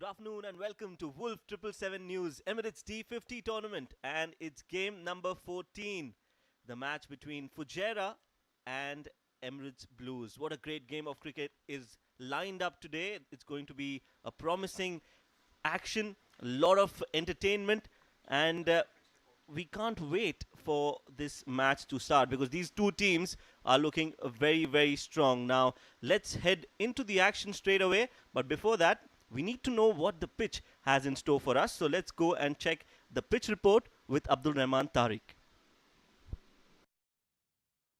Good afternoon and welcome to WOLF777 News Emirates D50 tournament, and it's game number 14, the match between Fujairah and Emirates Blues. What a great game of cricket is lined up today. It's going to be a promising action, a lot of entertainment, and we can't wait for this match to start because these two teams are looking very, very strong. Now, let's head into the action straight away, but before that, we need to know what the pitch has in store for us. So let's go and check the pitch report with Abdul Rahman Tariq.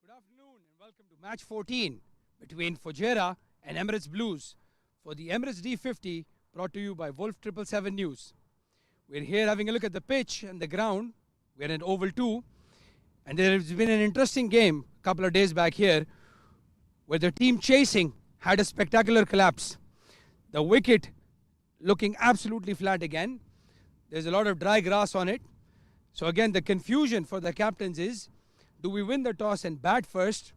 Good afternoon and welcome to match 14 between Fujairah and Emirates Blues for the Emirates D50, brought to you by WOLF777 News. We're here having a look at the pitch and the ground. We're in Oval 2, and there has been an interesting game a couple of days back here where the team chasing had a spectacular collapse. The wicket looking absolutely flat again. There's a lot of dry grass on it. So again, the confusion for the captains is, do we win the toss and bat first,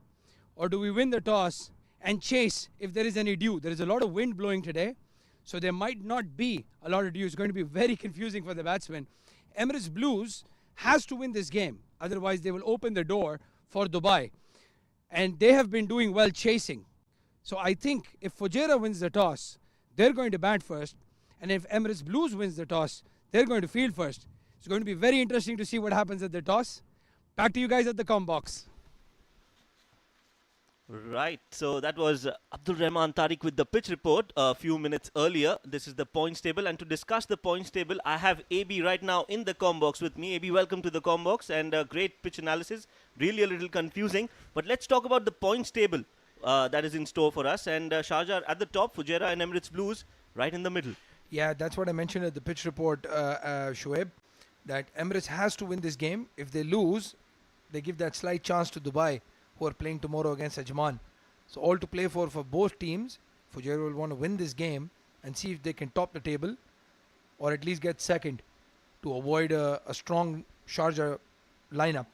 or do we win the toss and chase if there is any dew? There is a lot of wind blowing today, so there might not be a lot of dew. It's going to be very confusing for the batsmen. Emirates Blues has to win this game, otherwise they will open the door for Dubai. And they have been doing well chasing. So I think if Fujairah wins the toss, they're going to bat first, and if Emirates Blues wins the toss, they're going to field first. It's going to be very interesting to see what happens at the toss. Back to you guys at the comm box. Right, so that was Abdul Rahman Tariq with the pitch report a few minutes earlier. This is the points table, and to discuss the points table, I have AB right now in the comm box with me. AB, welcome to the comm box, and great pitch analysis. Really a little confusing, but let's talk about the points table that is in store for us. And Sharjah at the top, Fujairah and Emirates Blues right in the middle. Yeah, that's what I mentioned at the pitch report, Shoaib, that Emirates has to win this game. If they lose, they give that slight chance to Dubai, who are playing tomorrow against Ajman. So all to play for both teams. Fujairah will want to win this game and see if they can top the table or at least get second to avoid a strong Sharjah lineup.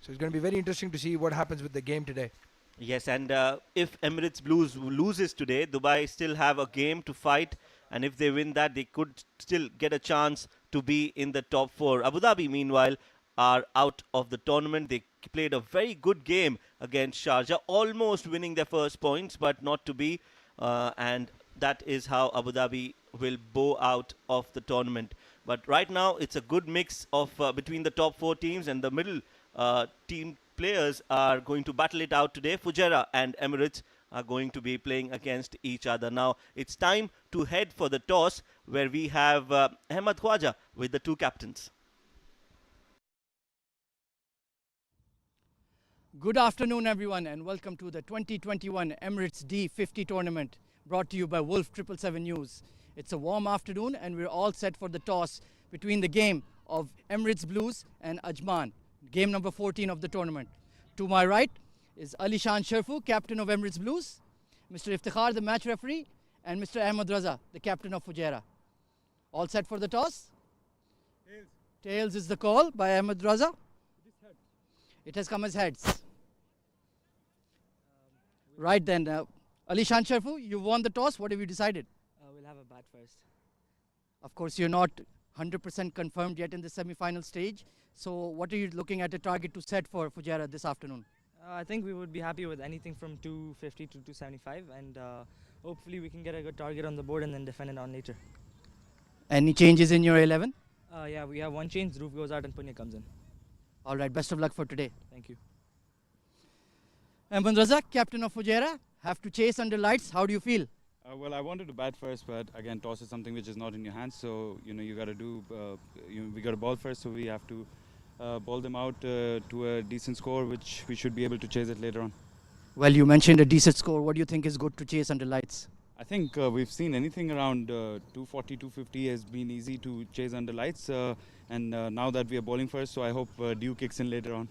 So it's going to be very interesting to see what happens with the game today. Yes, and if Emirates Blues loses today, Dubai still have a game to fight, and if they win that, they could still get a chance to be in the top four. Abu Dhabi, meanwhile, are out of the tournament. They played a very good game against Sharjah, almost winning their first points, but not to be, and that is how Abu Dhabi will bow out of the tournament. But right now, it's a good mix of between the top four teams, and the middle team players are going to battle it out today. Fujairah and Emirates are going to be playing against each other. Now, it's time to head for the toss, where we have Ahmed Khwaja with the two captains. Good afternoon, everyone, and welcome to the 2021 Emirates D50 tournament, brought to you by WOLF777 News. It's a warm afternoon, and we're all set for the toss between the game of Emirates Blues and Ajman, game number 14 of the tournament. To my right is Ali Shan Sharfu, captain of Emirates Blues, Mr. Iftikhar, the match referee, and Mr. Ahmed Raza, the captain of Fujairah. All set for the toss? Tails. Tails is the call by Ahmed Raza. It has come as heads. Right then, Ali Shan Sharfu, you won the toss. What have you decided? We'll have a bat first. Of course, you're not 100% confirmed yet in the semi-final stage. So what are you looking at a target to set for Fujairah this afternoon? I think we would be happy with anything from 250 to 275, and hopefully we can get a good target on the board and then defend it on later. Any changes in your 11? Yeah, we have one change. Dhruv goes out and Punya comes in. All right, best of luck for today. Thank you. Ahmed Raza, captain of Fujairah, have to chase under lights. How do you feel? Well, I wanted to bat first, but again, toss is something which is not in your hands. So you got to do. We got to ball first, so we have to ball them out to a decent score, which we should be able to chase it later on. Well, you mentioned a decent score. What do you think is good to chase under lights? I think we've seen anything around 240, 250 has been easy to chase under lights, and now that we are bowling first, so I hope dew kicks in later on.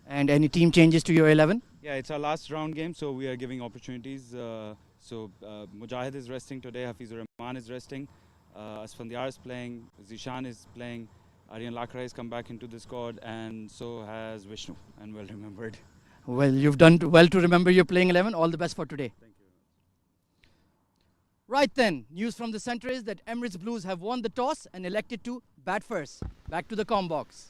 And any team changes to your 11? Yeah, it's our last round game, so we are giving opportunities. So Mujahid is resting today, Hafizur Rahman is resting, Asfandiar is playing, Zishan is playing, Aryan Lakra has come back into the squad, and so has Vishnu, and well remembered. Well, you've done well to remember your playing 11. All the best for today. Thank you. Right then, news from the center is that Emirates Blues have won the toss and elected to bat first. Back to the comm box.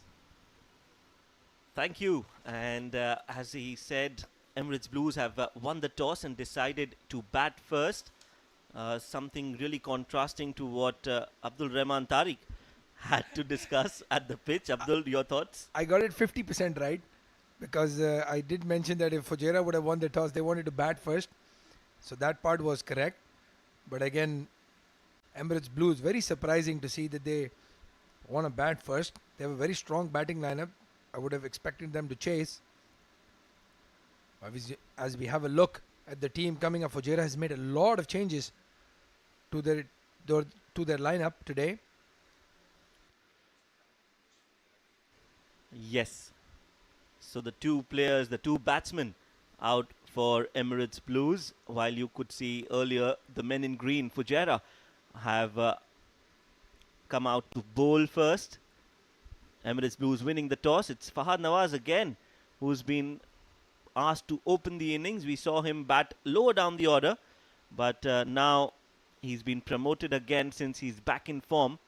Thank you. And as he said, Emirates Blues have won the toss and decided to bat first. Something really contrasting to what Abdul Rahman Tariq had to discuss at the pitch. Abdul, your thoughts? I got it 50% right because I did mention that if Fujairah would have won the toss, they wanted to bat first. So that part was correct. But again, Emirates Blues, very surprising to see that they want to bat first. They have a very strong batting lineup. I would have expected them to chase. As we have a look at the team coming up, Fujairah has made a lot of changes to their lineup today. Yes. So the two players, the two batsmen out for Emirates Blues, while you could see earlier the men in green, Fujairah, have come out to bowl first. Emirates Blues winning the toss. It's Fahad Nawaz again who's been asked to open the innings. We saw him bat lower down the order, but now he's been promoted again since he's back in form.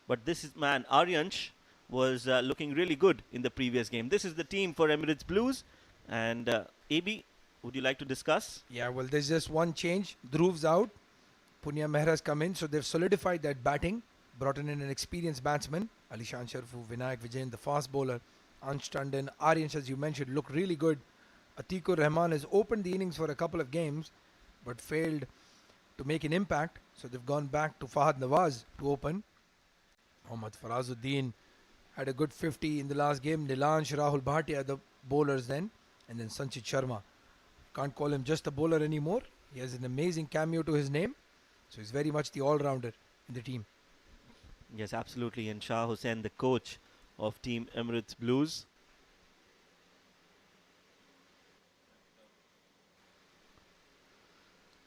But this is man, Aryansh was looking really good in the previous game. This is the team for Emirates Blues. And AB, would you like to discuss? Yeah, well, there's just one change. Dhruv's out. Punya Mehra's come in. So they've solidified that batting. Brought in an experienced batsman. Alishan Sharfu, Vinayak Vijayan, the fast bowler. Ansh Tandon, Aryansh, as you mentioned, look really good. Atikur Rahman has opened the innings for a couple of games, but failed to make an impact. So they've gone back to Fahad Nawaz to open. Mohammad Farazuddin had a good 50 in the last game. Nilansh, Rahul Bhatia, the bowlers then. And then Sanchit Sharma. Can't call him just a bowler anymore. He has an amazing cameo to his name. So he's very much the all-rounder in the team. Yes, absolutely. And Shah Hussain, the coach of Team Emirates Blues.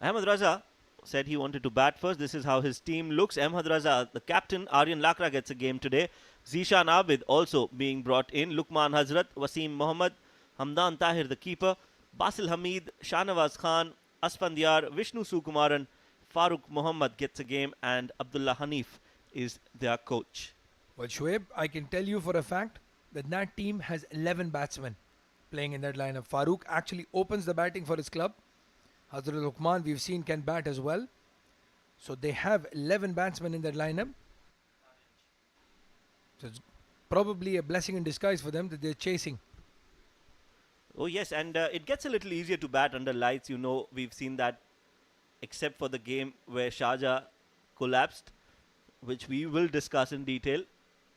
Ahmed Raza said he wanted to bat first. This is how his team looks. Ahmed Raza, the captain. Aryan Lakra gets a game today. Zishan Abid also being brought in. Lukman Hazrat, Wasim Mohammad, Hamdan Tahir, the keeper. Basil Hamid, Shahnawaz Khan, Asfandiar, Vishnu Sukumaran, Farooq Muhammad gets a game, and Abdullah Hanif is their coach. Well, Shoaib, I can tell you for a fact that that team has 11 batsmen playing in that lineup. Farooq actually opens the batting for his club. Hazrat Luqman, we've seen, can bat as well. So they have 11 batsmen in that lineup. So it's probably a blessing in disguise for them that they're chasing. Oh, yes, and it gets a little easier to bat under lights. You know, we've seen that except for the game where Sharjah collapsed, which we will discuss in detail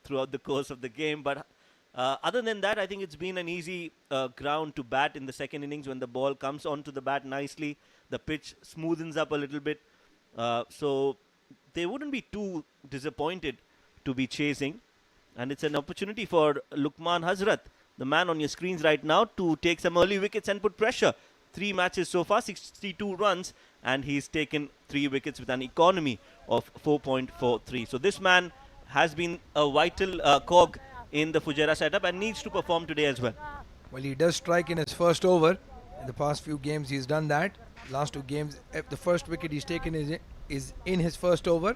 throughout the course of the game. But other than that, I think it's been an easy ground to bat in the second innings when the ball comes onto the bat nicely. The pitch smoothens up a little bit. So they wouldn't be too disappointed to be chasing. And it's an opportunity for Lukman Hazrat, the man on your screens right now, to take some early wickets and put pressure. 3 matches so far, 62 runs, and he's taken 3 wickets with an economy of 4.43. So this man has been a vital cog in the Fujairah setup and needs to perform today as well. Well, he does strike in his first over. In the past few games, he's done that. Last 2 games, the first wicket he's taken is in his first over.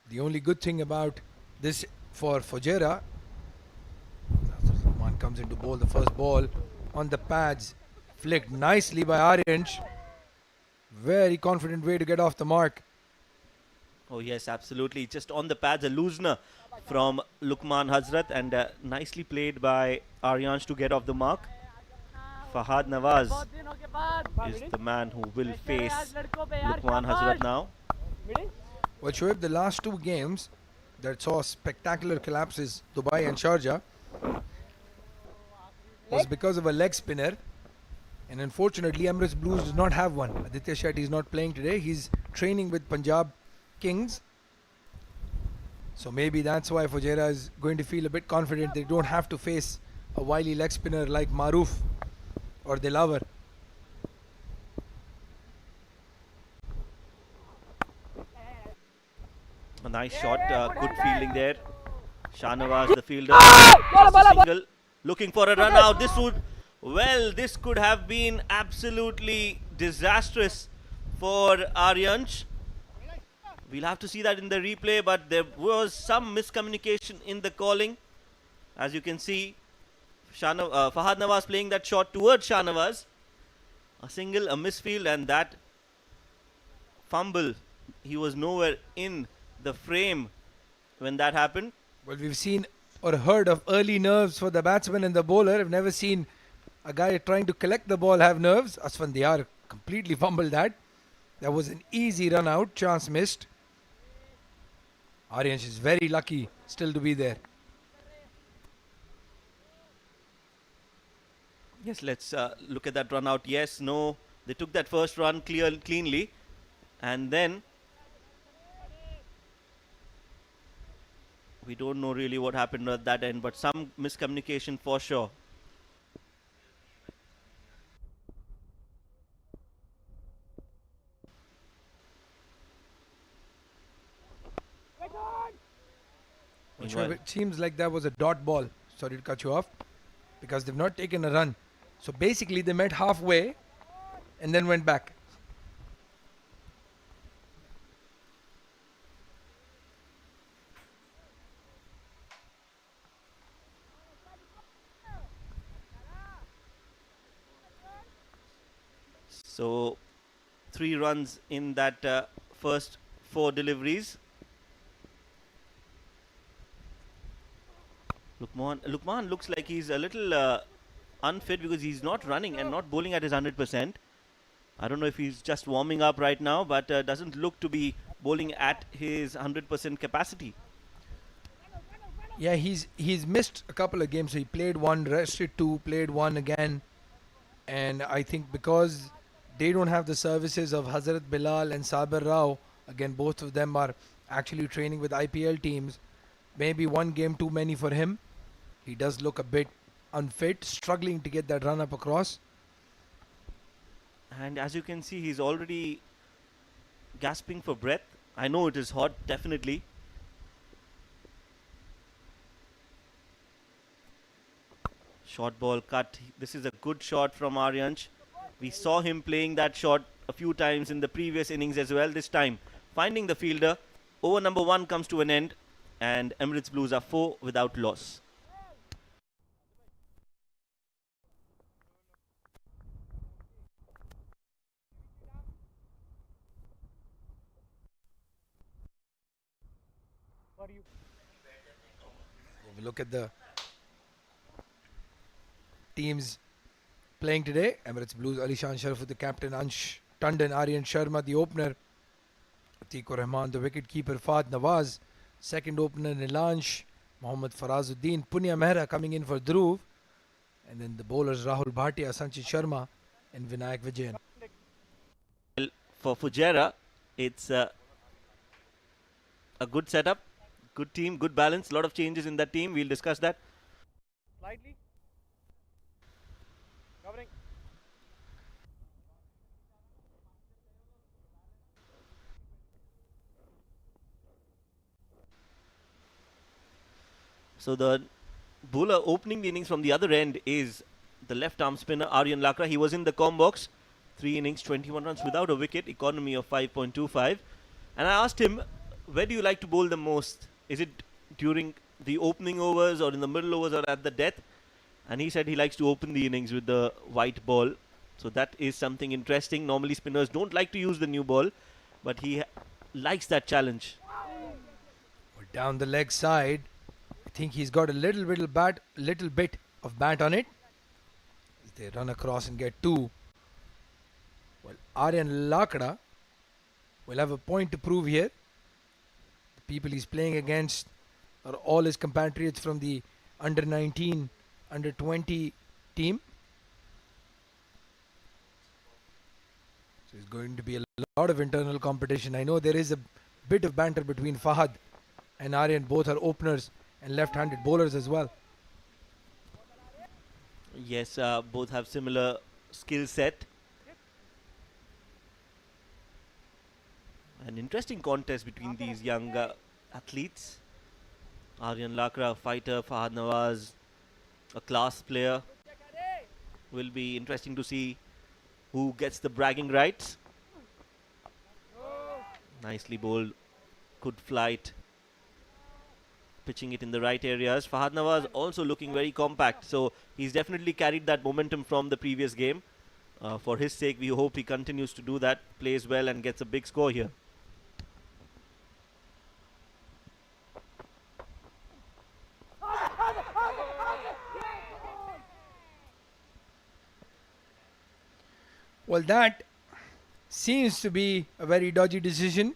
The only good thing about this for Fujairah, Rahman comes in to bowl the first ball on the pads, flicked nicely by Aryansh. Very confident way to get off the mark. Oh yes, absolutely. Just on the pads, a loosener from Lukman Hazrat, and nicely played by Aryansh to get off the mark. Fahad Nawaz is the man who will face Lukman Hazrat now. Well, Shoaib, the last 2 games that saw spectacular collapses, Dubai and Sharjah, was because of a leg spinner. And unfortunately, Emirates Blues does not have one. Aditya Shetty is not playing today. He's training with Punjab Kings. So maybe that's why Fujairah is going to feel a bit confident. They don't have to face a wily leg spinner like Maroof or Dilavar. A nice shot, good fielding there. Shahnawaz, the fielder, just a single, looking for a run out. This would Well, this could have been absolutely disastrous for Aryansh. We'll have to see that in the replay, but there was some miscommunication in the calling. As you can see, Fahad Nawaz playing that shot towards Shah Nawaz. A single, a misfield, and that fumble. He was nowhere in the frame when that happened. Well, we've seen or heard of early nerves for the batsman and the bowler. I've never seen a guy trying to collect the ball have nerves. Asfandiar completely fumbled that. That was an easy run out. Chance missed. Aryansh is very lucky still to be there. Yes, let's look at that run out. Yes, no. They took that first run cleanly. And then we don't know really what happened at that end, but some miscommunication for sure. Well, it seems like that was a dot ball. Sorry to cut you off. Because they've not taken a run. So basically they met halfway and then went back. So 3 runs in that first 4 deliveries. Lukman looks like he's a little unfit because he's not running and not bowling at his 100%. I don't know if he's just warming up right now, but doesn't look to be bowling at his 100% capacity. Yeah, he's missed a couple of games. So he played one, rested 2, played 1 again. And I think because they don't have the services of Hazrat Bilal and Sabir Rao, again both of them are actually training with IPL teams, maybe 1 game too many for him. He does look a bit unfit, struggling to get that run up across. And as you can see, he's already gasping for breath. I know it is hot, definitely. Short ball cut. This is a good shot from Aryansh. We saw him playing that shot a few times in the previous innings as well. This time, finding the fielder. Over number 1 comes to an end, and Emirates Blues are 4 without loss. If we look at the teams playing today, Emirates Blues, Alishan Sharaf, the captain, Ansh Tandon, Aryan Sharma, the opener, Atikur Rahman, the wicket keeper, Fahad Nawaz, second opener, Nilansh, Mohammad Farazuddin, Punya Mehra coming in for Dhruv, and then the bowlers, Rahul Bhatia, Sanchit Sharma, and Vinayak Vijayan. For Fujairah, it's a good setup, good team, good balance, a lot of changes in that team. We'll discuss that. Slightly. Covering. So the bowler opening the innings from the other end is the left arm spinner Aryan Lakra. He was in the com box, 3 innings, 21 runs without a wicket, economy of 5.25. And I asked him, where do you like to bowl the most? Is it during the opening overs or in the middle overs or at the death? And he said he likes to open the innings with the white ball. So that is something interesting. Normally spinners don't like to use the new ball, but he likes that challenge. Down the leg side, I think he's got a little bit of bat on it. They run across and get 2. Well, Aryan Lakra will have a point to prove here. The people he's playing against are all his compatriots from the under 19, under 20 team. So it's going to be a lot of internal competition. I know there is a bit of banter between Fahad and Aryan. Both are openers and left-handed bowlers as well. Yes, both have similar skill set. An interesting contest between these young athletes. Aryan Lakra, a fighter, Fahad Nawaz, a class player. Will be interesting to see who gets the bragging rights. Nicely bowled. Good flight. Pitching it in the right areas. Fahad Nawaz also looking very compact. So he's definitely carried that momentum from the previous game. For his sake, we hope he continues to do that, plays well and gets a big score here. Well, that seems to be a very dodgy decision.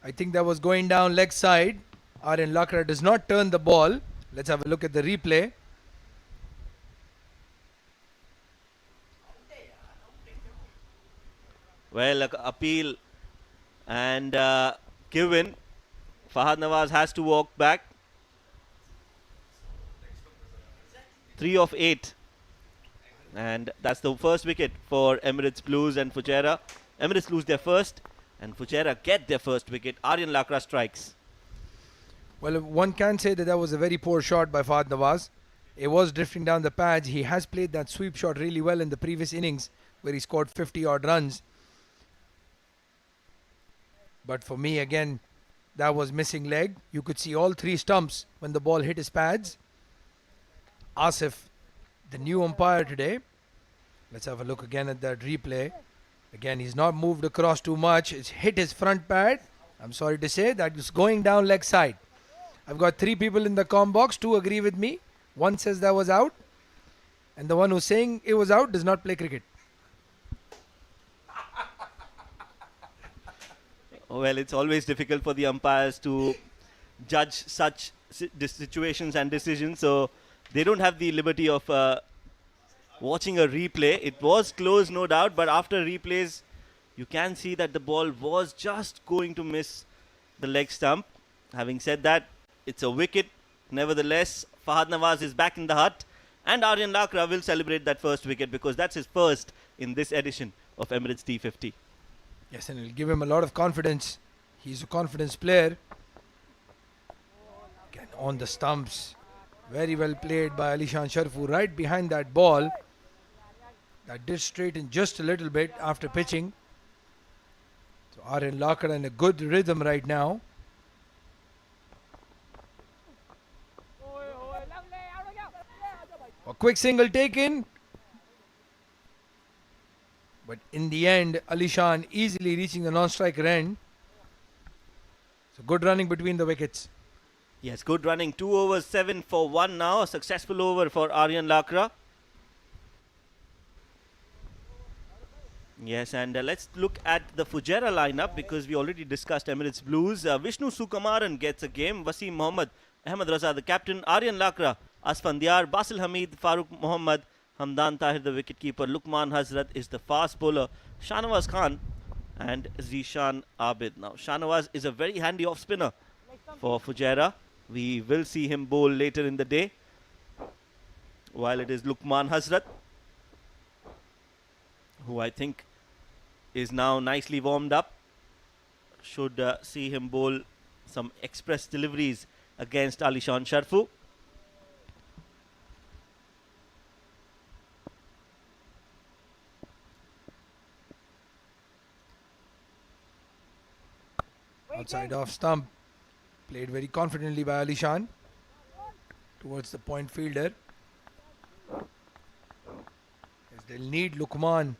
I think that was going down leg side. Aryan Lakra does not turn the ball. Let's have a look at the replay. Well, appeal and given. Fahad Nawaz has to walk back. 3 of 8. And that's the first wicket for Emirates Blues and Fujairah. Emirates lose their first and Fujairah get their first wicket. Aryan Lakra strikes. Well, one can say that was a very poor shot by Fahad Nawaz. It was drifting down the pads. He has played that sweep shot really well in the previous innings where he scored 50 odd runs. But for me, again, that was missing leg. You could see all three stumps when the ball hit his pads. Asif, the new umpire today. Let's have a look again at that replay. Again, he's not moved across too much. It's hit his front pad. I'm sorry to say that is going down leg side. I've got 3 people in the comm box. 2 agree with me. One says that was out. And the one who's saying it was out does not play cricket. Well, it's always difficult for the umpires to judge such situations and decisions. So they don't have the liberty of watching a replay. It was close, no doubt, but after replays, you can see that the ball was just going to miss the leg stump. Having said that, it's a wicket. Nevertheless, Fahad Nawaz is back in the hut, and Aryan Lakra will celebrate that first wicket because that's his first in this edition of Emirates T50. Yes, and it'll give him a lot of confidence. He's a confidence player. Again, on the stumps. Very well played by Alishan Sharfu right behind that ball. That did straighten just a little bit after pitching. So Aryan Lakra in a good rhythm right now. A quick single taken. But in the end, Alishan easily reaching the non-striker end. So good running between the wickets. Yes, good running. 2 overs, 7 for 1 now. A successful over for Aryan Lakra. Yes, and let's look at the Fujairah lineup because we already discussed Emirates Blues. Vishnu Sukamaran gets a game. Wasim Mohammad, Ahmed Raza the captain. Aryan Lakra, Asfan Diyar, Basil Hamid, Farooq Mohammad, Hamdan Tahir the wicketkeeper. Lukman Hazrat is the fast bowler. Shahnawaz Khan and Zishan Abid. Now, Shahnawaz is a very handy off spinner for Fujairah. We will see him bowl later in the day. While it is Lukman Hazrat, who I think is now nicely warmed up. Should see him bowl some express deliveries against Alishan Sharfu. Outside off stump. Played very confidently by Alishan. Towards the point fielder. Yes, they'll need Lukman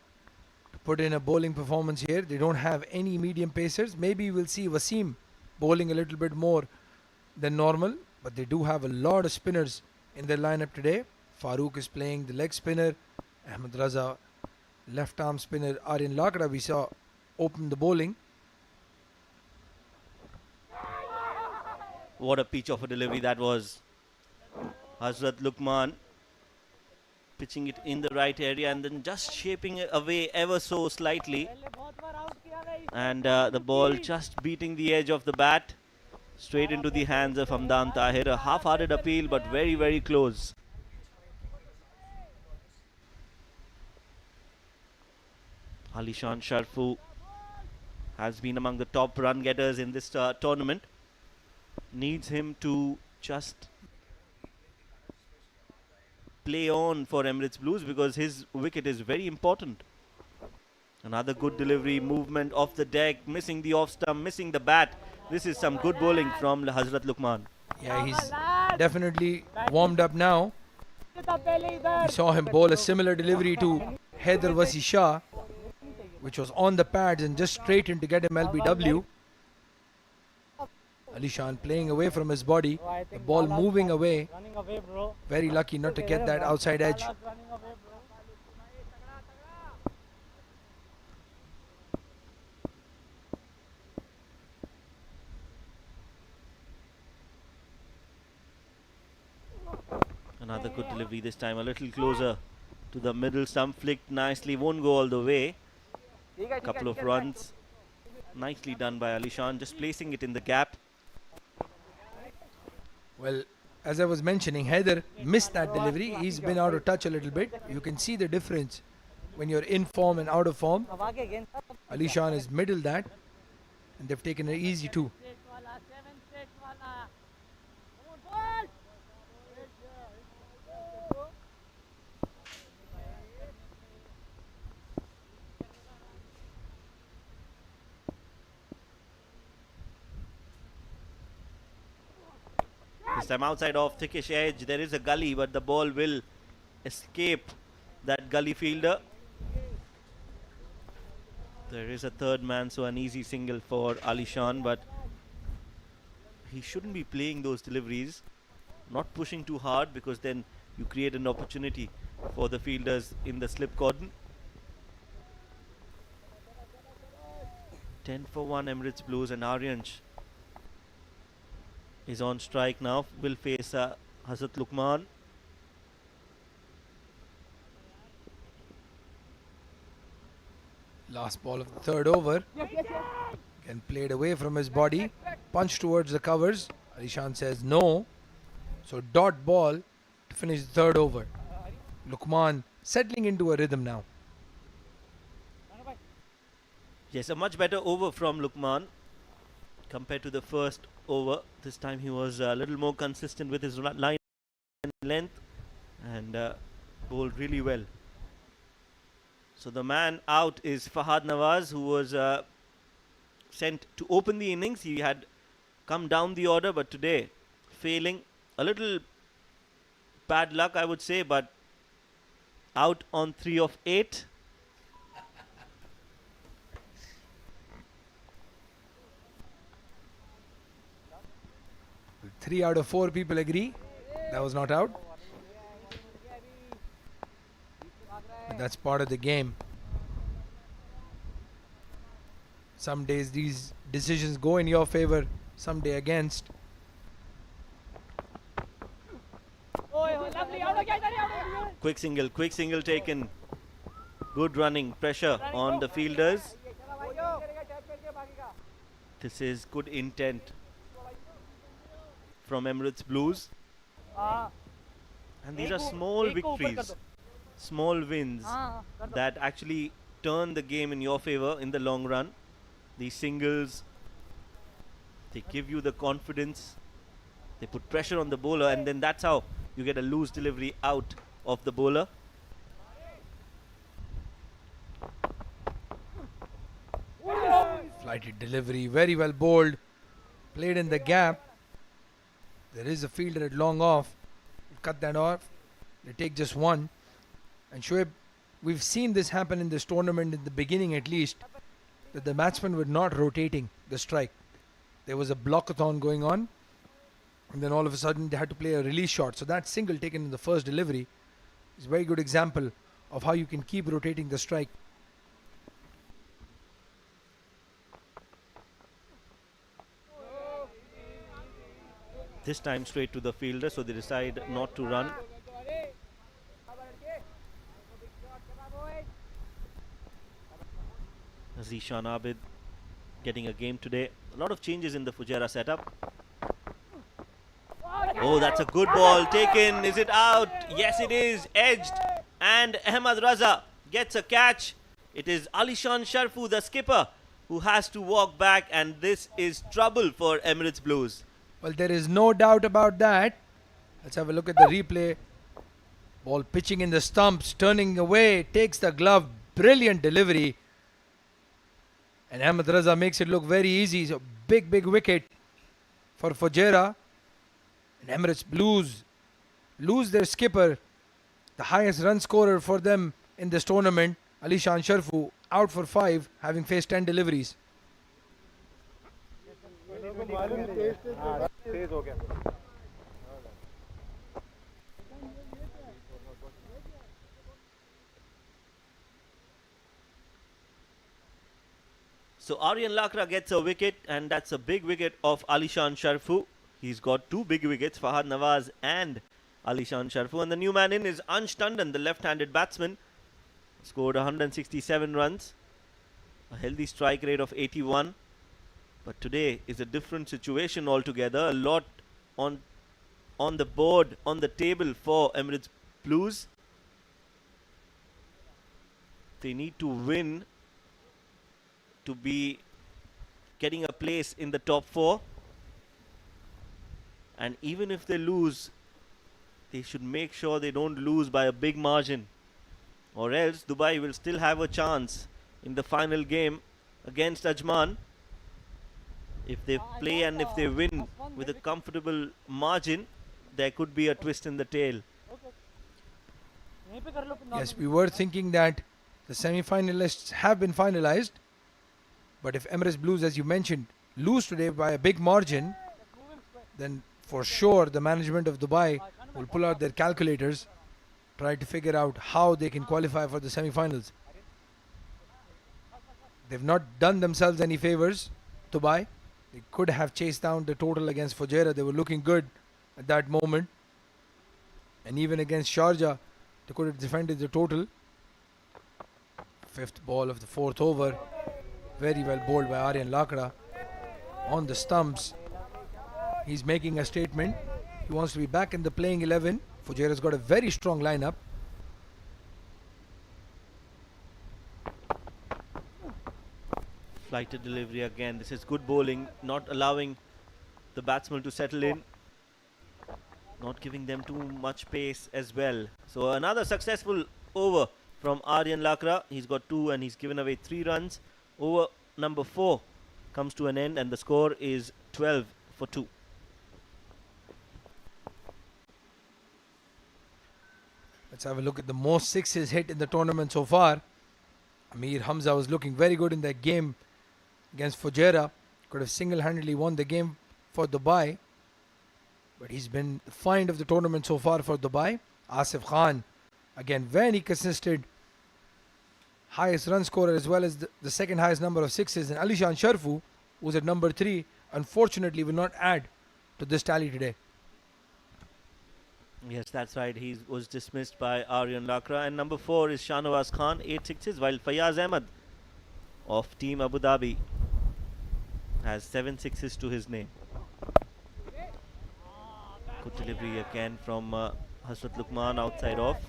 to put in a bowling performance here. They don't have any medium pacers. Maybe we'll see Wasim bowling a little bit more than normal. But they do have a lot of spinners in their lineup today. Farooq is playing the leg spinner. Ahmed Raza, left arm spinner. Aryan Lakra we saw open the bowling. What a pitch of a delivery that was. Hazrat Lukman pitching it in the right area and then just shaping it away ever so slightly. And the ball just beating the edge of the bat straight into the hands of Hamdan Tahir. A half-hearted appeal but very, very close. Alishan Sharfu has been among the top run getters in this tournament. Needs him to just play on for Emirates Blues because his wicket is very important. Another good delivery, movement off the deck, missing the off stump, missing the bat. This is some good bowling from Hazrat Luqman. Yeah, he's definitely warmed up now. We saw him bowl a similar delivery to Haider Wasi Shah, which was on the pads and just straight in to get him LBW. Ali Shan playing away from his body, the ball moving away. Very lucky not to get that outside edge. Another good delivery this time, a little closer to the middle stump, flicked nicely, won't go all the way. Couple of runs, nicely done by Ali Shan, just placing it in the gap. Well, as I was mentioning, Haider missed that delivery. He's been out of touch a little bit. You can see the difference when you're in form and out of form. Ali Shan has middled that, and they've taken it easy too. This time outside off, thickish edge. There is a gully, but the ball will escape that gully fielder. There is a third man, so an easy single for Ali Shan, but he shouldn't be playing those deliveries. Not pushing too hard because then you create an opportunity for the fielders in the slip cordon. 10 for 1 Emirates Blues, and Aryansh is on strike now. Will face Hazrat Luqman. Last ball of the third over. Again played away from his body. Punch towards the covers. Ali Shan says no. So dot ball to finish the third over. Luqman settling into a rhythm now. Yes, a much better over from Luqman compared to the first over. This time he was a little more consistent with his line and length and bowled really well. So the man out is Fahad Nawaz, who was sent to open the innings. He had come down the order, but today failing. A little bad luck, I would say, but out on 3 of 8. Three out of 4 people agree that was not out. But that's part of the game. Some days these decisions go in your favor, some day against. Quick single taken. Good running, pressure on the fielders. This is good intent from Emirates Blues. And these are small victories, small wins that actually turn the game in your favor in the long run. These singles, they give you the confidence, they put pressure on the bowler, and then that's how you get a loose delivery out of the bowler. Flighted delivery, very well bowled, played in the gap. There is a fielder at long off. Cut that off. They take just one. And Shoaib, we've seen this happen in this tournament in the beginning at least, that the batsmen were not rotating the strike. There was a blockathon going on, and then all of a sudden they had to play a release shot. So that single taken in the first delivery is a very good example of how you can keep rotating the strike. This time straight to the fielder, so they decide not to run. Zishan Abid getting a game today. A lot of changes in the Fujairah setup. Oh, that's a good ball taken. Is it out? Yes, it is. Edged. And Ahmad Raza gets a catch. It is Alishan Sharfu, the skipper, who has to walk back, and this is trouble for Emirates Blues. Well, there is no doubt about that. Let's have a look at the replay. Ball pitching in the stumps, turning away, takes the glove. Brilliant delivery. And Ahmed Raza makes it look very easy. So big wicket for Fujairah. And Emirates Blues lose their skipper, the highest run scorer for them in this tournament, Alishan Sharfu, out for 5, having faced 10 deliveries. So Aryan Lakra gets a wicket, and that's a big wicket of Alishan Sharfu. He's got 2 big wickets, Fahad Nawaz and Alishan Sharfu. And the new man in is Ansh Tandon, the left-handed batsman. Scored 167 runs. A healthy strike rate of 81. But today is a different situation altogether. A lot on the board, on the table for Emirates Blues. They need to win to be getting a place in the top 4. And even if they lose, they should make sure they don't lose by a big margin, or else Dubai will still have a chance in the final game against Ajman. If they play and if they win with a comfortable margin, there could be a twist in the tail. Yes, we were thinking that the semi-finalists have been finalized, but if Emirates Blues, as you mentioned, lose today by a big margin, then for sure the management of Dubai will pull out their calculators, try to figure out how they can qualify for the semi-finals. They've not done themselves any favors, Dubai. They could have chased down the total against Fujairah. They were looking good at that moment. And even against Sharjah, they could have defended the total. 5th ball of the 4th over. Very well bowled by Aryan Lakra. On the stumps, he's making a statement. He wants to be back in the playing 11. Fujairah's got a very strong lineup. Flighted delivery again. This is good bowling, not allowing the batsman to settle in, not giving them too much pace as well. So another successful over from Aryan Lakra. He's got 2 and he's given away 3 runs. Over number 4 comes to an end and the score is 12 for 2. Let's have a look at the most sixes hit in the tournament so far. Amir Hamza was looking very good in that game against Fujairah. Could have single-handedly won the game for Dubai. But he's been the find of the tournament so far for Dubai. Asif Khan, again, very consistent. Highest run scorer as well as the second highest number of sixes. And Alishan Sharfu, who's at number 3, unfortunately will not add to this tally today. Yes, that's right. He was dismissed by Aryan Lakra. And number 4 is Shahnawaz Khan, 8 sixes, while Fayaz Ahmed of Team Abu Dhabi has 7 sixes to his name. Good delivery again from Hasrat Lukman outside off.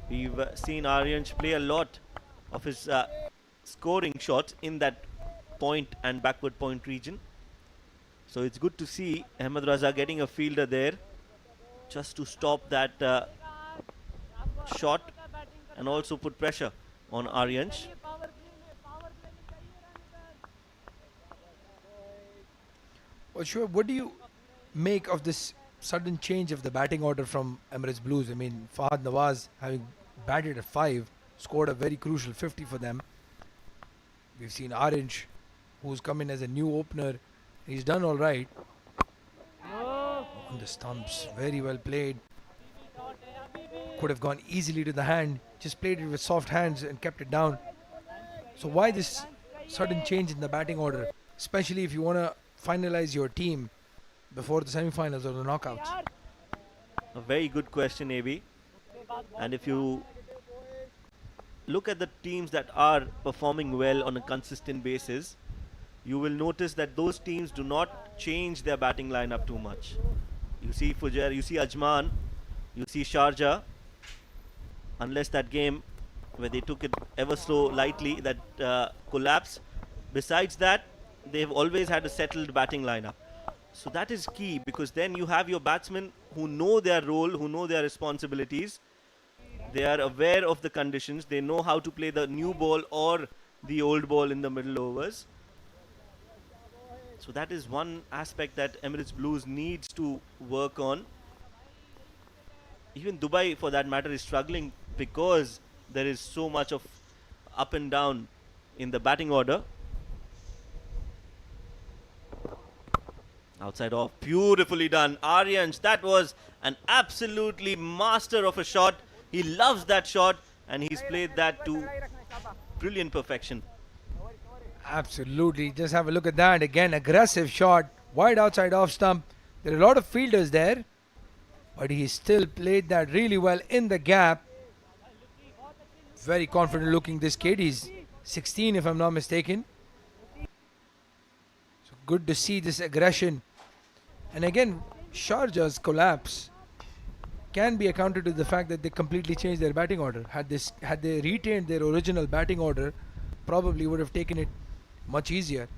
We've seen Aryan play a lot of his scoring shots in that point and backward point region. So it's good to see Ahmed Raza getting a fielder there just to stop that shot and also put pressure on Aryansh. Well, sure. What do you make of this sudden change of the batting order from Emirates Blues? I mean, Fahad Nawaz, having batted at 5, scored a very crucial 50 for them. We've seen Aryansh, who's come in as a new opener. He's done all right. On the stumps, very well played. Could have gone easily to the hand, just played it with soft hands and kept it down. So why this sudden change in the batting order, especially if you want to finalize your team before the semi-finals or the knockouts? A very good question, AB. And if you look at the teams that are performing well on a consistent basis, you will notice that those teams do not change their batting lineup too much. You see Fujairah, you see Ajman, you see Sharjah, unless that game where they took it ever so lightly, that collapsed. Besides that, they've always had a settled batting lineup. So that is key, because then you have your batsmen who know their role, who know their responsibilities, They are aware of the conditions. They know how to play the new ball or the old ball in the middle overs. So that is one aspect that Emirates Blues needs to work on. Even Dubai, for that matter, is struggling because there is so much of up and down in the batting order. Outside off, beautifully done. Aryansh, that was an absolutely master of a shot. He loves that shot and he's played that to brilliant perfection. Absolutely. Just have a look at that. Again, aggressive shot. Wide outside off stump. There are a lot of fielders there. But he still played that really well in the gap. Very confident looking, this kid. He's 16 if I'm not mistaken. So good to see this aggression. And again, Sharjah's collapse can be accounted to the fact that they completely changed their batting order. Had they retained their original batting order, probably would have taken it much easier.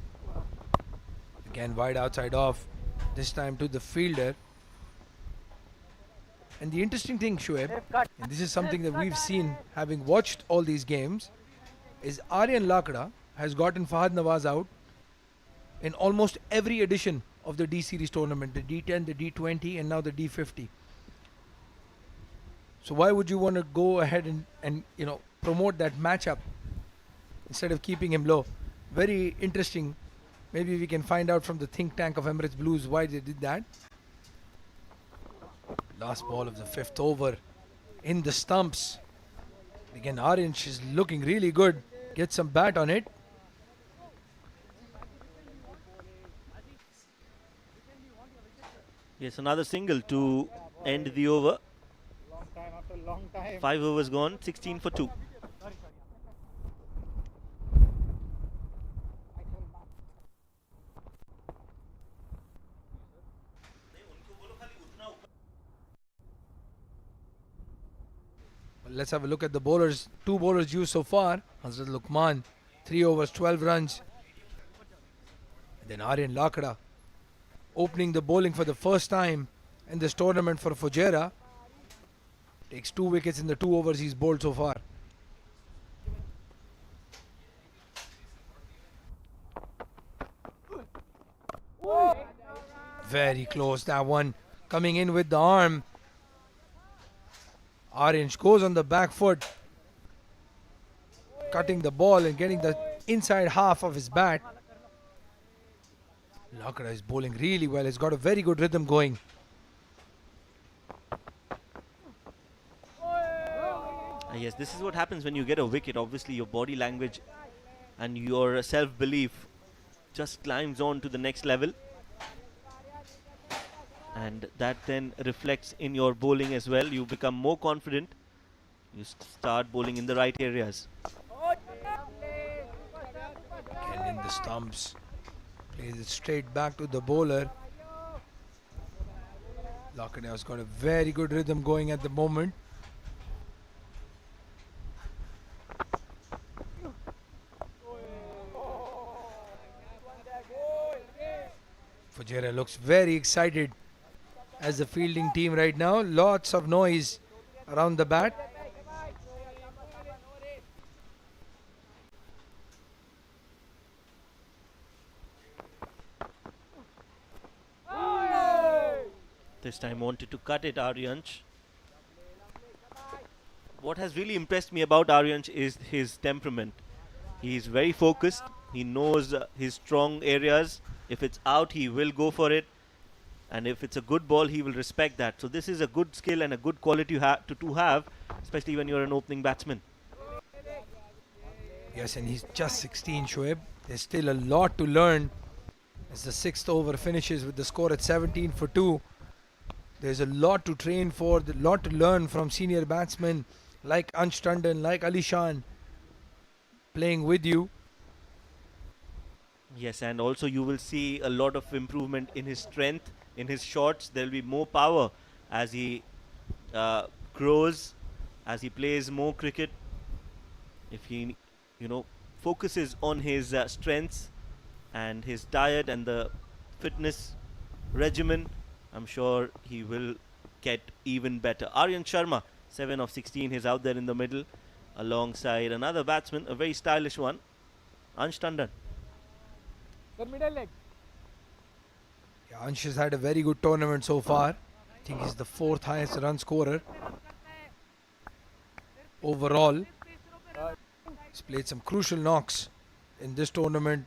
Again, wide outside off, this time to the fielder. And the interesting thing, Shoaib, and this is something that we've seen having watched all these games, is Aryan Lakda has gotten Fahad Nawaz out in almost every edition of the D Series tournament, the D10, the D20 and now the D50. So why would you want to go ahead and promote that matchup instead of keeping him low? Very interesting. Maybe we can find out from the think tank of Emirates Blues why they did that. Last ball of the 5th over in the stumps. Again, Aryansh is looking really good. Get some bat on it. Yes, another single to end the over. 5 overs gone, 16 for 2. Let's have a look at the bowlers. 2 bowlers used so far. Hazrat Luqman, 3 overs, 12 runs. And then Aryan Lakda opening the bowling for the first time in this tournament for Fujairah. Takes 2 wickets in the 2 overs he's bowled so far. Very close, that one. Coming in with the arm. Aryansh goes on the back foot, cutting the ball and getting the inside half of his bat. Lakda is bowling really well. He's got a very good rhythm going. Yes, this is what happens when you get a wicket. Obviously, your body language and your self-belief just climbs on to the next level. And that then reflects in your bowling as well. You become more confident. You start bowling in the right areas. Again in the stumps. Plays it straight back to the bowler. Lakda has got a very good rhythm going at the moment. Fujairah looks very excited as the fielding team right now. Lots of noise around the bat. This time wanted to cut it, Aryansh. What has really impressed me about Aryansh is his temperament. He is very focused. He knows his strong areas. If it's out, he will go for it. And if it's a good ball, he will respect that. So this is a good skill and a good quality to have, especially when you're an opening batsman. Yes, and he's just 16, Shoaib. There's still a lot to learn as the 6th over finishes with the score at 17 for 2. There's a lot to train for, a lot to learn from senior batsmen like Ansh Tandon, like Ali Shan playing with you. Yes, and also you will see a lot of improvement in his strength, in his shots. There will be more power as he grows, as he plays more cricket. If he, focuses on his strengths and his diet and the fitness regimen, I'm sure he will get even better. Aryan Sharma, 7 of 16. He's out there in the middle alongside another batsman, a very stylish one, Ansh Tandon. Yeah, Ansh has had a very good tournament so far. I think he's the 4th highest run scorer overall. He's played some crucial knocks in this tournament.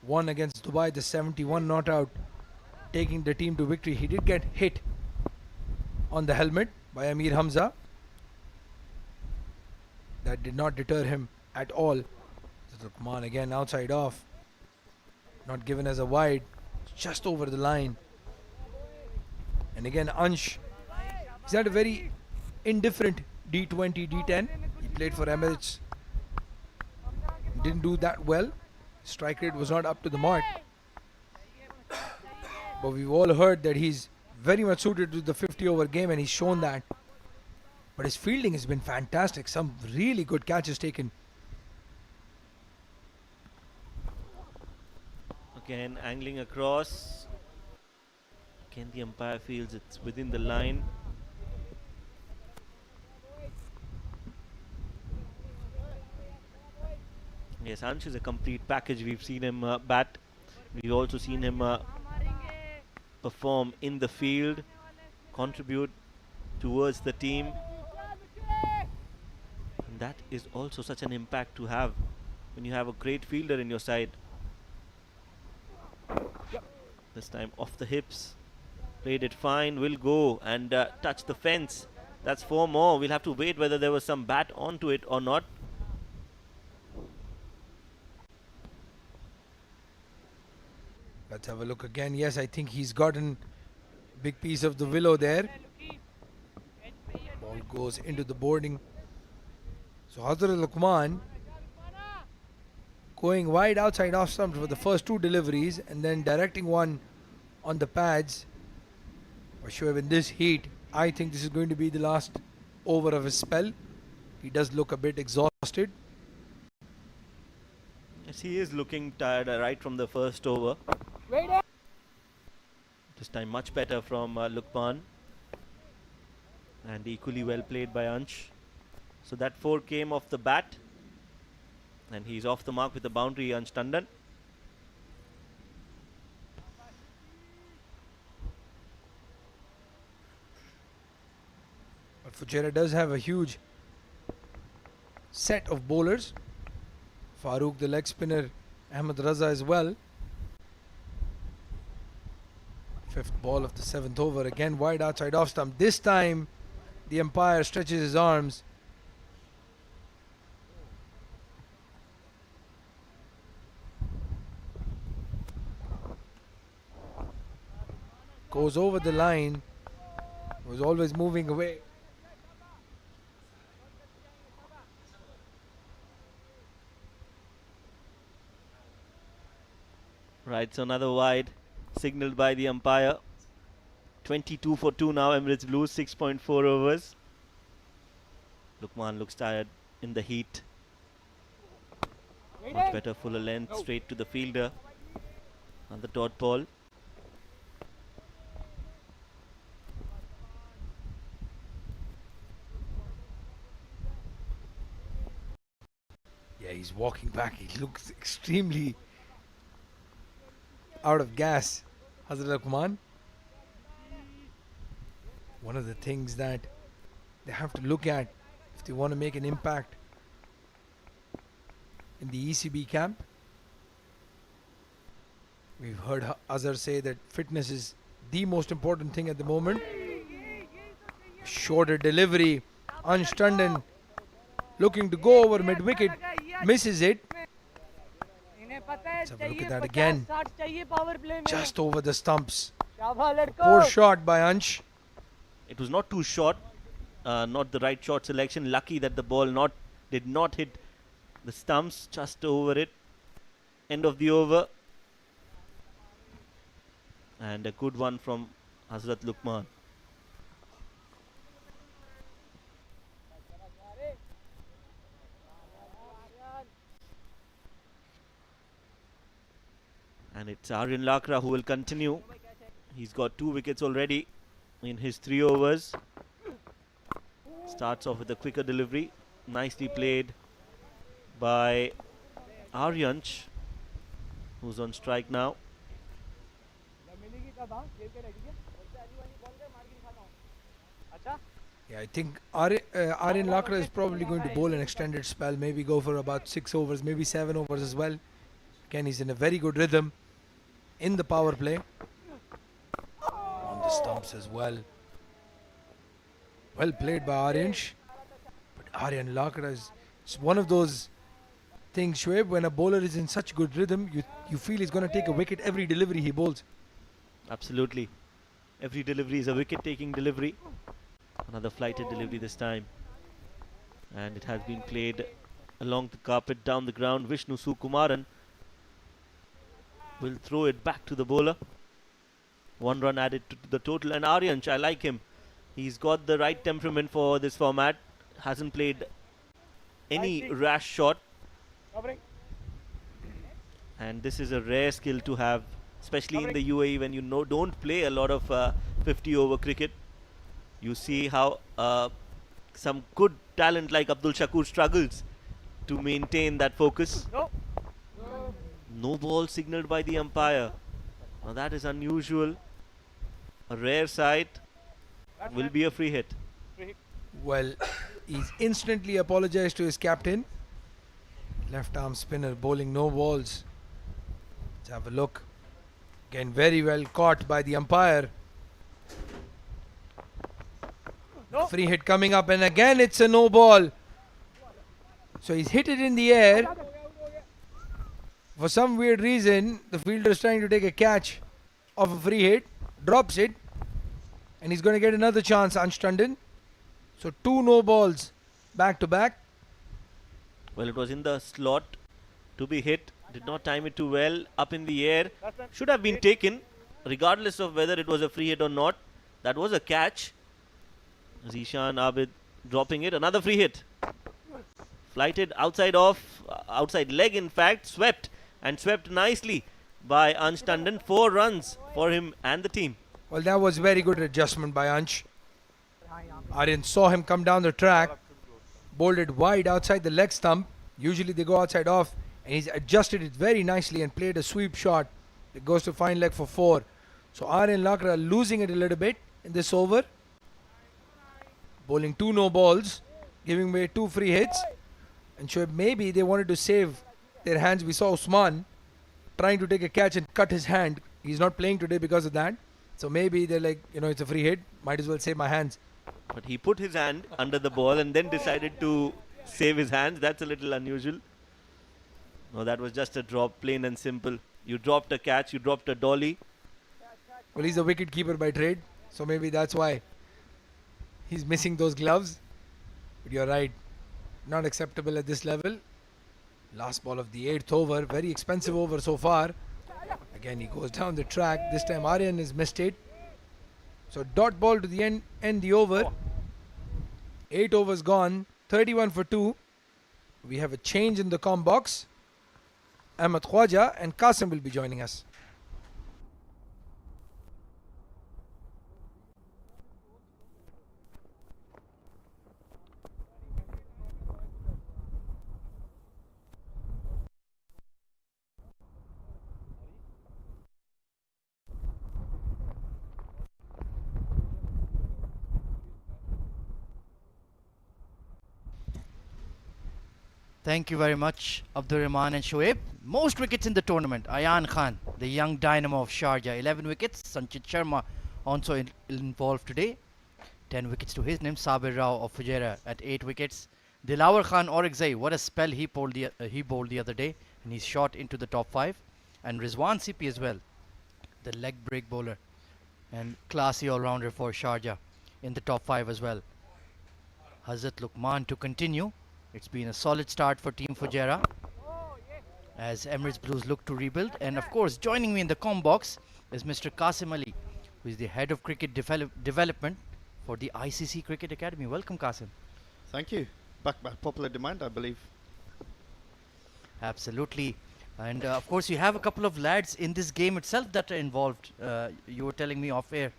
One against Dubai, the 71 not out, taking the team to victory. He did get hit on the helmet by Amir Hamza. That did not deter him at all. Luqman again outside off. Not given as a wide. Just over the line. And again Ansh. He's had a very indifferent D20, D10. He played for Emirates. Didn't do that well. Strike rate was not up to the mark. But we've all heard that he's very much suited to the 50 over game, and he's shown that. But his fielding has been fantastic. Some really good catches taken. Again, angling across. Again, the umpire feels it's within the line. Yes, Ansh is a complete package. We've seen him bat. We've also seen him perform in the field, contribute towards the team. And that is also such an impact to have when you have a great fielder in your side. This time off the hips. Played it fine. Will go and touch the fence. That's 4 more. We'll have to wait whether there was some bat onto it or not. Let's have a look again. Yes, I think he's gotten a big piece of the willow there. Ball goes into the boarding. So Hazrat Luqman going wide outside off stump for the first 2 deliveries, and then directing one on the pads. For sure, in this heat, I think this is going to be the last over of his spell. He does look a bit exhausted. Yes, he is looking tired right from the first over. This time much better from Luqman. And equally well played by Ansh. So that 4 came off the bat. And he's off the mark with the boundary, Ansh Tandon. But Fujairah does have a huge set of bowlers. Farooq, the leg spinner, Ahmed Raza as well. 5th ball of the 7th over, again wide outside off stump. This time the umpire stretches his arms. Goes over the line. Was always moving away. Right, so another wide signaled by the umpire. 22 for 2 now, Emirates Blues, 6.4 overs. Luqman looks tired in the heat. Much better, fuller length, straight to the fielder on the dot ball. Yeah, he's walking back. He looks extremely out of gas, Hazrat Luqman. One of the things that they have to look at if they want to make an impact in the ECB camp. We've heard Azhar say that fitness is the most important thing at the moment. Shorter delivery. Ansh Tandon looking to go over mid-wicket. Misses it. Let's have a look at that again. Just over the stumps. Poor shot by Ansh. It was not too short, not the right shot selection. Lucky that the ball did not hit the stumps, just over it. End of the over. And a good one from Hazrat Luqman. And it's Aryan Lakra who will continue. He's got 2 wickets already in his 3 overs. Starts off with a quicker delivery. Nicely played by Aryansh, who's on strike now. Yeah, I think Aryan Lakra is probably going to bowl an extended spell, maybe go for about 6 overs, maybe 7 overs as well. Again, he's in a very good rhythm in the power play. On the stumps as well. Well played by Aryansh. But Aryan Lakra is it's one of those things, Shoaib, when a bowler is in such good rhythm, you feel he's going to take a wicket every delivery he bowls. Absolutely. Every delivery is a wicket-taking delivery. Another flighted delivery this time. And it has been played along the carpet, down the ground. Vishnu Sukumaran will throw it back to the bowler. 1 run added to the total. And Aryansh, I like him. He's got the right temperament for this format. Hasn't played any rash shot. And this is a rare skill to have, especially in the UAE when you don't play a lot of 50 over cricket. You see how some good talent like Abdul Shakur struggles to maintain that focus. No ball signaled by the umpire. Now that is unusual. A rare sight. Will be a free hit. Well, he's instantly apologized to his captain. Left arm spinner bowling no balls. Let's have a look. Again, very well caught by the umpire. Free hit coming up, and again it's a no ball. So he's hit it in the air. For some weird reason, the fielder is trying to take a catch of a free hit, drops it, and he's going to get another chance, Ansh Tandon. So 2 no balls back to back. Well, it was in the slot to be hit. Did not time it too well. Up in the air. Should have been taken, regardless of whether it was a free hit or not. That was a catch. Zishan Abid dropping it. Another free hit. Flighted outside off, outside leg in fact. Swept, and swept nicely by Ansh Tandon. 4 runs for him and the team. Well, that was very good adjustment by Ansh. Aryan saw him come down the track, bowled it wide outside the leg stump. Usually they go outside off, and he's adjusted it very nicely and played a sweep shot. It goes to fine leg for 4. So Aryan Lakra losing it a little bit in this over. Bowling 2 no balls, giving away 2 free hits. And sure, maybe they wanted to save their hands. We saw Usman trying to take a catch and cut his hand. He's not playing today because of that. So maybe they're like, it's a free hit. Might as well save my hands. But he put his hand under the ball and then decided to save his hands. That's a little unusual. No, that was just a drop, plain and simple. You dropped a catch, you dropped a dolly. Well, he's a wicket keeper by trade. So maybe that's why he's missing those gloves. But you're right. Not acceptable at this level. Last ball of the 8th over. Very expensive over so far. Again, he goes down the track. This time Aryan has missed it. So dot ball to the end the over. 8 overs gone. 31 for 2. We have a change in the comm box. Ahmed Khwaja and Qasim will be joining us. Thank you very much, Abdur Rahman and Shoaib. Most wickets in the tournament. Ayan Khan, the young dynamo of Sharjah, 11 wickets. Sanchit Sharma also involved today. 10 wickets to his name. Sabir Rao of Fujairah at 8 wickets. Dilawar Khan Orakzai, what a spell he bowled the other day, and he's shot into the top 5. And Rizwan Sipi as well, the leg break bowler and classy all-rounder for Sharjah in the top 5 as well. Hazrat Luqman to continue. It's been a solid start for Team Fujairah as Emirates Blues look to rebuild. And of course, joining me in the comm box is Mr. Qasim Ali, who is the head of cricket development for the ICC Cricket Academy. Welcome, Qasim. Thank you. Back by popular demand, I believe. Absolutely. And of course, you have a couple of lads in this game itself that are involved. You were telling me off air.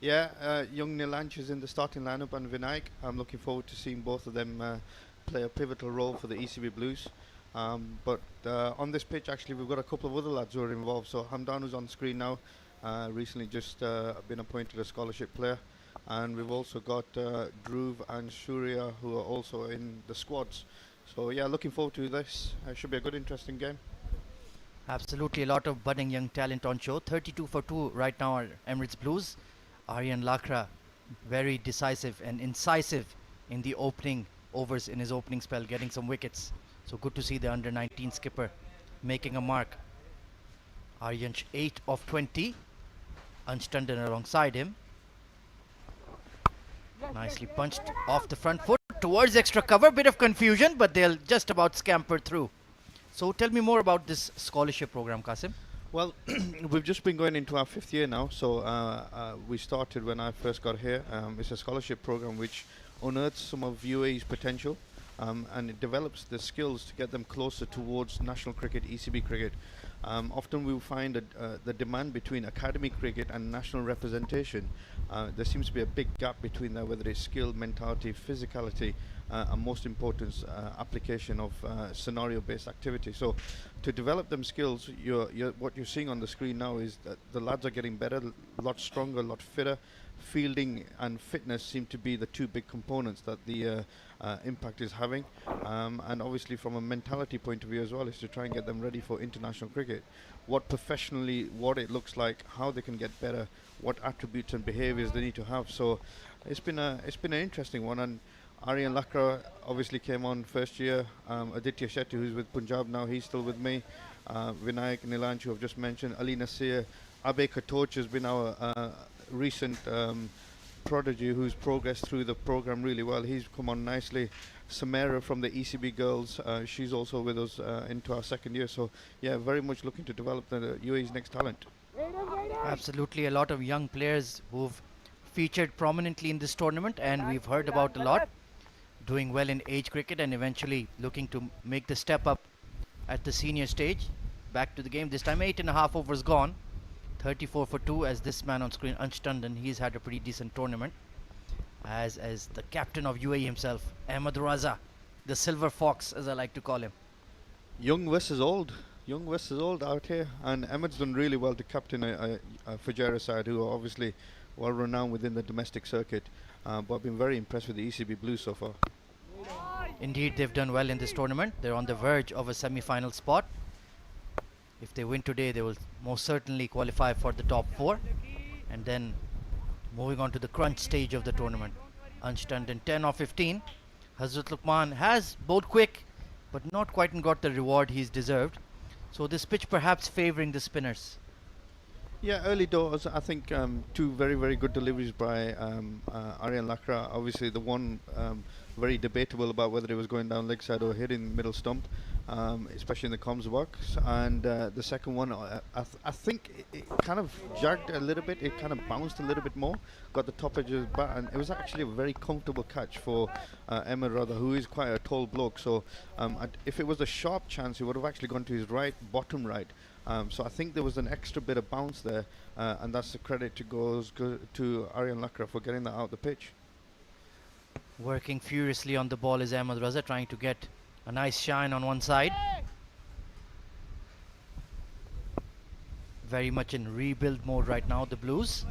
Yeah, young Nilanch is in the starting lineup and Vinayak. I'm looking forward to seeing both of them play a pivotal role for the ECB Blues. But on this pitch, actually, we've got a couple of other lads who are involved. So Hamdan, who's on screen now, recently just been appointed a scholarship player. And we've also got Dhruv and Surya, who are also in the squads. So yeah, looking forward to this. Should be a good, interesting game. Absolutely, a lot of budding young talent on show. 32 for 2 right now are Emirates Blues. Aryan Lakra, very decisive and incisive in the opening overs in his opening spell, getting some wickets. So good to see the under 19 skipper making a mark. Aryansh 8 of 20. Ansh Tandon alongside him. Nicely punched off the front foot towards extra cover. Bit of confusion, but they'll just about scamper through. So tell me more about this scholarship program, Qasim. Well, we've just been going into our 5th year now. So we started when I first got here. It's a scholarship program which unearths some of UAE's potential. And it develops the skills to get them closer towards national cricket, ECB cricket. Often we will find that the demand between academy cricket and national representation, there seems to be a big gap between that, whether it's skill, mentality, physicality, and most important, application of scenario-based activity. So to develop them skills, what you're seeing on the screen now is that the lads are getting better, a lot stronger, a lot fitter. Fielding and fitness seem to be the two big components that the impact is having, and obviously from a mentality point of view as well, is to try and get them ready for international cricket. What it looks like, how they can get better, what attributes and behaviours they need to have. So it's been an interesting one. And Aryan Lakra obviously came on first year. Aditya Shetty, who's with Punjab now, he's still with me. Vinayak, Nilanch, who I've just mentioned, Ali Nasir, Abe Katoch has been our recent prodigy who's progressed through the program really well. He's come on nicely. Samara from the ECB girls, she's also with us into our 2nd year. So yeah, very much looking to develop the UAE's next talent. Absolutely, a lot of young players who've featured prominently in this tournament, and we've heard about a lot doing well in age cricket and eventually looking to make the step up at the senior stage. Back to the game, this time 8.5 overs gone. 34 for 2 as this man on screen, Ansh Tandon, he's had a pretty decent tournament. As the captain of UAE himself, Ahmed Raza, the silver fox as I like to call him. Young versus old out here, and Ahmed's done really well to captain a Fujairah side who are obviously well renowned within the domestic circuit, but I've been very impressed with the ECB Blues so far. Indeed, they've done well in this tournament. They're on the verge of a semi-final spot. If they win today, they will most certainly qualify for the top 4. And then moving on to the crunch stage of the tournament. Ansh Tandon 10 of 15. Hazrat Luqman has bowled quick, but not quite got the reward he's deserved. So this pitch perhaps favouring the spinners. Yeah, early doors, I think two very, very good deliveries by Aryan Lakra. Obviously, the one very debatable about whether it was going down leg side or hitting middle stump, especially in the comms box. And the second one, I think it kind of jagged a little bit. It kind of bounced a little bit more, got the top edge of his bat, and it was actually a very comfortable catch for Emma Rather, who is quite a tall bloke. So if it was a sharp chance, he would have actually gone to his right, bottom right. So I think there was an extra bit of bounce there, and that's the credit to Aryan Lakra for getting that out the pitch. Working furiously on the ball is Ahmed Raza, trying to get a nice shine on one side. Very much in rebuild mode right now, the Blues.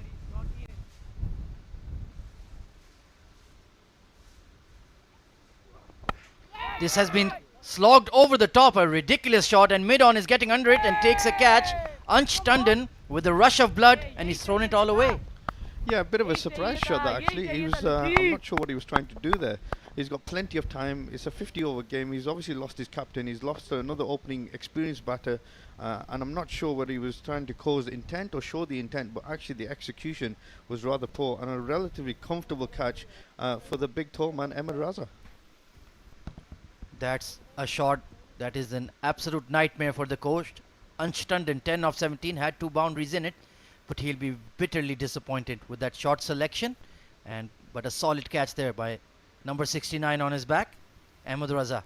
This has been slogged over the top, a ridiculous shot, and mid-on is getting under it and takes a catch. Ansh Tandon with a rush of blood, and he's thrown it all away. Yeah, a bit of a surprise shot that actually. He was, I'm not sure what he was trying to do there. He's got plenty of time. It's a 50-over game. He's obviously lost his captain. He's lost another opening experienced batter. And I'm not sure whether he was trying to cause intent or show the intent, but actually the execution was rather poor. And a relatively comfortable catch for the big tall man, Emma Raza. That's a shot that is an absolute nightmare for the coach. Ansh Tandon, 10 of 17, had 2 boundaries in it. But he'll be bitterly disappointed with that short selection. But a solid catch there by number 69 on his back, Ahmed Raza.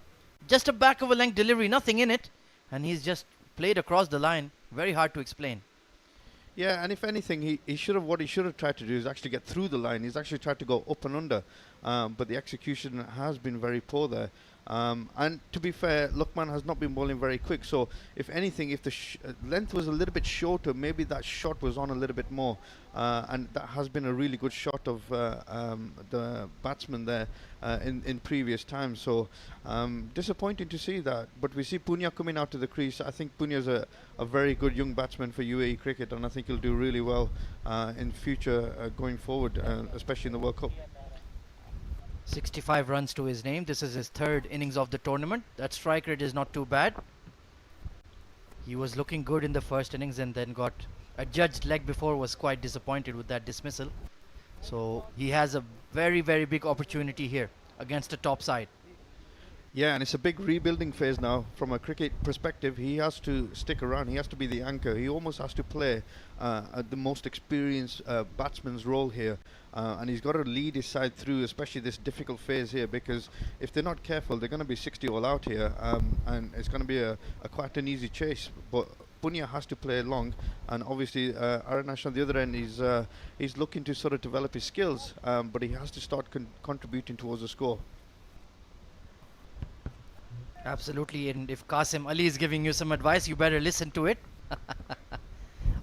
Just a back of a length delivery, nothing in it. And he's just played across the line. Very hard to explain. Yeah, and if anything, he should have what he should have tried to do is actually get through the line. He's actually tried to go up and under, but the execution has been very poor there. And to be fair, Lukman has not been bowling very quick. So if anything, if the length was a little bit shorter, maybe that shot was on a little bit more. And that has been a really good shot of the batsman there in previous times. So disappointing to see that. But we see Punya coming out to the crease. I think Punya's a very good young batsman for UAE cricket, and I think he'll do really well in future going forward, especially in the World Cup. 65 runs to his name. This is his third innings of the tournament. That strike rate is not too bad. He was looking good in the first innings and then got adjudged leg before, was quite disappointed with that dismissal. So he has a very, very big opportunity here against the top side. Yeah, and it's a big rebuilding phase now. From a cricket perspective, he has to stick around. He has to be the anchor. He almost has to play the most experienced batsman's role here. And he's got to lead his side through, especially this difficult phase here, because if they're not careful, they're going to be 60 all out here. And it's going to be a quite an easy chase. But Punya has to play long, and obviously Aranash on the other end he's looking to sort of develop his skills, but he has to start contributing towards the score. Absolutely, and if Qasim Ali is giving you some advice, you better listen to it.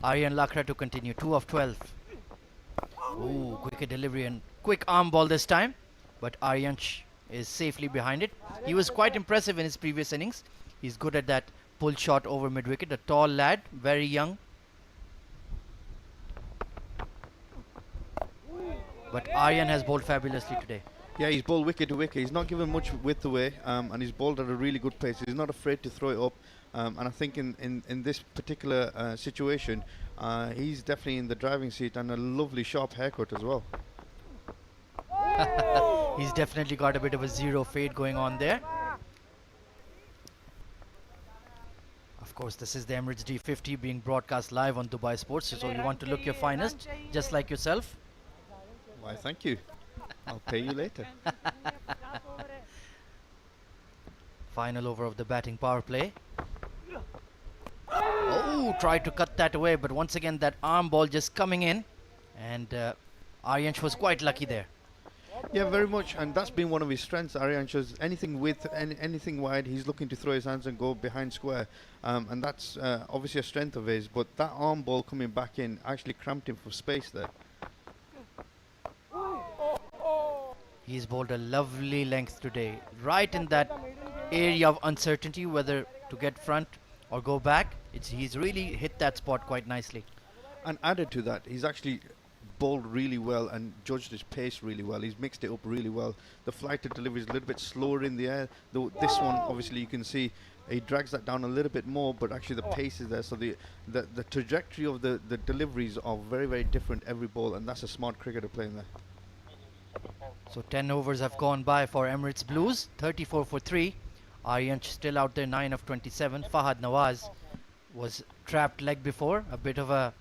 Aryan Lakra to continue, 2 of 12. Ooh, quick delivery and quick arm ball this time, but Aryansh is safely behind it. He was quite impressive in his previous innings. He's good at that pull shot over mid-wicket, a tall lad, very young. But Aryan has bowled fabulously today. Yeah, he's bowled wicket to wicket. He's not given much width away, and he's bowled at a really good pace. He's not afraid to throw it up, and I think in this particular situation, he's definitely in the driving seat, and a lovely sharp haircut as well. He's definitely got a bit of a zero fade going on there. Of course, this is the Emirates D50 being broadcast live on Dubai Sports, so you want to look your finest, just like yourself. Why, thank you. I'll pay you later. Final over of the batting power play. Oh, tried to cut that away, but once again that arm ball just coming in, and Aryansh was quite lucky there. Yeah, very much, and that's been one of his strengths. Aryansh, anything width, anything wide, he's looking to throw his hands and go behind square, and that's obviously a strength of his. But that arm ball coming back in actually cramped him for space there. He's bowled a lovely length today, right in that area of uncertainty whether to get front or go back. He's really hit that spot quite nicely. And added to that, he's actually bowled really well and judged his pace really well. He's mixed it up really well. The flight to delivery is a little bit slower in the air. Though this one, obviously, you can see he drags that down a little bit more, but actually the pace is there. So the trajectory of the deliveries are very, very different every ball, and that's a smart cricketer playing there. So 10 overs have gone by for Emirates Blues, 34 for 3. Aryansh still out there, 9 of 27. Fahad Nawaz was trapped leg before, a bit of a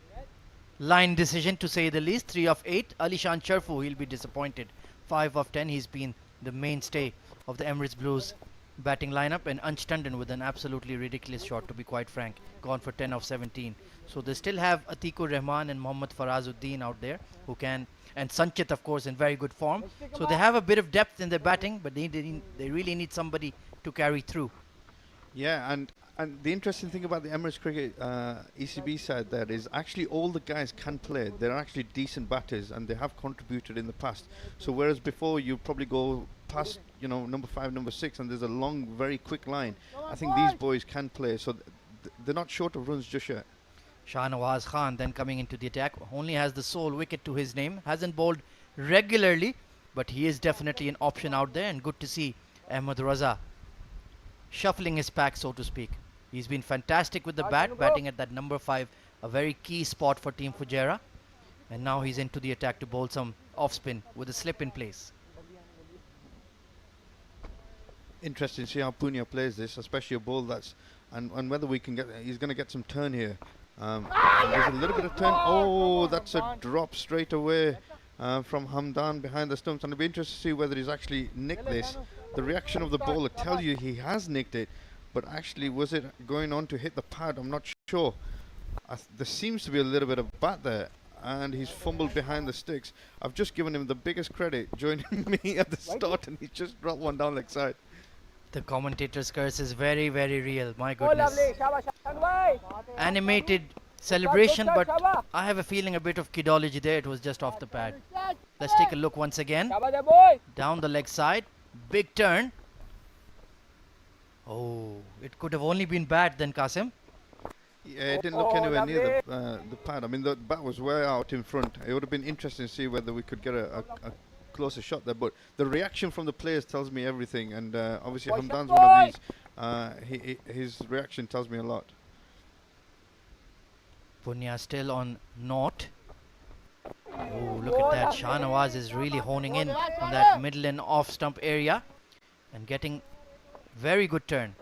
line decision to say the least. 3 of 8. Alishan Sharfu, he'll be disappointed. 5 of 10. He's been the mainstay of the Emirates Blues batting lineup, and Ansh Tandon with an absolutely ridiculous shot, to be quite frank, gone for 10 of 17. So they still have Atikur Rahman and Mohammad Farazuddin out there who can, and Sanchit of course in very good form. So they have a bit of depth in their batting, but they really need somebody to carry through. Yeah, and the interesting thing about the Emirates Cricket ECB side there is actually all the guys can play. They're actually decent batters, and they have contributed in the past. So whereas before you probably go past, number 5, number 6, and there's a long, very quick line, I think these boys can play. So they're not short of runs just yet. Shahnawaz Khan then coming into the attack, only has the sole wicket to his name, hasn't bowled regularly, but he is definitely an option out there, and good to see Ahmed Raza shuffling his pack, so to speak. He's been fantastic with the bat, batting at that number 5, a very key spot for Team Fujairah, and now he's into the attack to bowl some off spin with a slip in place. Interesting to see how Punya plays this, especially a ball that's, and whether we can get, he's going to get some turn here. And there's a little bit of turn. Oh, that's a drop straight away from Hamdan behind the stumps, and it'll be interesting to see whether he's actually nicked this. The reaction of the bowler tells you he has nicked it, but actually was it going on to hit the pad? I'm not sure. There seems to be a little bit of bat there, and he's fumbled behind the sticks. I've just given him the biggest credit, joining me at the start, and he's just dropped one down leg side. The commentator's curse is very, very real. My goodness. Animated celebration, but I have a feeling a bit of kidology there. It was just off the pad. Let's take a look once again. Down the leg side. Big turn. Oh, it could have only been bad then, Qasim. Yeah, it didn't look anywhere near the pad. I mean, the bat was way out in front. It would have been interesting to see whether we could get a closer shot there. But the reaction from the players tells me everything. And obviously, Hamdan's one of these. His reaction tells me a lot. Punya still on naught. Oh, look at that. Shahnawaz is really honing in on that middle and off stump area and getting very good turn.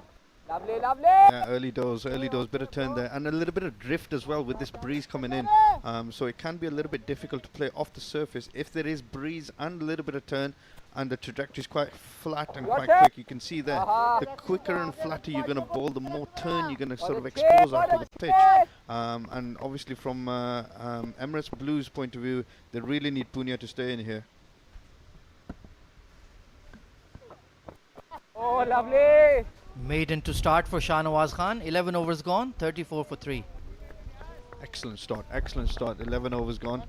Yeah, early doors, bit of turn there, and a little bit of drift as well with this breeze coming in. So it can be a little bit difficult to play off the surface if there is breeze and a little bit of turn, and the trajectory is quite flat and quite quick. You can see there, the quicker and flatter you're going to bowl, the more turn you're going to sort of expose out of the pitch. And obviously from Emirates Blues' point of view, they really need Punya to stay in here. Oh, lovely! Maiden to start for Shahnawaz Khan. 11 overs gone, 34 for 3. Excellent start, 11 overs gone.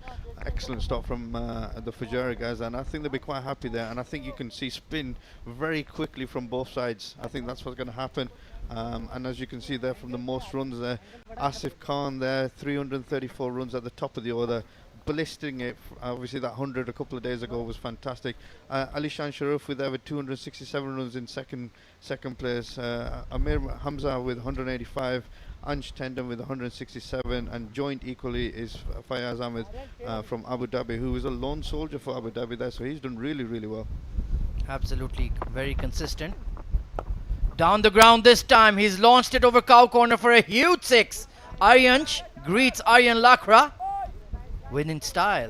Excellent start from the Fujairah guys, and I think they'll be quite happy there. And I think you can see spin very quickly from both sides. I think that's what's going to happen. And as you can see there from the most runs there, Asif Khan there, 334 runs at the top of the order, ballisting it. Obviously that 100 a couple of days ago was fantastic. Alishan Sharif with over 267 runs in second place. Amir Hamza with 185. Ansh Tendon with 167, and joint equally is Fayaz Ahmed from Abu Dhabi, who is a lone soldier for Abu Dhabi there, so he's done really well. Absolutely very consistent. Down the ground this time, he's launched it over cow corner for a huge 6. Aryansh greets Aryan Lakra. Winning style.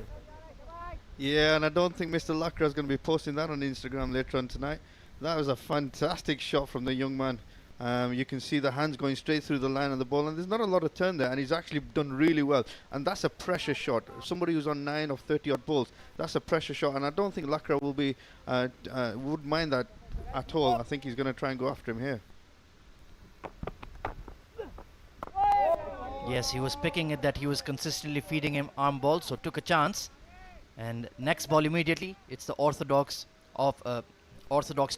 Yeah, and I don't think Mr. Lakra is going to be posting that on Instagram later on tonight. That was a fantastic shot from the young man. You can see the hands going straight through the line of the ball, and there's not a lot of turn there, and he's actually done really well. And that's a pressure shot. Somebody who's on 9 of 30 odd balls, that's a pressure shot, and I don't think Lakra will be would mind that at all. I think he's going to try and go after him here. Yes, he was picking it that he was consistently feeding him arm balls, so took a chance. And next ball immediately, it's the orthodox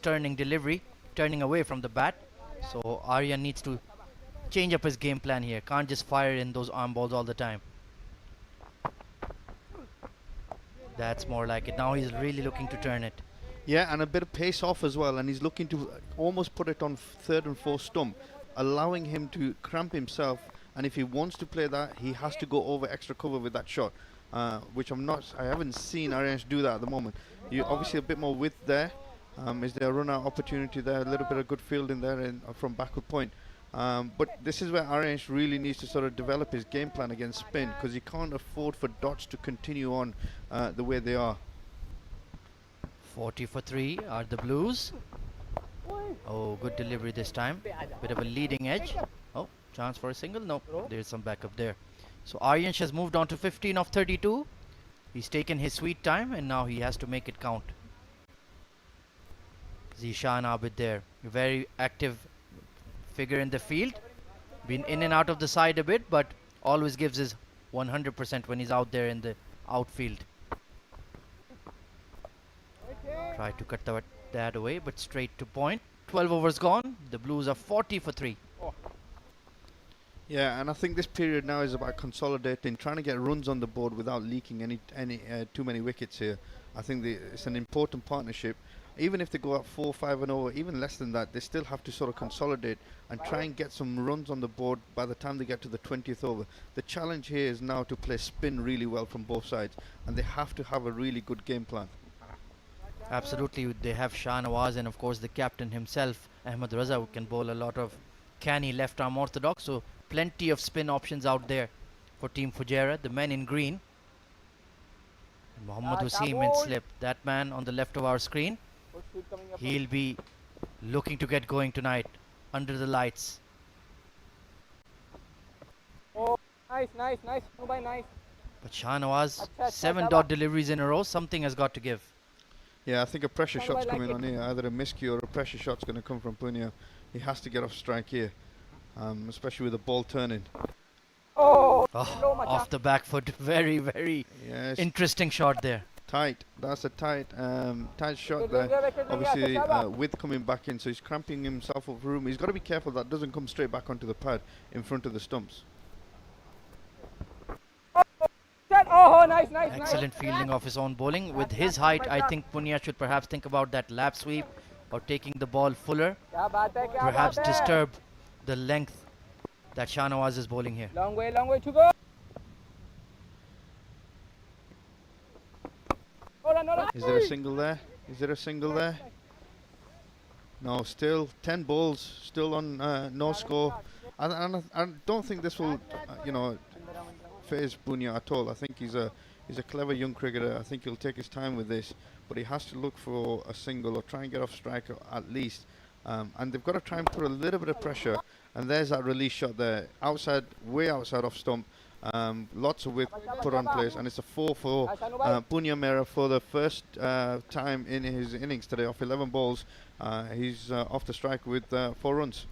turning delivery, turning away from the bat. So Aryan needs to change up his game plan here. Can't just fire in those arm balls all the time. That's more like it. Now he's really looking to turn it. Yeah, and a bit of pace off as well, and he's looking to almost put it on third and fourth stump, allowing him to cramp himself. And if he wants to play that, he has to go over extra cover with that shot, which I haven't seen Aryansh do that at the moment. You obviously a bit more width there. Is there a run-out opportunity there? A little bit of good fielding there from backward point. But this is where Aryansh really needs to sort of develop his game plan against spin, because he can't afford for dots to continue on the way they are. 40 for 3 are the Blues. Oh, good delivery this time. Bit of a leading edge. Oh, chance for a single? No, there's some backup there. So Aryansh has moved on to 15 of 32. He's taken his sweet time, and now he has to make it count. Zishan Abid there, a very active figure in the field. Been in and out of the side a bit, but always gives his 100% when he's out there in the outfield. Try to cut that away, but straight to point. 12 overs gone. The Blues are 40 for 3. Yeah, and I think this period now is about consolidating, trying to get runs on the board without leaking any too many wickets here. I think it's an important partnership. Even if they go up 4-5 and over, even less than that, they still have to sort of consolidate and try and get some runs on the board by the time they get to the 20th over. The challenge here is now to play spin really well from both sides, and they have to have a really good game plan. Absolutely, they have Shahnawaz and of course the captain himself, Ahmed Raza, who can bowl a lot of canny left arm orthodox, so plenty of spin options out there for Team Fujairah. The men in green, Mohammad Hussein in slip, that man on the left of our screen, he'll be looking to get going tonight under the lights. But Shahnawaz, 7 dot deliveries in a row. Something has got to give. Yeah, I think a pressure shot's coming on here. Either a miscue or a pressure shot's going to come from Punya. He has to get off strike here, especially with the ball turning. Oh, off the back foot. Very, very Yes, interesting shot there. tight. That's a tight shot there. Obviously, with coming back in, so he's cramping himself up room. He's got to be careful that doesn't come straight back onto the pad in front of the stumps. Excellent fielding of his own bowling. With his height, I think Punya should perhaps think about that lap sweep or taking the ball fuller. Perhaps disturb the length that Shahnawaz is bowling here. Long way to go. Is there a single there? Is there a single there? No, still 10 balls, still on no score. I don't think this will, phase Punya at all. I think he's a clever young cricketer. I think he'll take his time with this, but he has to look for a single or try and get off strike at least. And they've got to try and put a little bit of pressure. And there's that release shot there, outside, way outside off stump. Lots of width put on place, and it's a 4 for Punya Mera for the first time in his innings today. Off 11 balls, he's off the strike with 4 runs.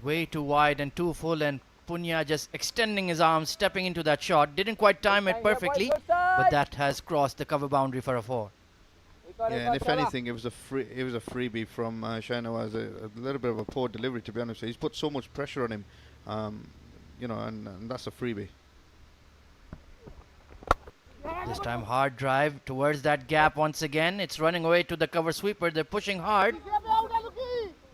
Way too wide and too full, and Punya just extending his arms, stepping into that shot. Didn't quite time it perfectly, but that has crossed the cover boundary for a 4. Yeah, and if anything, it was a freebie from Shahnawaz. A little bit of a poor delivery, to be honest. He's put so much pressure on him, and that's a freebie. This time hard drive towards that gap once again. It's running away to the cover sweeper. They're pushing hard,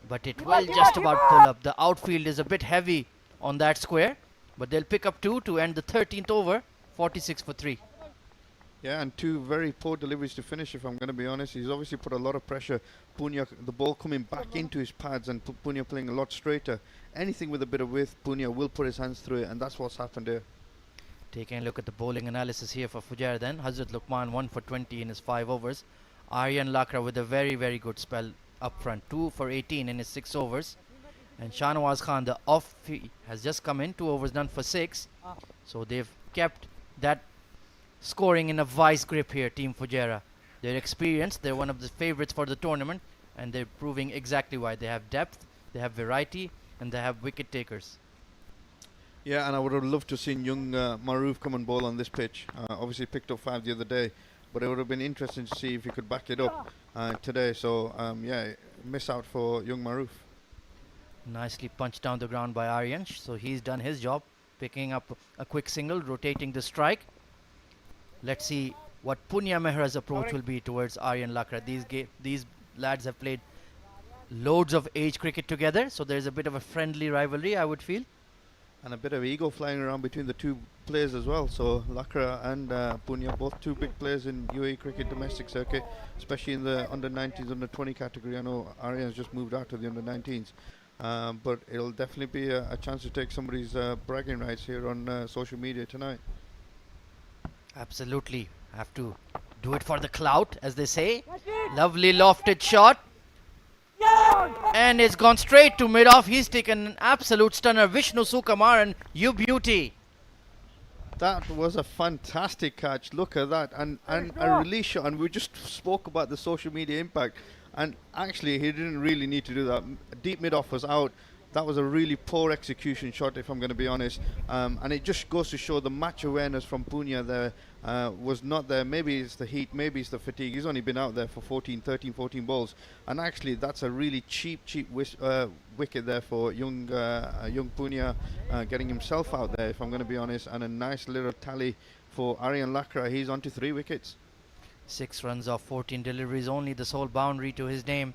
but it will just about pull up. The outfield is a bit heavy on that square, but they'll pick up 2 to end the 13th over, 46 for 3. Yeah, and 2 very poor deliveries to finish, if I'm going to be honest. He's obviously put a lot of pressure. Punya, the ball coming back into his pads, and Punya playing a lot straighter. Anything with a bit of width, Punya will put his hands through it, and that's what's happened here. Taking a look at the bowling analysis here for Fujairah then. Hazrat Luqman 1 for 20 in his 5 overs. Aryan Lakra with a very, very good spell up front. 2 for 18 in his 6 overs. And Shahnawaz Khan, the off, has just come in. 2 overs done for 6. So they've kept that scoring in a vice grip here, Team Fujairah. They're experienced, they're one of the favorites for the tournament, and they're proving exactly why. They have depth, they have variety, and they have wicket takers. Yeah, and I would have loved to have seen young Maroof come and bowl on this pitch. Obviously picked up 5 the other day, but it would have been interesting to see if he could back it up today. So, yeah, miss out for young Maroof. Nicely punched down the ground by Aryan, so he's done his job, picking up a quick single, rotating the strike. Let's see what Punya Mehra's approach will be towards Aryan Lakra. These lads have played loads of age cricket together, so there's a bit of a friendly rivalry, I would feel. And a bit of ego flying around between the 2 players as well. So Lakra and Punya, both 2 big players in UAE cricket domestic circuit, especially in the under-19s, under-20 category. I know Aryan's just moved out to the under-19s. But it'll definitely be a chance to take somebody's bragging rights here on social media tonight. Absolutely. Have to do it for the clout, as they say. Lovely lofted shot. And it's gone straight to mid-off. He's taken an absolute stunner. Vishnu Sukumaran, you beauty. That was a fantastic catch. Look at that. And a release shot. And we just spoke about the social media impact. And actually, he didn't really need to do that. Deep mid-off was out. That was a really poor execution shot, if I'm going to be honest. And it just goes to show the match awareness from Punya there was not there. Maybe it's the heat, maybe it's the fatigue. He's only been out there for 14 balls. And actually, that's a really cheap wicket there for young Punya, getting himself out there, if I'm going to be honest. And a nice little tally for Aryan Lakra. He's on to 3 wickets. 6 runs off 14 deliveries, only the sole boundary to his name.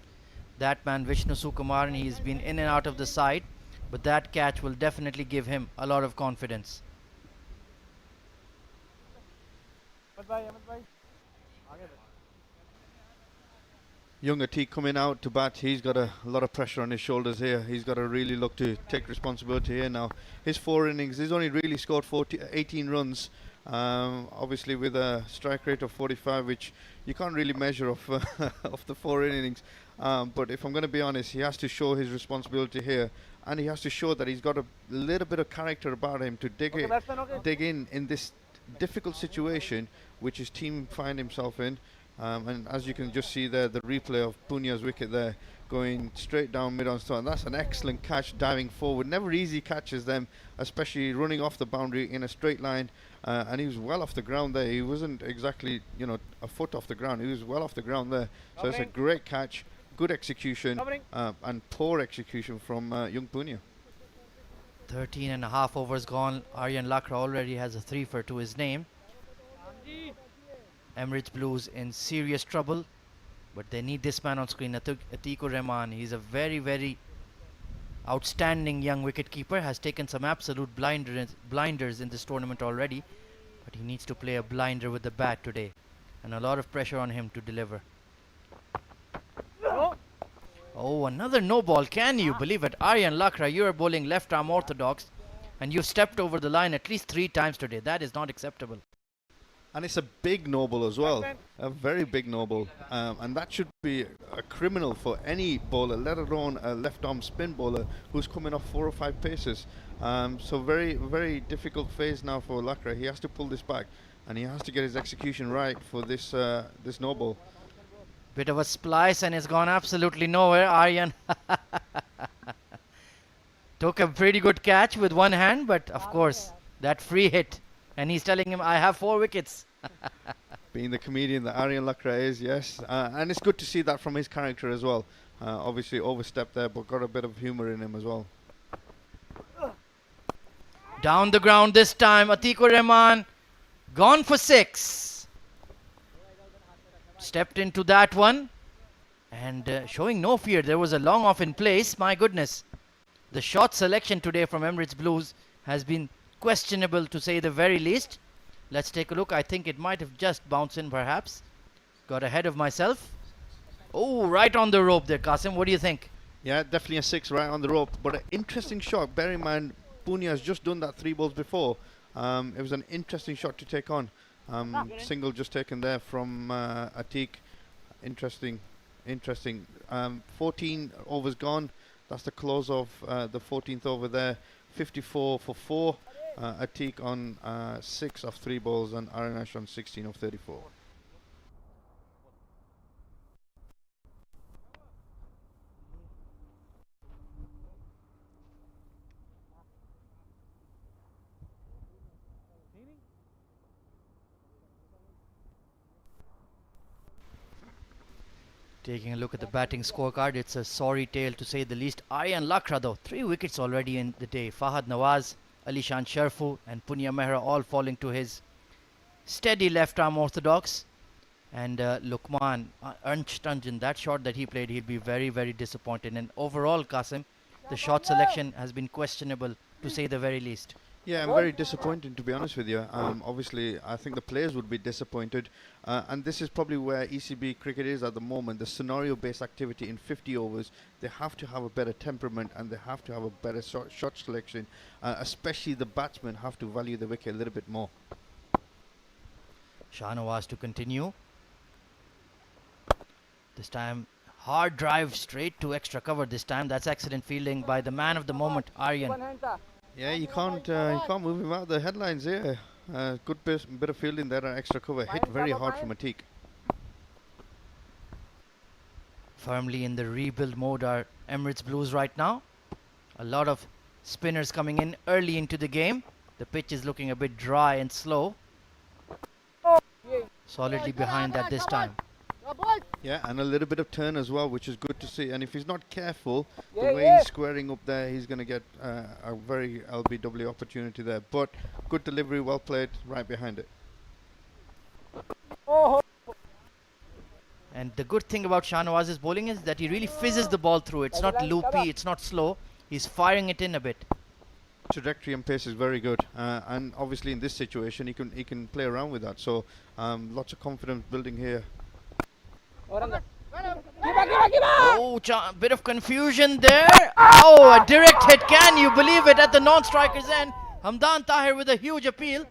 That man Vishnu Sukumaran, he's been in and out of the side, but that catch will definitely give him a lot of confidence. Young Atiq coming out to bat. He's got a lot of pressure on his shoulders here. He's got to really look to take responsibility here now. His 4 innings, he's only really scored 18 runs. Obviously with a strike rate of 45, which you can't really measure off of the 4 innings. But if I'm going to be honest, he has to show his responsibility here, and he has to show that he's got a little bit of character about him to dig in this difficult situation which his team find himself in. And as you can just see there, the replay of Punya's wicket there, going straight down mid on stone. That's an excellent catch, diving forward. Never easy catches them, especially running off the boundary in a straight line. And he was well off the ground there. He wasn't exactly, a foot off the ground. He was well off the ground there. So it's a great catch, good execution, and poor execution from young Punya. 13 and a half overs gone. Aryan Lakra already has a 3 for to his name. Emirates Blues in serious trouble, but they need this man on screen, Atikur Rahman. He's a very, very outstanding young wicketkeeper, has taken some absolute blinders in this tournament already, but he needs to play a blinder with the bat today, and a lot of pressure on him to deliver. Oh, another no ball. Can you believe it? Aryan Lakra, you are bowling left arm orthodox, and you've stepped over the line at least 3 times today. That is not acceptable. And it's a big noble as well, a very big noble, and that should be a criminal for any bowler, let alone a left-arm spin bowler who's coming off 4 or 5 paces. So very, very difficult phase now for Lakra. He has to pull this back, and he has to get his execution right for this this noble. Bit of a splice, and it's gone absolutely nowhere. Aryan took a pretty good catch with one hand, but of course that free hit, and he's telling him, I have 4 wickets. Being the comedian that Aryan Lakra is, yes. And it's good to see that from his character as well. Obviously overstepped there, but got a bit of humour in him as well. Down the ground this time, Atikur Rahman gone for 6. Stepped into that one and showing no fear. There was a long off in place. My goodness. The shot selection today from Emirates Blues has been questionable, to say the very least. Let's take a look. I think it might have just bounced in perhaps. Got ahead of myself. Oh, right on the rope there, Qasim. What do you think? Yeah, definitely a 6 right on the rope. But an interesting shot. Bear in mind, Punya has just done that 3 balls before. It was an interesting shot to take on. Single just taken there from Atiq. Interesting. 14 overs gone. That's the close of the 14th over there. 54 for 4. Atiq on 6 of 3 balls and Aranash on 16 of 34. Taking a look at the batting scorecard, it's a sorry tale to say the least. Aryan Lakra though, 3 wickets already in the day. Fahad Nawaz, Alishan Sharfu and Punya Mehra all falling to his steady left arm orthodox. And Lukman Anstanjan, that shot that he played, he'll be very, very disappointed. And overall, Qasim, the shot selection has been questionable, to say the very least. Yeah, I'm very disappointed, to be honest with you. Obviously, I think the players would be disappointed. And this is probably where ECB cricket is at the moment. The scenario-based activity in 50 overs, they have to have a better temperament and they have to have a better shot selection. Especially the batsmen have to value the wicket a little bit more. Shahnawaz to continue. This time, hard drive straight to extra cover this time. That's excellent fielding by the man of the moment, Aryan. Yeah, you can't move him out of the headlines here. Good bit of fielding there and extra cover. Hit very hard from Atiq. Firmly in the rebuild mode are Emirates Blues right now. A lot of spinners coming in early into the game. The pitch is looking a bit dry and slow. Solidly behind that this time. Yeah, and a little bit of turn as well, which is good to see. And if he's not careful, the way he's squaring up there, he's going to get a very LBW opportunity there. But good delivery, well played, right behind it. And the good thing about Shahnawaz's bowling is that he really fizzes the ball through. It's not loopy, it's not slow. He's firing it in a bit. Trajectory and pace is very good, and obviously in this situation he can play around with that. So lots of confidence building here. Oh, bit of confusion there. Oh, a direct hit. Can you believe it? At the non-striker's end. Hamdan Tahir with a huge appeal.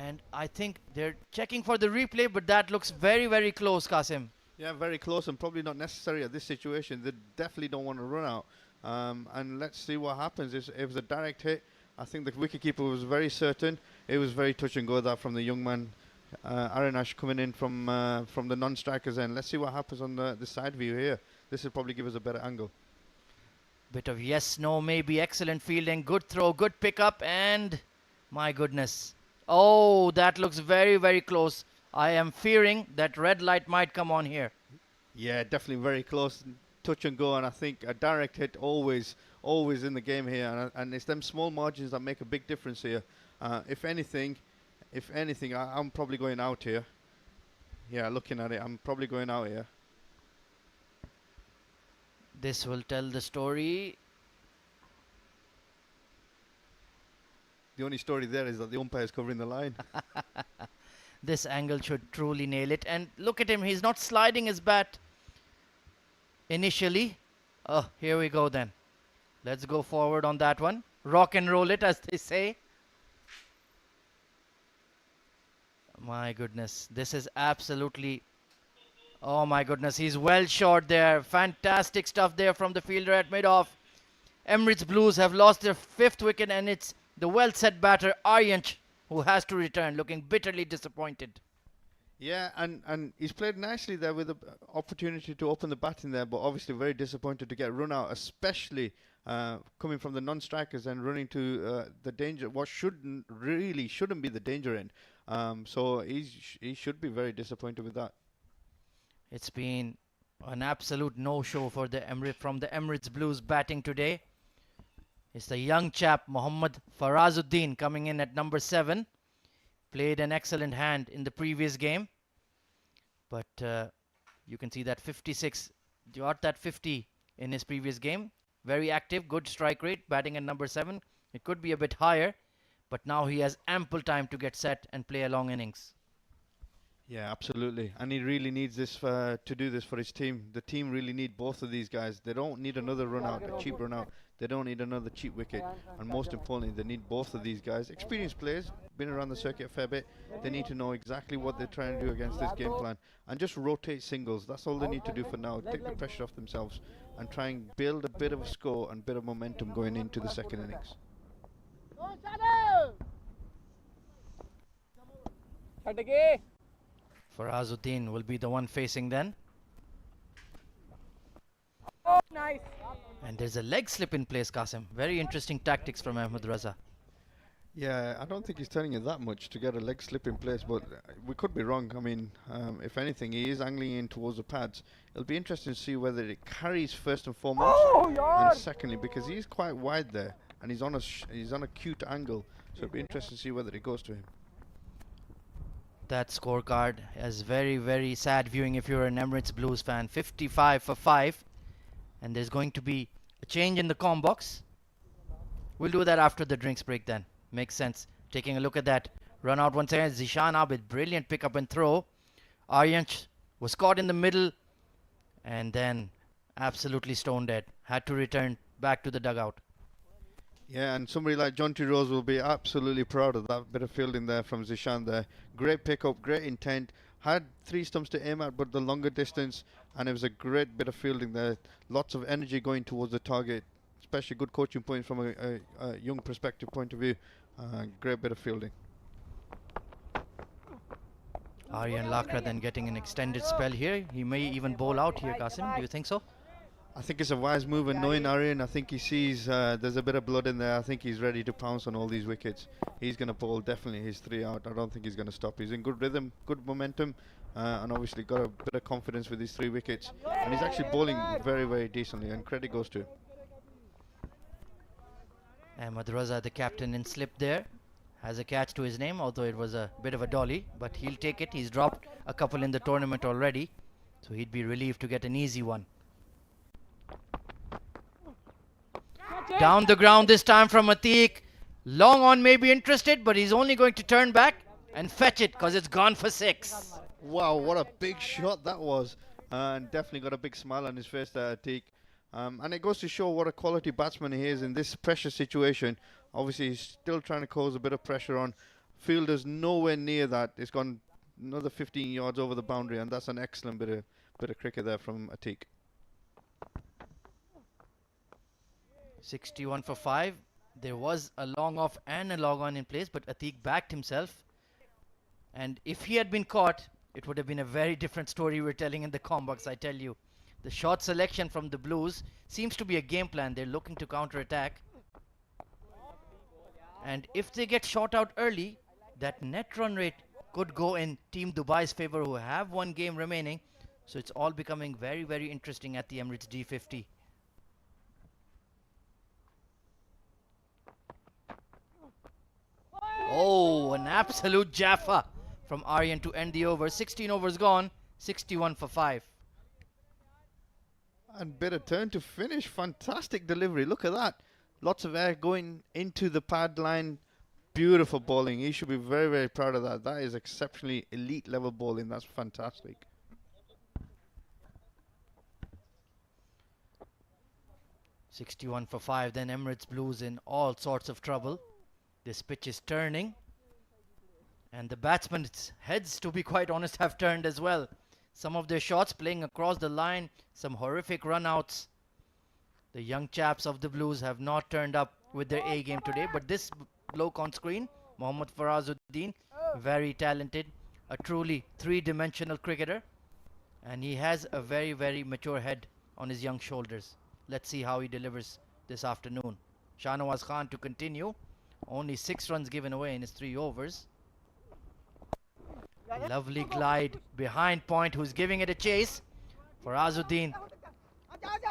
And I think they're checking for the replay, but that looks very, very close, Qasim. Yeah, very close and probably not necessary at this situation. They definitely don't want to run out. And let's see what happens. If it was a direct hit, I think the wicketkeeper was very certain. It was very touch and go that from the young man, Arinash, coming in from the non-strikers end. Let's see what happens on the side view here. This will probably give us a better angle. Bit of yes, no, maybe. Excellent fielding. Good throw, good pickup, and my goodness. Oh, that looks very, very close. I am fearing that red light might come on here. Yeah, definitely very close. Touch and go, and I think a direct hit always in the game here. And it's them small margins that make a big difference here. If anything, I'm probably going out here. Yeah, looking at it, I'm probably going out here. This will tell the story. The only story there is that the umpire is covering the line. This angle should truly nail it. And look at him, he's not sliding his bat initially. Oh, here we go then. Let's go forward on that one. Rock and roll it, as they say. My goodness, this is absolutely... Oh my goodness, he's well short there. Fantastic stuff there from the fielder at mid-off. Emirates Blues have lost their 5th wicket, and it's the well-set batter Aryanch who has to return, looking bitterly disappointed. Yeah, and he's played nicely there with the opportunity to open the batting there, but obviously very disappointed to get run out, especially coming from the non-strikers and running to the danger, what shouldn't be the danger end. So he should be very disappointed with that. It's been an absolute no-show for the from the Emirates Blues batting today. It's the young chap Mohammad Farazuddin coming in at number 7. Played an excellent hand in the previous game. But you can see that 56, got that 50 in his previous game. Very active, good strike rate, batting at number 7. It could be a bit higher, but now he has ample time to get set and play a long innings. Yeah, absolutely. And he really needs this to do this for his team. The team really need both of these guys. They don't need another run out, a cheap run out. They don't need another cheap wicket. And most importantly, they need both of these guys. Experienced players, been around the circuit a fair bit. They need to know exactly what they're trying to do against this game plan. And just rotate singles. That's all they need to do for now. Take the pressure off themselves and try and build a bit of a score and bit of momentum going into the second innings. Farazuddin will be the one facing then. Oh, nice. And there's a leg slip in place, Qasim. Very interesting tactics from Ahmed Raza. Yeah, I don't think he's turning it that much to get a leg slip in place, but we could be wrong. I mean, if anything, he is angling in towards the pads. It'll be interesting to see whether it carries first and foremost, and secondly, because he's quite wide there, and he's on a cute angle, so it'll be interesting to see whether it goes to him. That scorecard is very, very sad viewing if you're an Emirates Blues fan. 55 for 5. And there's going to be a change in the comm box. We'll do that after the drinks break then. Makes sense. Taking a look at that. Run out once again. Zishan Abid. Brilliant pick up and throw. Aryanch was caught in the middle. And then absolutely stone dead. Had to return back to the dugout. Yeah, and somebody like John T. Rose will be absolutely proud of that bit of fielding there from Zishan there. Great pickup, great intent. Had 3 stumps to aim at, but the longer distance, and it was a great bit of fielding there. Lots of energy going towards the target, especially good coaching points from a young perspective point of view. Great bit of fielding. Aryan Lakra then getting an extended spell here. He may even bowl out here, Qasim. Do you think so? I think it's a wise move, and knowing Aryan, I think he sees there's a bit of blood in there. I think he's ready to pounce on all these wickets. He's going to bowl definitely his 3 out. I don't think he's going to stop. He's in good rhythm, good momentum, and obviously got a bit of confidence with his 3 wickets. And he's actually bowling very, very decently, and credit goes to him. Ahmed Raza, the captain in slip there, has a catch to his name, although it was a bit of a dolly, but he'll take it. He's dropped a couple in the tournament already, so he'd be relieved to get an easy one. Down the ground this time from Atiq. Long on may be interested, but he's only going to turn back and fetch it because it's gone for 6. Wow, what a big shot that was. And definitely got a big smile on his face there, Atiq. And it goes to show what a quality batsman he is in this pressure situation. Obviously, he's still trying to cause a bit of pressure on. Fielder's nowhere near that. It's gone another 15 yards over the boundary, and that's an excellent Bit of cricket there from Atiq. 61 for 5. There was a long off and a long on in place, but Atiq backed himself. And if he had been caught, it would have been a very different story we're telling in the combox, I tell you. The shot selection from the Blues seems to be a game plan. They're looking to counter-attack. And if they get shot out early, that net run rate could go in Team Dubai's favor, who have one game remaining. So it's all becoming very, very interesting at the Emirates D50. Oh, an absolute Jaffa from Aryan to end the over. 16 overs gone, 61 for 5. And bit of turn to finish. Fantastic delivery. Look at that. Lots of air going into the pad line. Beautiful bowling. He should be very, very proud of that. That is exceptionally elite level bowling. That's fantastic. "61 for 5. Then Emirates Blues in all sorts of trouble. This pitch is turning. And the batsmen's heads, to be quite honest, have turned as well. Some of their shots playing across the line. Some horrific runouts. The young chaps of the Blues have not turned up with their A game today. But this bloke on screen, Mohammad Farazuddin, very talented. A truly three-dimensional cricketer. And he has a very, very mature head on his young shoulders. Let's see how he delivers this afternoon. Shahnawaz Khan to continue. Only 6 runs given away in his 3 overs. Lovely glide behind point, who's giving it a chase. Farazuddin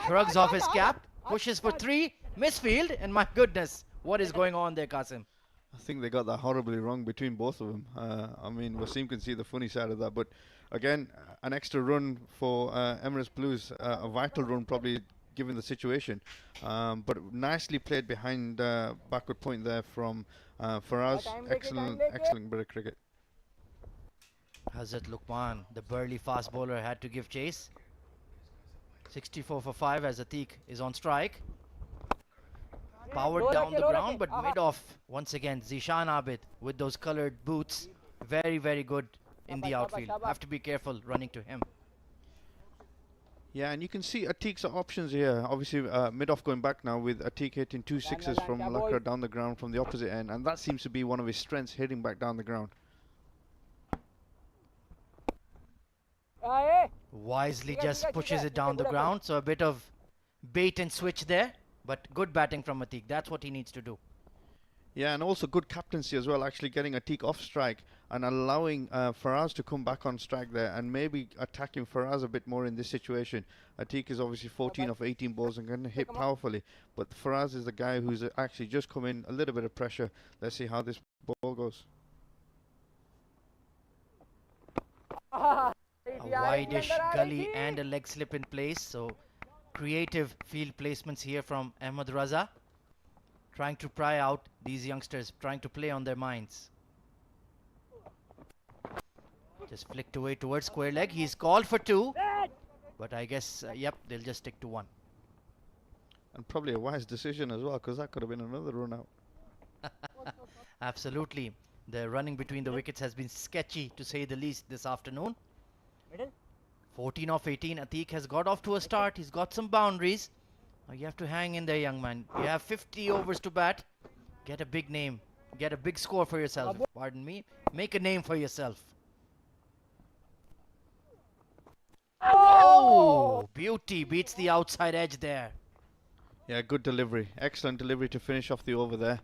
shrugs off his cap, pushes for 3, misfield, and my goodness, what is going on there, Qasim? I think they got that horribly wrong between both of them. I mean, Wasim can see the funny side of that, but again, an extra run for Emirates Blues, a vital run probably given the situation. But nicely played behind backward point there from Faraz. Excellent bit of cricket. Hazrat Luqman, the burly fast bowler, had to give chase. 64 for 5 as Atiq is on strike. Powered down the ground, but mid off once again. Zishan Abid with those colored boots. Very, very good in the outfield. Have to be careful running to him. Yeah, and you can see Atiq's options here. Obviously, mid-off going back now with Atiq hitting 2 sixes from Lakra down the ground from the opposite end. And that seems to be one of his strengths, hitting back down the ground. Wisely just pushes it down the ground. So a bit of bait and switch there. But good batting from Atiq. That's what he needs to do. Yeah, and also good captaincy as well, actually getting Atiq off strike and allowing Faraz to come back on strike there and maybe attacking Faraz a bit more in this situation. Atiq is obviously 14 of 18 balls and can hit powerfully, but Faraz is the guy who's actually just come in, a little bit of pressure. Let's see how this ball goes. A wide-ish gully and a leg slip in place. So creative field placements here from Ahmed Raza. Trying to pry out these youngsters, trying to play on their minds. Just flicked away towards square leg. He's called for 2. But I guess, yep, they'll just stick to 1. And probably a wise decision as well, because that could have been another run out. Absolutely. The running between the wickets has been sketchy, to say the least, this afternoon. 14 of 18. Atiq has got off to a start. He's got some boundaries. You have to hang in there, young man. You have 50 overs to bat. Get a big name. Get a big score for yourself. Pardon me. Make a name for yourself. Oh, beauty. Beats the outside edge there. Yeah, good delivery. Excellent delivery to finish off the over there.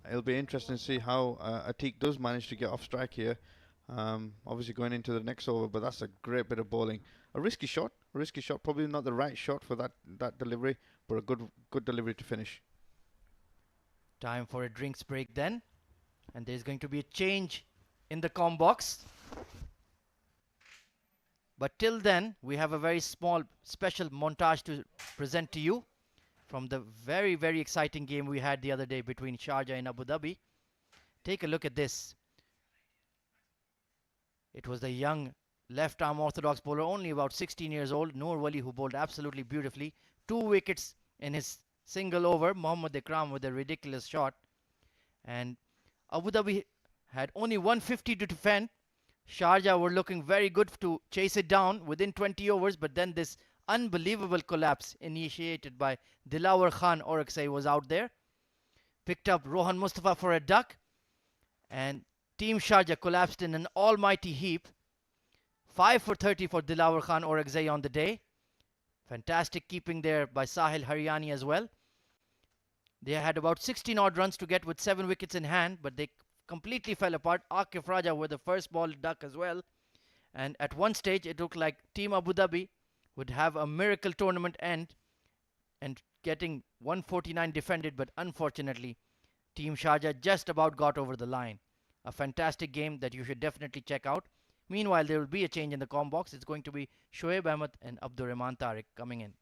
It'll be interesting to see how Atiq does manage to get off strike here. Obviously going into the next over, but that's a great bit of bowling. A risky shot, probably not the right shot for that delivery, but a good delivery to finish. Time for a drinks break then, and there's going to be a change in the comm box. But till then, we have a very small special montage to present to you from the very, very exciting game we had the other day between Sharjah and Abu Dhabi. Take a look at this. It was the young left-arm orthodox bowler, only about 16 years old, Noor Wali, who bowled absolutely beautifully. 2 wickets in his single over. Mohammad Ikram with a ridiculous shot. And Abu Dhabi had only 150 to defend, Sharjah were looking very good to chase it down within 20 overs, but then this unbelievable collapse initiated by Dilawar Khan Orakzai was out there. Picked up Rohan Mustafa for a duck, and Team Sharjah collapsed in an almighty heap. 5 for 30 for Dilawar Khan Orakzai on the day. Fantastic keeping there by Sahil Haryani as well. They had about 16 odd runs to get with 7 wickets in hand, but they completely fell apart. Akif Raja with the first ball duck as well. And at one stage, it looked like Team Abu Dhabi would have a miracle tournament end and getting 149 defended, but unfortunately, Team Sharjah just about got over the line. A fantastic game that you should definitely check out. Meanwhile, there will be a change in the com box. It's going to be Shoaib Ahmed and Abdur Rahman Tariq coming in.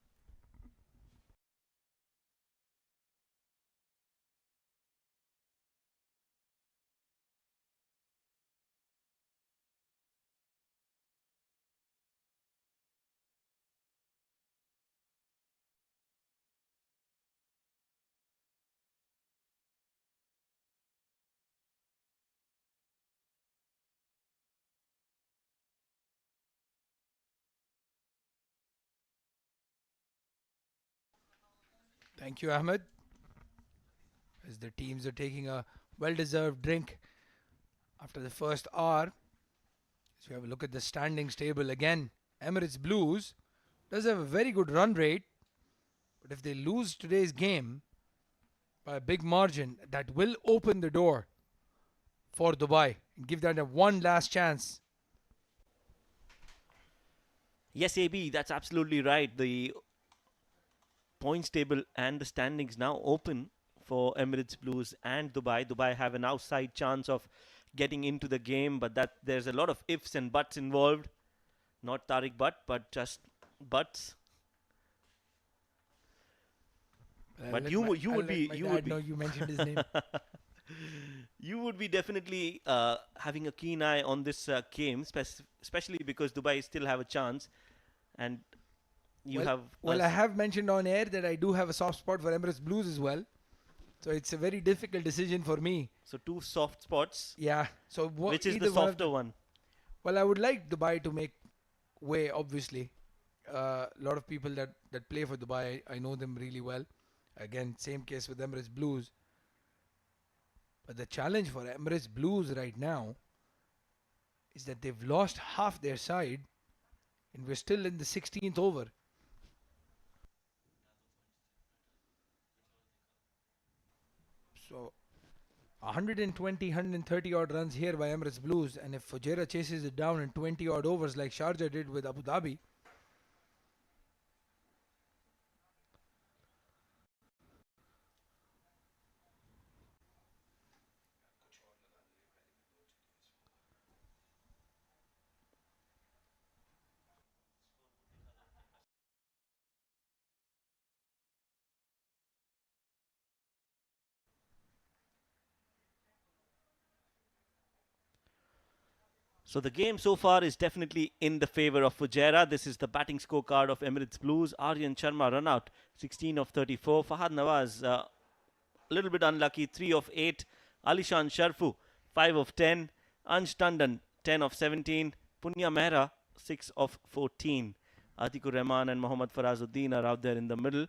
Thank you, Ahmed. As the teams are taking a well-deserved drink after the first hour. So we have a look at the standings table again. Emirates Blues does have a very good run rate, but if they lose today's game by a big margin, that will open the door for Dubai and give them a one last chance. Yes, AB, that's absolutely right. The points table and the standings now open for Emirates Blues and Dubai. Dubai have an outside chance of getting into the game, but that there's a lot of ifs and buts involved. Not Tariq Butt, but just buts. But you would be You mentioned his name. you would be definitely having a keen eye on this game, especially because Dubai still have a chance, and you have. Well, I have mentioned on air that I do have a soft spot for Emirates Blues as well. So it's a very difficult decision for me. So 2 soft spots. Yeah. So which is the softer one? Well, I would like Dubai to make way, obviously. A lot of people that play for Dubai, I know them really well. Again, same case with Emirates Blues. But the challenge for Emirates Blues right now is that they've lost half their side and we're still in the 16th over. So 120, 130 odd runs here by Emirates Blues, and if Fujairah chases it down in 20 odd overs like Sharjah did with Abu Dhabi, So the game so far is definitely in the favor of Fujairah. This is the batting scorecard of Emirates Blues. Aryan Sharma run out, 16 of 34. Fahad Nawaz, a little bit unlucky, 3 of 8. Alishan Sharfu, 5 of 10. Ansh Tandon, 10 of 17. Punya Mehra, 6 of 14. Atikur Rahman and Mohammad Farazuddin are out there in the middle.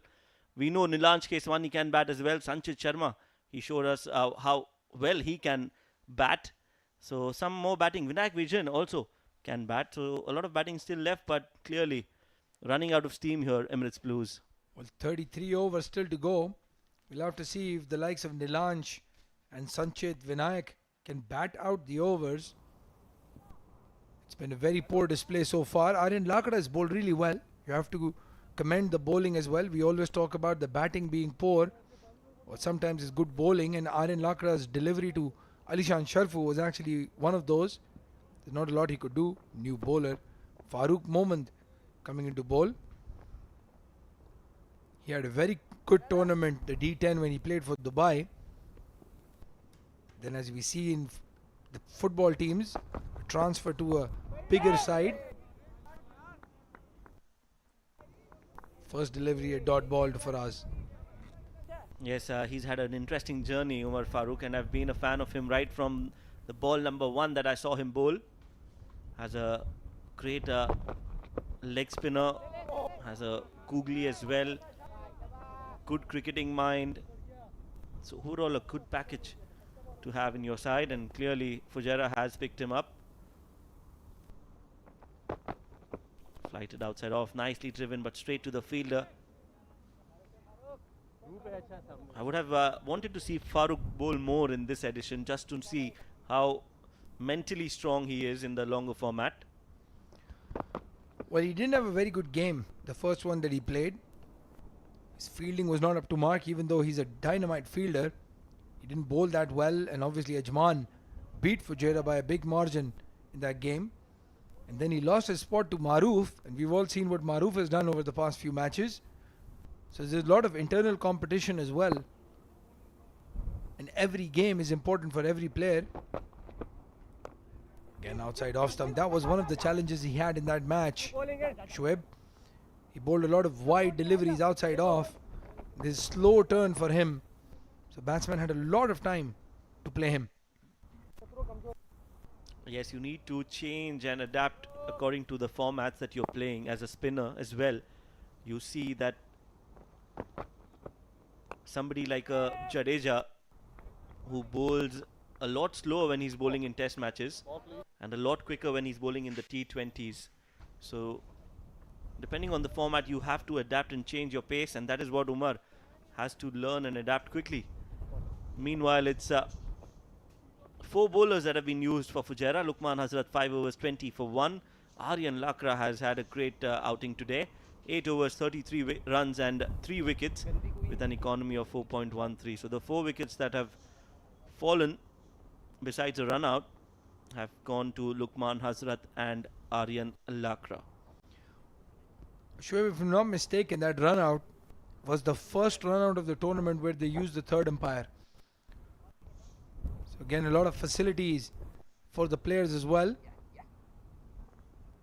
We know Nilanj Keswani can bat as well. Sanchit Sharma, he showed us how well he can bat. So some more batting. Vinayak Vijayan also can bat. So a lot of batting still left, but clearly running out of steam here, Emirates Blues. well, 33 overs still to go. We'll have to see if the likes of Nilanj and Sanchit Vinayak can bat out the overs. It's been a very poor display so far. Aryan Lakra has bowled really well. You have to commend the bowling as well. We always talk about the batting being poor, or sometimes it's good bowling, and Aryan Lakra's delivery to Alishan Sharfu was actually one of those. There's not a lot he could do. New bowler Farooq Momand coming into bowl. He had a very good tournament, the D10, when he played for Dubai. Then as we see in the football teams, transfer to a bigger side. First delivery, a dot ball for us. Yes, he's had an interesting journey, Umar Farooq, and I've been a fan of him right from the ball number 1 that I saw him bowl. has a great leg spinner, has a googly as well, good cricketing mind. So overall a good package to have in your side, and clearly Fujairah has picked him up. Flighted outside off, nicely driven but straight to the fielder. I would have wanted to see Farooq bowl more in this edition just to see how mentally strong he is in the longer format. Well, he didn't have a very good game, the first one that he played. His fielding was not up to mark, even though he's a dynamite fielder. He didn't bowl that well, and obviously Ajman beat Fujairah by a big margin in that game. And then he lost his spot to Maroof, and we've all seen what Maroof has done over the past few matches. So there's a lot of internal competition as well. And every game is important for every player. Again, outside off stump. That was one of the challenges he had in that match. Shoaib. He bowled a lot of wide deliveries outside off. This slow turn for him. So batsman had a lot of time to play him. Yes, you need to change and adapt according to the formats that you're playing as a spinner as well. You see that somebody like a Jadeja, who bowls a lot slower when he's bowling in test matches and a lot quicker when he's bowling in the T20s. So depending on the format, you have to adapt and change your pace, and that is what Umar has to learn and adapt quickly. Meanwhile, it's 4 bowlers that have been used for Fujairah. Luqman Hazrat 5 overs 20 for 1. Aryan Lakra has had a great outing today. 8 overs 33 runs and 3 wickets with an economy of 4.13. So the 4 wickets that have fallen besides a run out have gone to Luqman Hazrat and Aryan Lakra. Shoaib, if I'm not mistaken, that run out was the first run out of the tournament where they used the third umpire. So again, a lot of facilities for the players as well.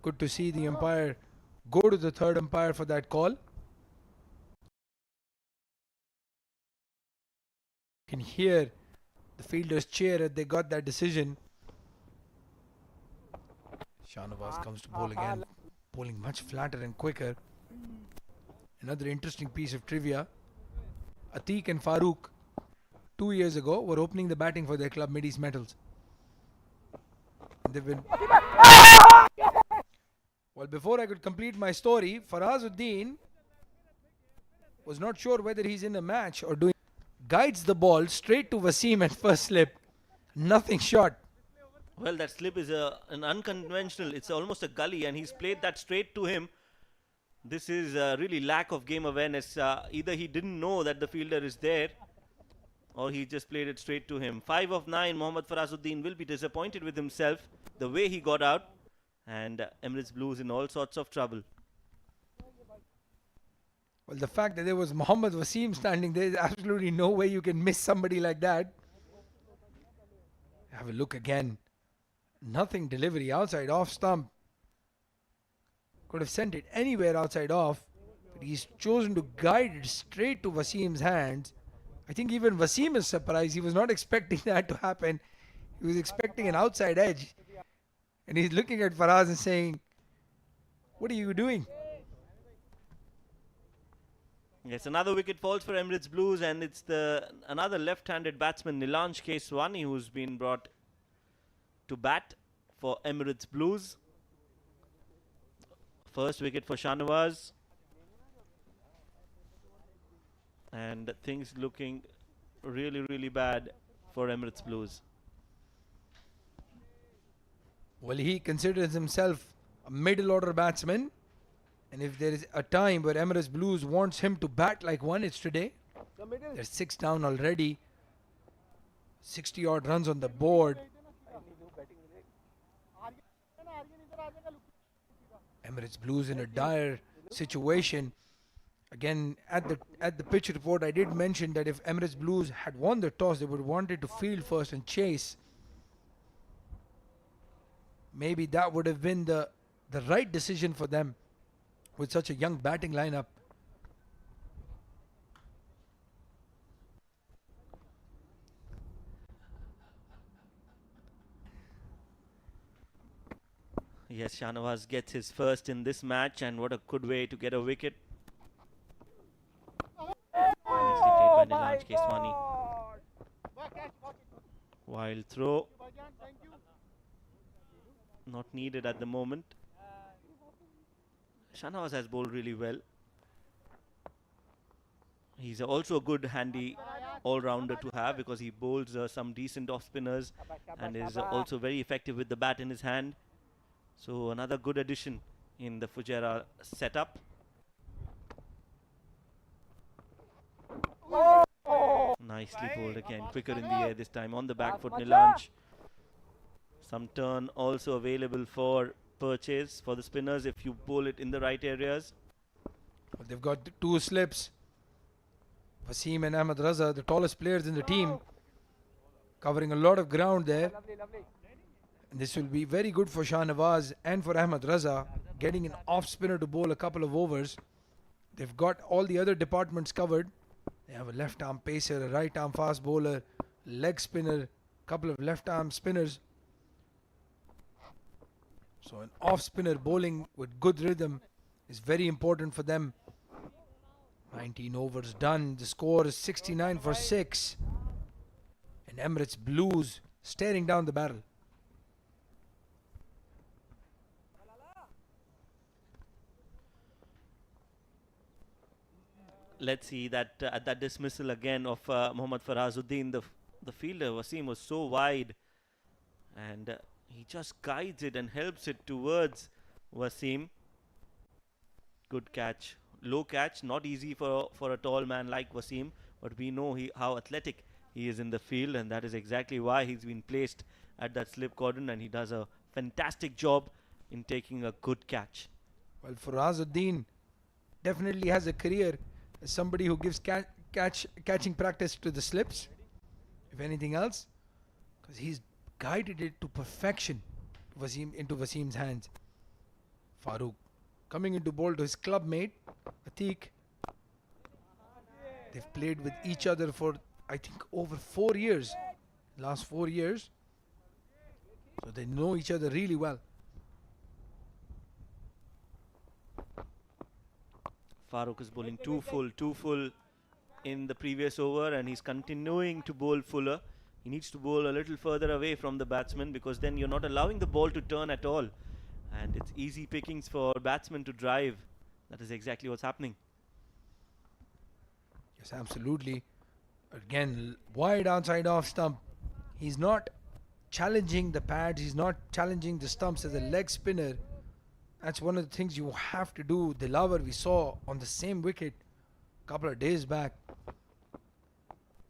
Good to see the umpire go to the third umpire for that call. You can hear the fielders cheer as they got that decision. Shahnawaz comes to bowl again, bowling much flatter and quicker. Another interesting piece of trivia. Atiq and Farooq 2 years ago were opening the batting for their club Mid-East Metals. They've been... Well, before I could complete my story, Farazuddin was not sure whether he's in a match or doing... Guides the ball straight to Wasim at first slip. Nothing short. Well, that slip is an unconventional. It's almost a gully, and he's played that straight to him. This is really lack of game awareness. Either he didn't know that the fielder is there, or he just played it straight to him. 5 of 9, Mohammad Farazuddin will be disappointed with himself, the way he got out, and Emirates Blues in all sorts of trouble. Well, the fact that there was Mohammad Wasim standing there, there's absolutely no way you can miss somebody like that. Have a look again. Nothing delivery outside off stump. Could have sent it anywhere outside off, but he's chosen to guide it straight to Wasim's hands. I think even Wasim is surprised. He was not expecting that to happen. He was expecting an outside edge. And he's looking at Faraz and saying, "What are you doing?" Yes, another wicket falls for Emirates Blues, and it's another left-handed batsman, Nilanj Keswani, who's been brought to bat for Emirates Blues. First wicket for Shahnawaz. And things looking really, really bad for Emirates Blues. Well, he considers himself a middle order batsman. And if there is a time where Emirates Blues wants him to bat like one, it's today. They're 6 down already. 60 odd runs on the board. Emirates Blues in a dire situation. Again, at the pitch report, I did mention that if Emirates Blues had won the toss, they would have wanted to field first and chase. Maybe that would have been the right decision for them with such a young batting lineup. Yes, Shahnawaz gets his first in this match, and what a good way to get a wicket. Nicely played by Nilanj Keswani. Wild throw. Not needed at the moment. Shahnawaz has bowled really well. He's also a good handy all-rounder to have because he bowls some decent off-spinners and is also very effective with the bat in his hand. So another good addition in the Fujairah setup. Nicely bowled again, quicker in the air this time on the back foot. Nilanj. Some turn also available for purchase for the spinners if you bowl it in the right areas. Well, they've got two slips. Wasim and Ahmed Raza, the tallest players in the team, covering a lot of ground there. And this will be very good for Shahnawaz and for Ahmed Raza, getting an off spinner to bowl a couple of overs. They've got all the other departments covered. They have a left arm pacer, a right arm fast bowler, leg spinner, couple of left arm spinners. So an off spinner bowling with good rhythm is very important for them. 19 overs done. The score is 69 for 6. And Emirates Blues staring down the barrel. Let's see that at that dismissal again of Mohammad Farazuddin, the fielder Wasim was so wide, and he just guides it and helps it towards Wasim. Good catch. Low catch, not easy for a tall man like Wasim, but we know how athletic he is in the field, and that is exactly why he's been placed at that slip cordon, and he does a fantastic job in taking a good catch. Well, Farazuddin definitely has a career as somebody who gives catching practice to the slips, if anything else, because he's guided it to perfection into Wasim's hands. Farooq coming into bowl to his club mate, Atiq. They've played with each other for, I think, over 4 years. Last 4 years. So they know each other really well. Farooq is bowling too full in the previous over, and he's continuing to bowl fuller. He needs to bowl a little further away from the batsman because then you're not allowing the ball to turn at all. And it's easy pickings for batsmen to drive. That is exactly what's happening. Yes, absolutely. Again, wide outside off stump. He's not challenging the pads. He's not challenging the stumps as a leg spinner. That's one of the things you have to do. Dilawar we saw on the same wicket a couple of days back.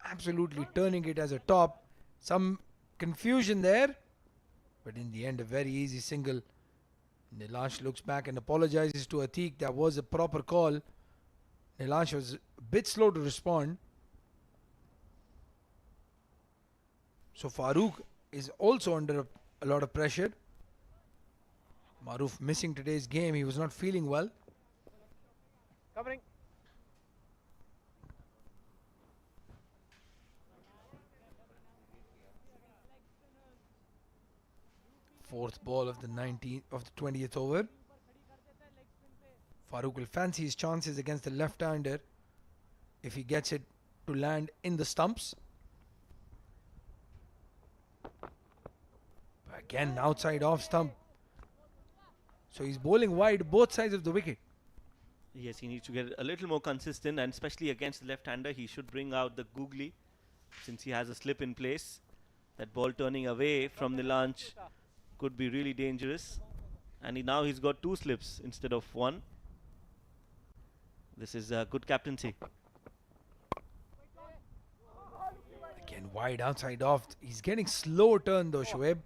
Absolutely turning it as a top. Some confusion there. But in the end, a very easy single. Nilanj looks back and apologizes to Atiq. That was a proper call. Nilanj was a bit slow to respond. So Farooq is also under a lot of pressure. Maroof missing today's game. He was not feeling well. Covering. Fourth ball of the 20th over. Farooq will fancy his chances against the left-hander if he gets it to land in the stumps. But again, outside off stump. So he's bowling wide both sides of the wicket. Yes, he needs to get a little more consistent, and especially against the left-hander, he should bring out the googly since he has a slip in place. That ball turning away from Nilanj could be really dangerous. And now he's got 2 slips instead of 1. This is good captaincy. Again, wide outside off. He's getting slow turn though, Shoaib.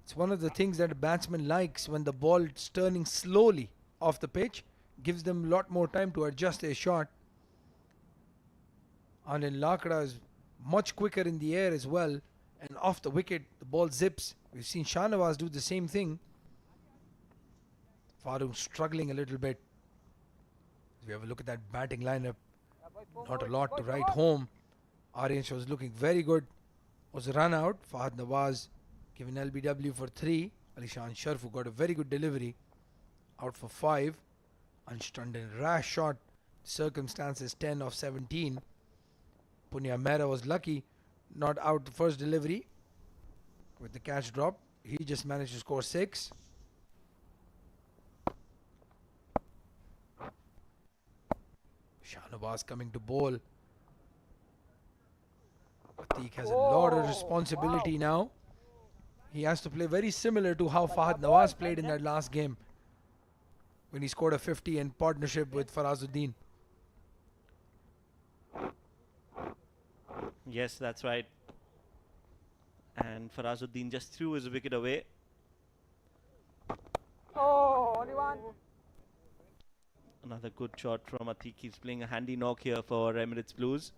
It's one of the things that a batsman likes when the ball is turning slowly off the pitch. Gives them a lot more time to adjust their shot. Anil Lakra is much quicker in the air as well. And off the wicket, the ball zips. We've seen Shahnawaz do the same thing. Farooq struggling a little bit. If we have a look at that batting lineup, not a lot to write home. Aryan was looking very good. Was a run out. Fahad Nawaz given LBW for 3. Alishan Sharf, who got a very good delivery, out for 5. Anstanden rash shot. Circumstances 10 of 17. Punya Mehra was lucky, not out the first delivery with the catch drop. He just managed to score 6. Shahnawaz coming to bowl. Atiq has a lot of responsibility now. He has to play very similar to how Fahad Nawaz played in that last game when he scored a 50 in partnership with Farazuddin. Yes, that's right. And Farazuddin just threw his wicket away. Oh, only one. Another good shot from Atiq. He's playing a handy knock here for Emirates Blues.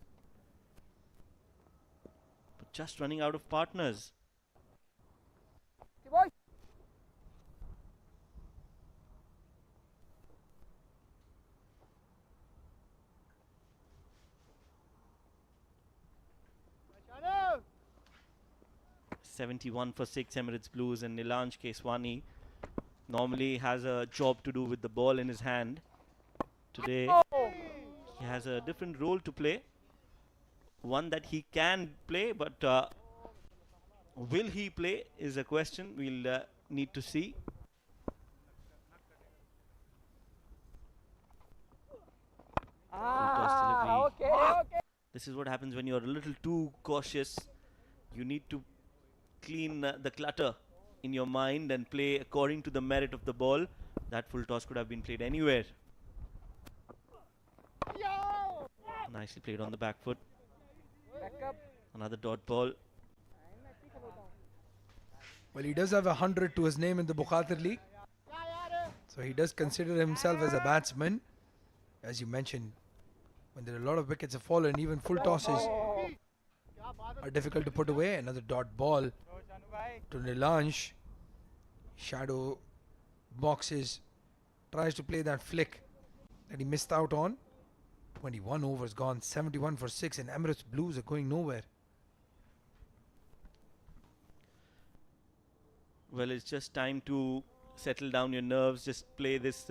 But just running out of partners. 71 for 6 Emirates Blues, and Nilanj Keswani normally has a job to do with the ball in his hand. Today he has a different role to play, one that he can play, but will he play is a question we'll need to see. Okay. This is what happens when you're a little too cautious. You need to clean the clutter in your mind and play according to the merit of the ball. That full toss could have been played anywhere. Nicely played on the back foot. Another dot ball. Well, he does have 100 to his name in the Bukhatir League. So he does consider himself as a batsman. As you mentioned, when there are a lot of wickets have fallen, even full tosses are difficult to put away. Another dot ball to Nilanj. Shadow boxes, tries to play that flick that he missed out on. 21 overs gone, 71 for 6, and Emirates Blues are going nowhere. Well, it's just time to settle down your nerves. Just play this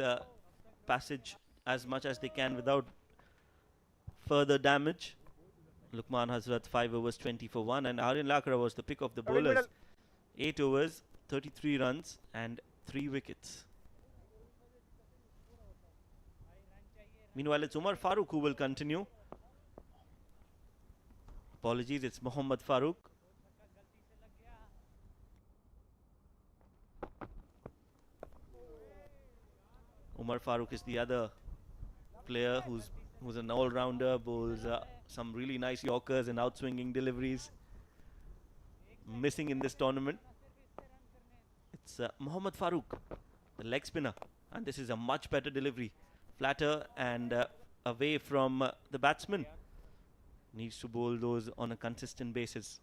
passage as much as they can without further damage. Lukman Hazrat 5 overs 20 for 1, and Aryan Lakra was the pick of the bowlers. 8 overs, 33 runs and 3 wickets. Meanwhile, it's Umar Farooq who will continue. Apologies, it's Mohammad Farooq. Umar Farooq is the other player who's an all-rounder, bowls some really nice yorkers and outswinging deliveries. Missing in this tournament, it's Mohammad Farooq, the leg spinner, and this is a much better delivery, flatter and away from the batsman. Needs to bowl those on a consistent basis.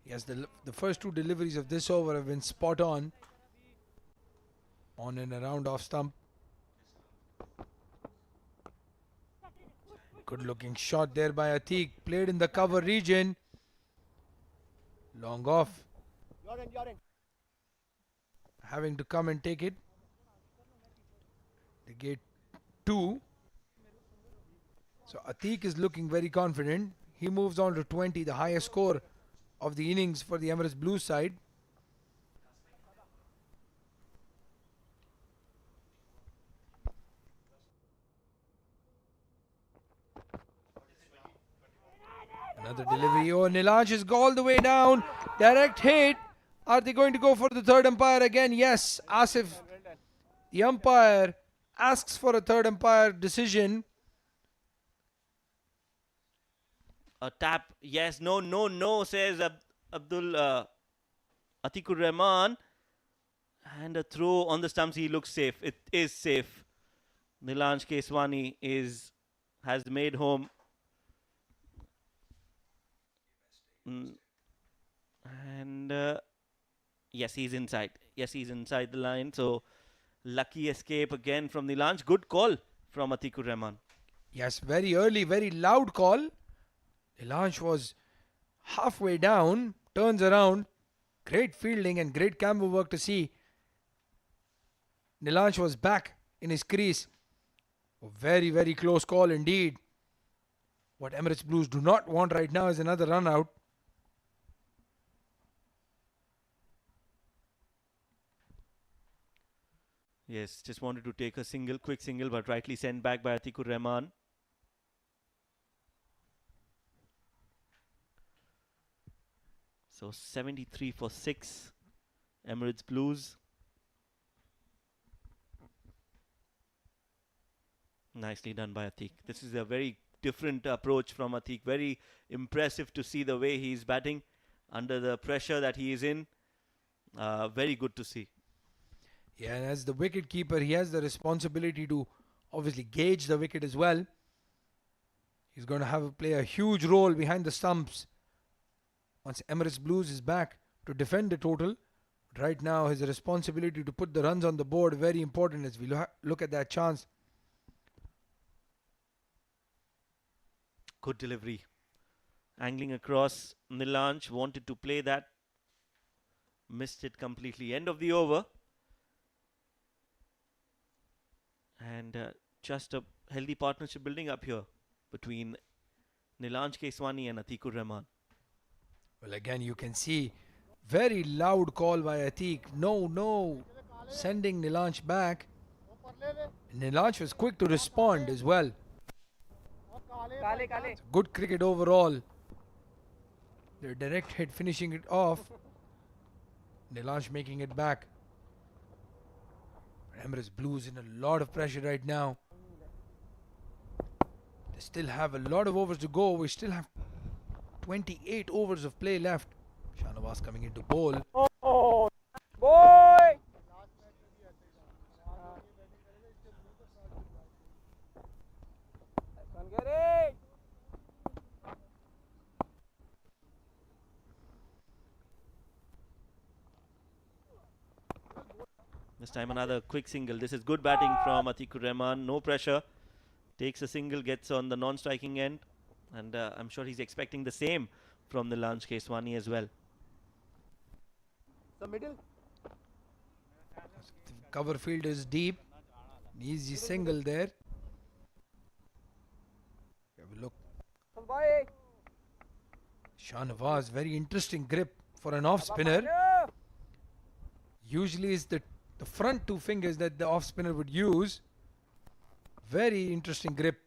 Yes, the first 2 deliveries of this over have been spot on and around off stump. Good looking shot there by Atiq, played in the cover region. Long off. Having to come and take it. They get 2. So Atiq is looking very confident. He moves on to 20, the highest score of the innings for the Emirates Blues side. Another delivery. Oh, Nilanj is all the way down. Direct hit. Are they going to go for the third umpire again? Yes. Asif, the umpire, asks for a third umpire decision. A tap, yes, no, says Abdul Atikur Rahman. And a throw on the stumps. He looks safe. It is safe. Nilanj Keswani has made home. And yes, he's inside. Yes, he's inside the line. So lucky escape again from Nilanj. Good call from Atikur Rahman. Yes, very early, very loud call. Nilanj was halfway down, turns around, Great fielding and great camera work to see. Nilansh was back in his crease. A very, very close call indeed. What Emirates Blues do not want right now is another run out. Yes, just wanted to take a single, quick single, but rightly sent back by Atikur Rahman. So 73 for 6, Emirates Blues. Nicely done by Atiq. This is a very different approach from Atiq. Very impressive to see the way he's batting under the pressure that he is in. Very good to see. Yeah, and as the wicket keeper, he has the responsibility to obviously gauge the wicket as well. He's going to have to play a huge role behind the stumps once Emirates Blues is back to defend the total. But right now, his responsibility to put the runs on the board very important as we look at that chance. Good delivery. Angling across, Nilansh wanted to play that. Missed it completely. End of the over. And just a healthy partnership building up here between Nilansh Keswani and Atikur Rahman. Well, again, you can see very loud call by Atiq. No. Sending Nilansh back. Nilansh was quick to respond as well. It's good cricket overall. Their direct hit finishing it off. Nilansh making it back. Emirates Blues in a lot of pressure right now. They still have a lot of overs to go. We still have 28 overs of play left. Shahnawaz coming into bowl. This time another quick single. This is good batting from Atikur Rahman. No pressure. Takes a single, gets on the non-striking end. And I'm sure he's expecting the same from the Nilansh Keswani as well. The cover field is deep. An easy single there. Have a look. Shahnawaz, very interesting grip for an off spinner. Usually it's the front two fingers that the off spinner would use. Very interesting grip.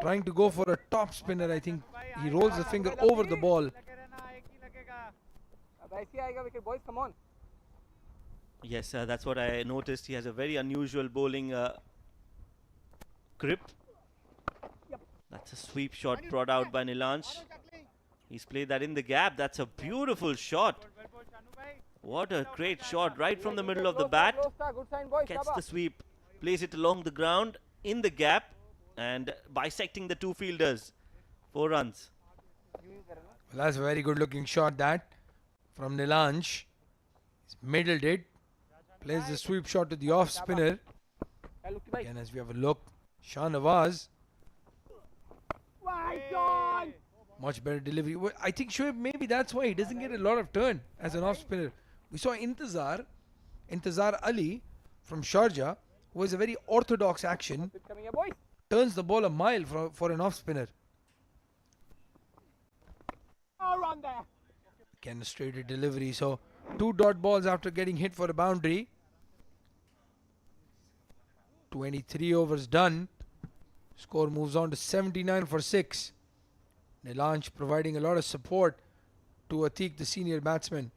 Trying to go for a top spinner, I think. He rolls the finger over the ball. Yes, that's what I noticed. He has a very unusual bowling grip. That's a sweep shot brought out by Nilansh. He's played that in the gap. That's a beautiful shot. What a great shot right from the middle of the bat. Gets the sweep, plays it along the ground in the gap and bisecting the two fielders. 4 runs. Well, that's a very good looking shot that from Nilansh. He's middled it. Plays the sweep shot to the off spinner. Again, as we have a look, Shahnawaz. Much better delivery. Well, I think Shoaib, maybe that's why he doesn't get a lot of turn as an off spinner. We saw Intizar Ali from Sharjah, who has a very orthodox action, turns the ball a mile for an off spinner. Again, a straight delivery. So 2 dot balls after getting hit for a boundary. 23 overs done. Score moves on to 79 for 6. Nilansh providing a lot of support to Atiq, the senior batsman.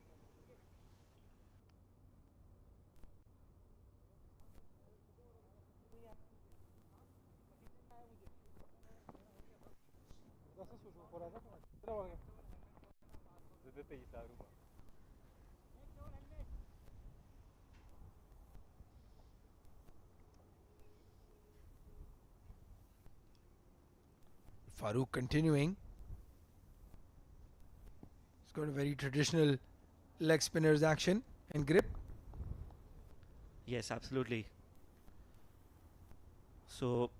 Farooq continuing. He's got a very traditional leg spinner's action and grip. Yes, absolutely. So,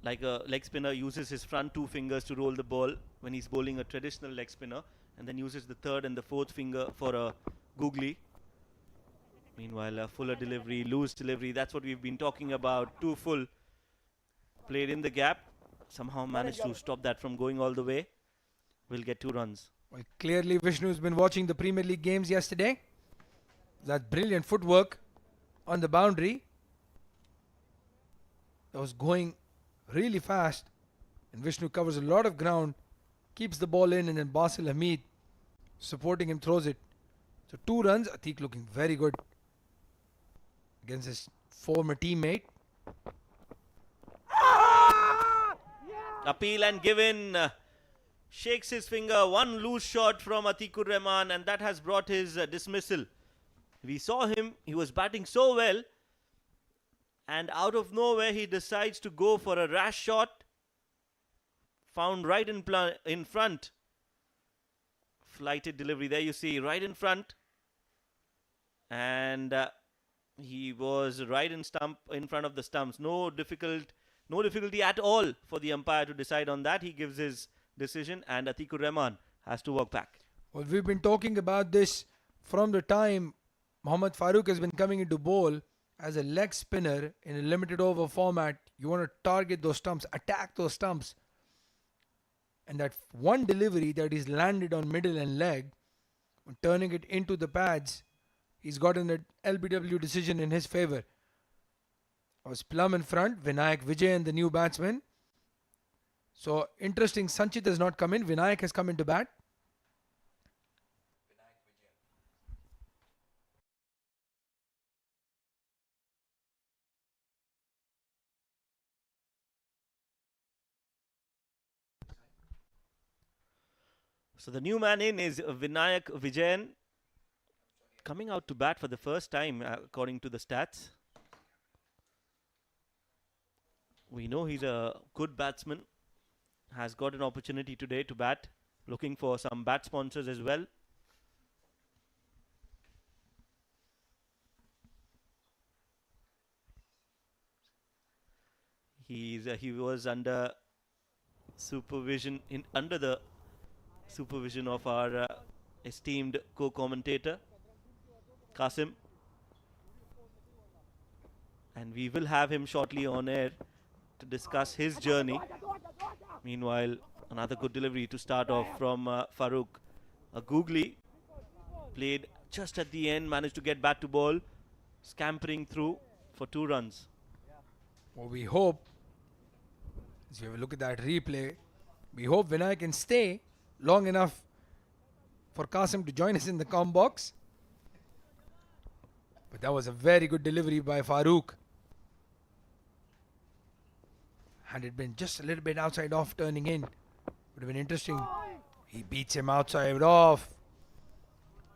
like a leg spinner uses his front 2 fingers to roll the ball when he's bowling a traditional leg spinner. and then uses the third and the fourth finger for a googly. Meanwhile, a fuller delivery, loose delivery, that's what we've been talking about. Too full. Played in the gap. Somehow managed to stop that from going all the way. We'll get 2 runs. Well, clearly Vishnu's been watching the Premier League games yesterday. That brilliant footwork on the boundary. That was going really fast. And Vishnu covers a lot of ground. Keeps the ball in, and then Basil Hamid supporting him throws it. So 2 runs. Atiq looking very good against his former teammate. Appeal and given. Shakes his finger. 1 loose shot from Atikur Rahman, and that has brought his dismissal. We saw him. He was batting so well. And out of nowhere, he decides to go for a rash shot. Found right in front. Flighted delivery. There you see, right in front. And he was right in front of the stumps. No difficulty at all for the umpire to decide on that. He gives his decision, and Atikur Rahman has to walk back. Well, we've been talking about this from the time Mohammad Farooq has been coming into bowl as a leg spinner in a limited over format. You want to target those stumps, attack those stumps. And that one delivery that he's landed on middle and leg, turning it into the pads, he's gotten an LBW decision in his favour. I was plumb in front, Vinayak Vijay and the new batsman. So interesting, Sanchit has not come in, Vinayak has come into bat. So the new man in is Vinayak Vijayan, coming out to bat for the first time according to the stats. We know he's a good batsman, has got an opportunity today to bat, looking for some bat sponsors as well. He was under the supervision of our esteemed co-commentator Qasim, and we will have him shortly on air to discuss his journey. Meanwhile, another good delivery to start off from Farooq. A googly played just at the end, managed to get back to ball, scampering through for 2 runs. Well, we hope, as we have a look at that replay, we hope Vinay can stay long enough for Qasim to join us in the comm box. But that was a very good delivery by Farooq. Had it been just a little bit outside off turning in, would have been interesting. He beats him outside off.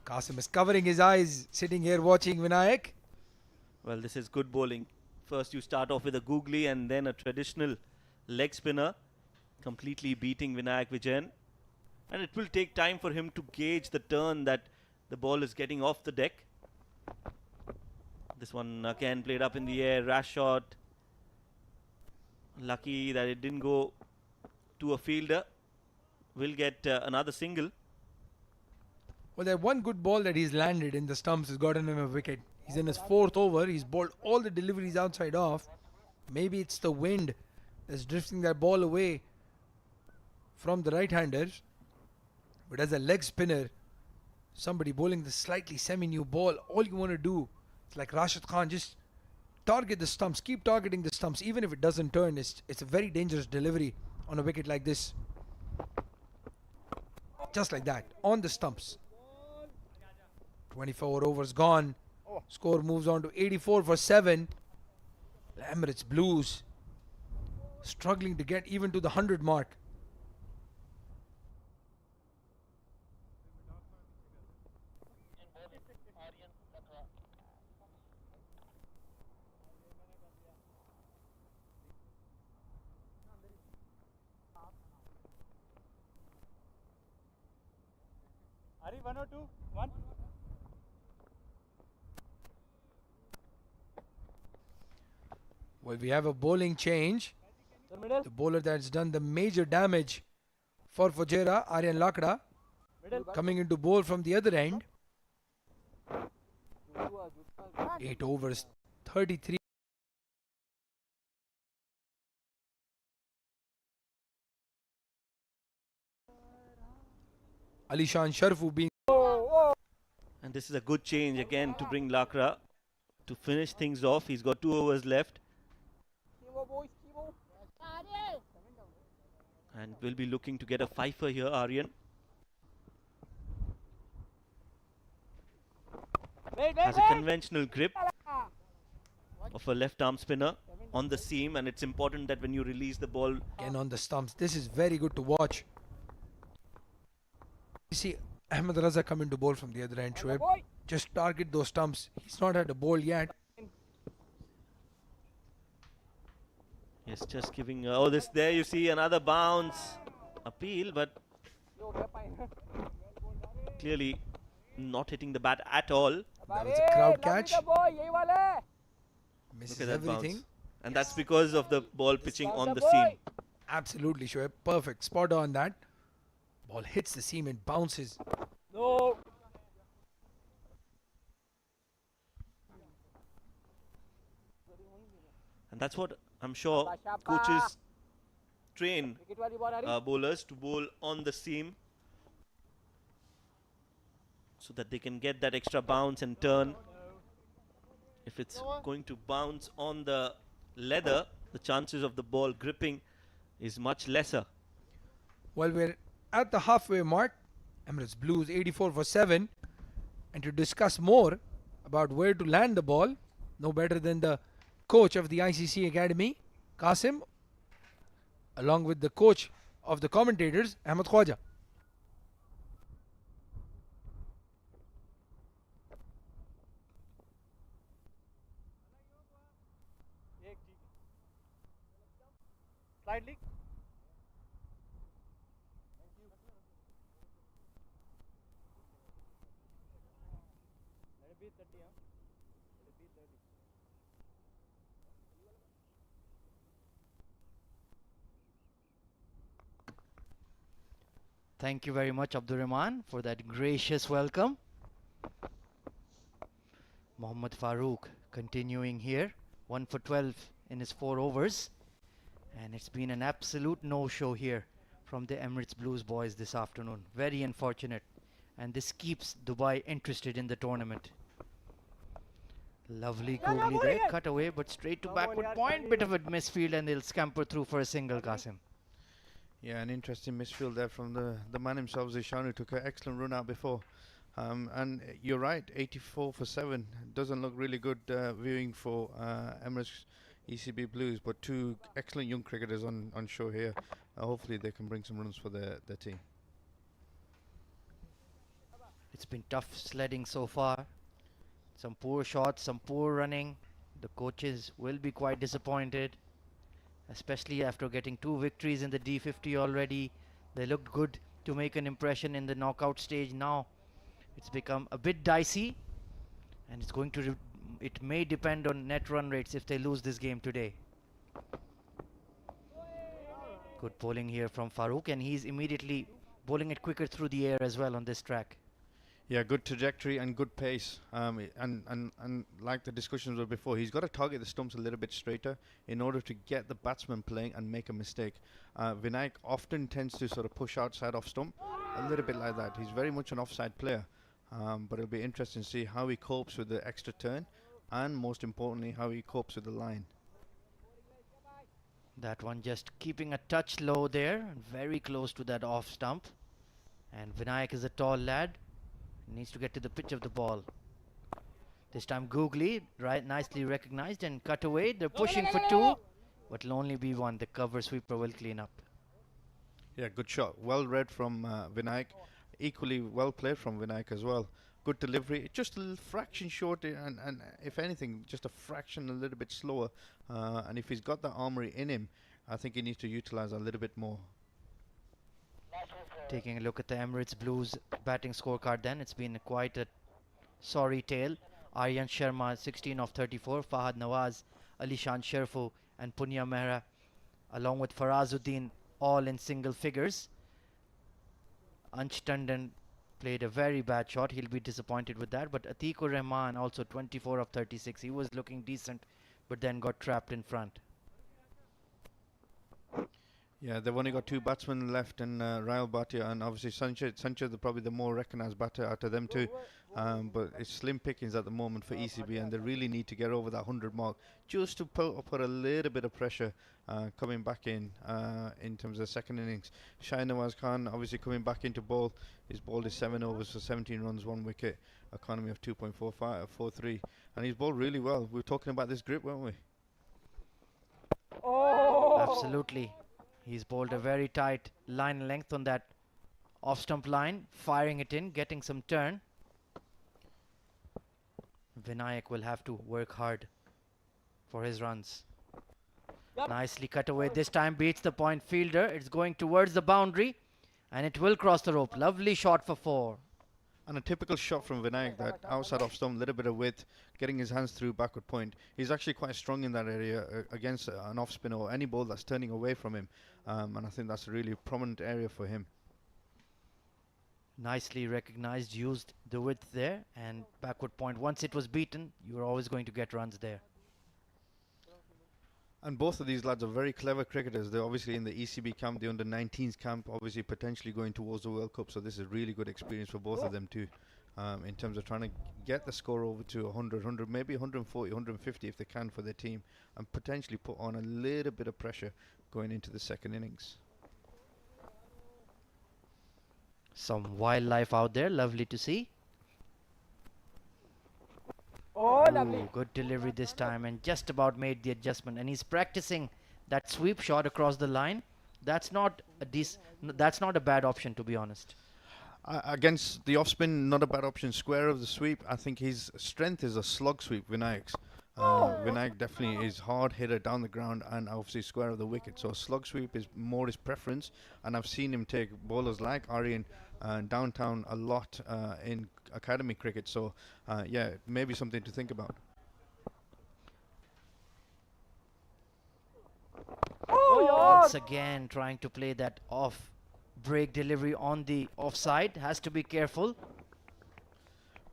Qasim is covering his eyes, sitting here watching Vinayak. Well, this is good bowling. First you start off with a googly and then a traditional leg spinner, completely beating Vinayak Vijayan. And it will take time for him to gauge the turn that the ball is getting off the deck. This one again played up in the air, rash shot. Lucky that it didn't go to a fielder. Will get another single. Well, that one good ball that he's landed in the stumps has gotten him a wicket. He's in his 4th over. He's bowled all the deliveries outside off. Maybe it's the wind that's drifting that ball away from the right-handers. But as a leg spinner, somebody bowling the slightly semi-new ball, all you want to do, it's like Rashid Khan, just target the stumps, keep targeting the stumps, even if it doesn't turn. It's a very dangerous delivery on a wicket like this. Just like that, on the stumps. 24 overs gone. Score moves on to 84 for 7. The Emirates Blues struggling to get even to the 100 mark. Ari, 1 or 2? 1? Well, we have a bowling change. The bowler that's done the major damage for Fujairah, Aryan Lakda, Coming into bowl from the other end. 8 overs, 33. Alishan Sharfu being And this is a good change again to bring Lakra to finish things off. He's got 2 overs left. And we'll be looking to get a fifer here, Aryan. Has a conventional grip of a left arm spinner on the seam, and it's important that when you release the ball, again on the stumps. This is very good to watch. You see Ahmed Raza come into bowl from the other end, Shoaib. Just target those stumps. He's not had a ball yet. yes, just giving. Oh, this there you see another bounce appeal, but clearly not hitting the bat at all. That was a crowd catch. Misses Look at that everything. bounce. And that's because of the ball pitching on the seam. Absolutely, Shoaib. Perfect. Spot on that. Ball hits the seam and bounces. And that's what I'm sure coaches train bowlers to bowl on the seam so that they can get that extra bounce and turn. If it's going to bounce on the leather, the chances of the ball gripping is much lesser. Well, we're at the halfway mark. Emirates Blues 84 for 7. And to discuss more about where to land the ball, no better than the coach of the ICC Academy, Qasim, along with the coach of the commentators, Ahmed Khwaja. Thank you very much, Abdur Rahman, for that gracious welcome. Mohammad Farooq continuing here, 1 for 12 in his 4 overs. And it's been an absolute no-show here from the Emirates Blues boys this afternoon. Very unfortunate. And this keeps Dubai interested in the tournament. Lovely googly there, cut away, but straight to backward point. Bit of a misfield, and they'll scamper through for a single, Qasim. Yeah, an interesting misfield there from the man himself, Zishan, who took an excellent run out before. And you're right, 84 for 7 doesn't look really good viewing for Emirates ECB Blues, but 2 excellent young cricketers on show here. Hopefully they can bring some runs for their team. It's been tough sledding so far. Some poor shots, some poor running. The coaches will be quite disappointed, especially after getting 2 victories in the D50 already. They looked good to make an impression in the knockout stage. Now it's become a bit dicey, and it's going to it may depend on net run rates if they lose this game today. Good bowling here from Farooq, and he's immediately bowling it quicker through the air as well on this track. Yeah, good trajectory and good pace. And like the discussions were before, he's got to target the stumps a little bit straighter in order to get the batsman playing and make a mistake. Vinayak often tends to sort of push outside off stump, a little bit like that. He's very much an offside player, but it'll be interesting to see how he copes with the extra turn, and most importantly, how he copes with the line. That one just keeping a touch low there, very close to that off stump. And Vinayak is a tall lad. Needs to get to the pitch of the ball. This time googly, right, nicely recognized and cut away. They're pushing for 2, but it'll only be 1. The cover sweeper will clean up. Yeah, good shot. Well read from Vinayak. Equally well played from Vinayak as well. Good delivery. Just a little fraction short, and if anything, just a fraction a little bit slower. And if he's got the armory in him, I think he needs to utilize a little bit more. Taking a look at the Emirates Blues batting scorecard then, it's been quite a sorry tale. Aryan Sharma 16 of 34, Fahad Nawaz, Alishan Sharfu and Punya Mehra along with Farazuddin all in single figures. Ansh Tandon Played a very bad shot. He'll be disappointed with that. But Atikur Rahman also 24 of 36. He was looking decent, but then got trapped in front. Yeah, they've only got two batsmen left, and Raul Bhatia and obviously Sanchez. Sanchez, probably the more recognised batter out of them two. But it's slim pickings at the moment for ECB, and they really need to get over that 100 mark just to put a little bit of pressure coming back in terms of the second innings. Shah Nawaz Khan obviously coming back into bowl. His bowled is 7 overs for 17 runs, 1 wicket, economy of 2.43, and he's bowled really well. We were talking about this grip, weren't we? Absolutely. He's bowled a very tight line length on that off-stump line, firing it in, getting some turn. Vinayak will have to work hard for his runs. Nicely cut away. This time beats the point fielder. It's going towards the boundary, and it will cross the rope. Lovely shot for 4. And a typical shot from Vinayak, that outside off stump, little bit of width, getting his hands through backward point. He's actually quite strong in that area against an off spin or any ball that's turning away from him. And I think that's a really prominent area for him. Nicely recognized, used the width there, and backward point. Once it was beaten, you're always going to get runs there. And both of these lads are very clever cricketers. They're obviously in the ECB camp, the under-19s camp, obviously potentially going towards the World Cup. So this is a really good experience for both of them too, in terms of trying to get the score over to 100, maybe 140, 150 if they can for their team, and potentially put on a little bit of pressure going into the second innings. Some wildlife out there, lovely to see. Ooh, good delivery this time, and just about made the adjustment. And he's practicing that sweep shot across the line. That's not a bad option, to be honest. Against the off spin, not a bad option. Square of the sweep. I think his strength is a slug sweep, Vinayak's. Vinayak definitely is hard hitter down the ground, and obviously square of the wicket. So slug sweep is more his preference, and I've seen him take bowlers like Aryan downtown a lot in academy cricket. So yeah, maybe something to think about. Once again trying to play that off break delivery on the offside. Has to be careful.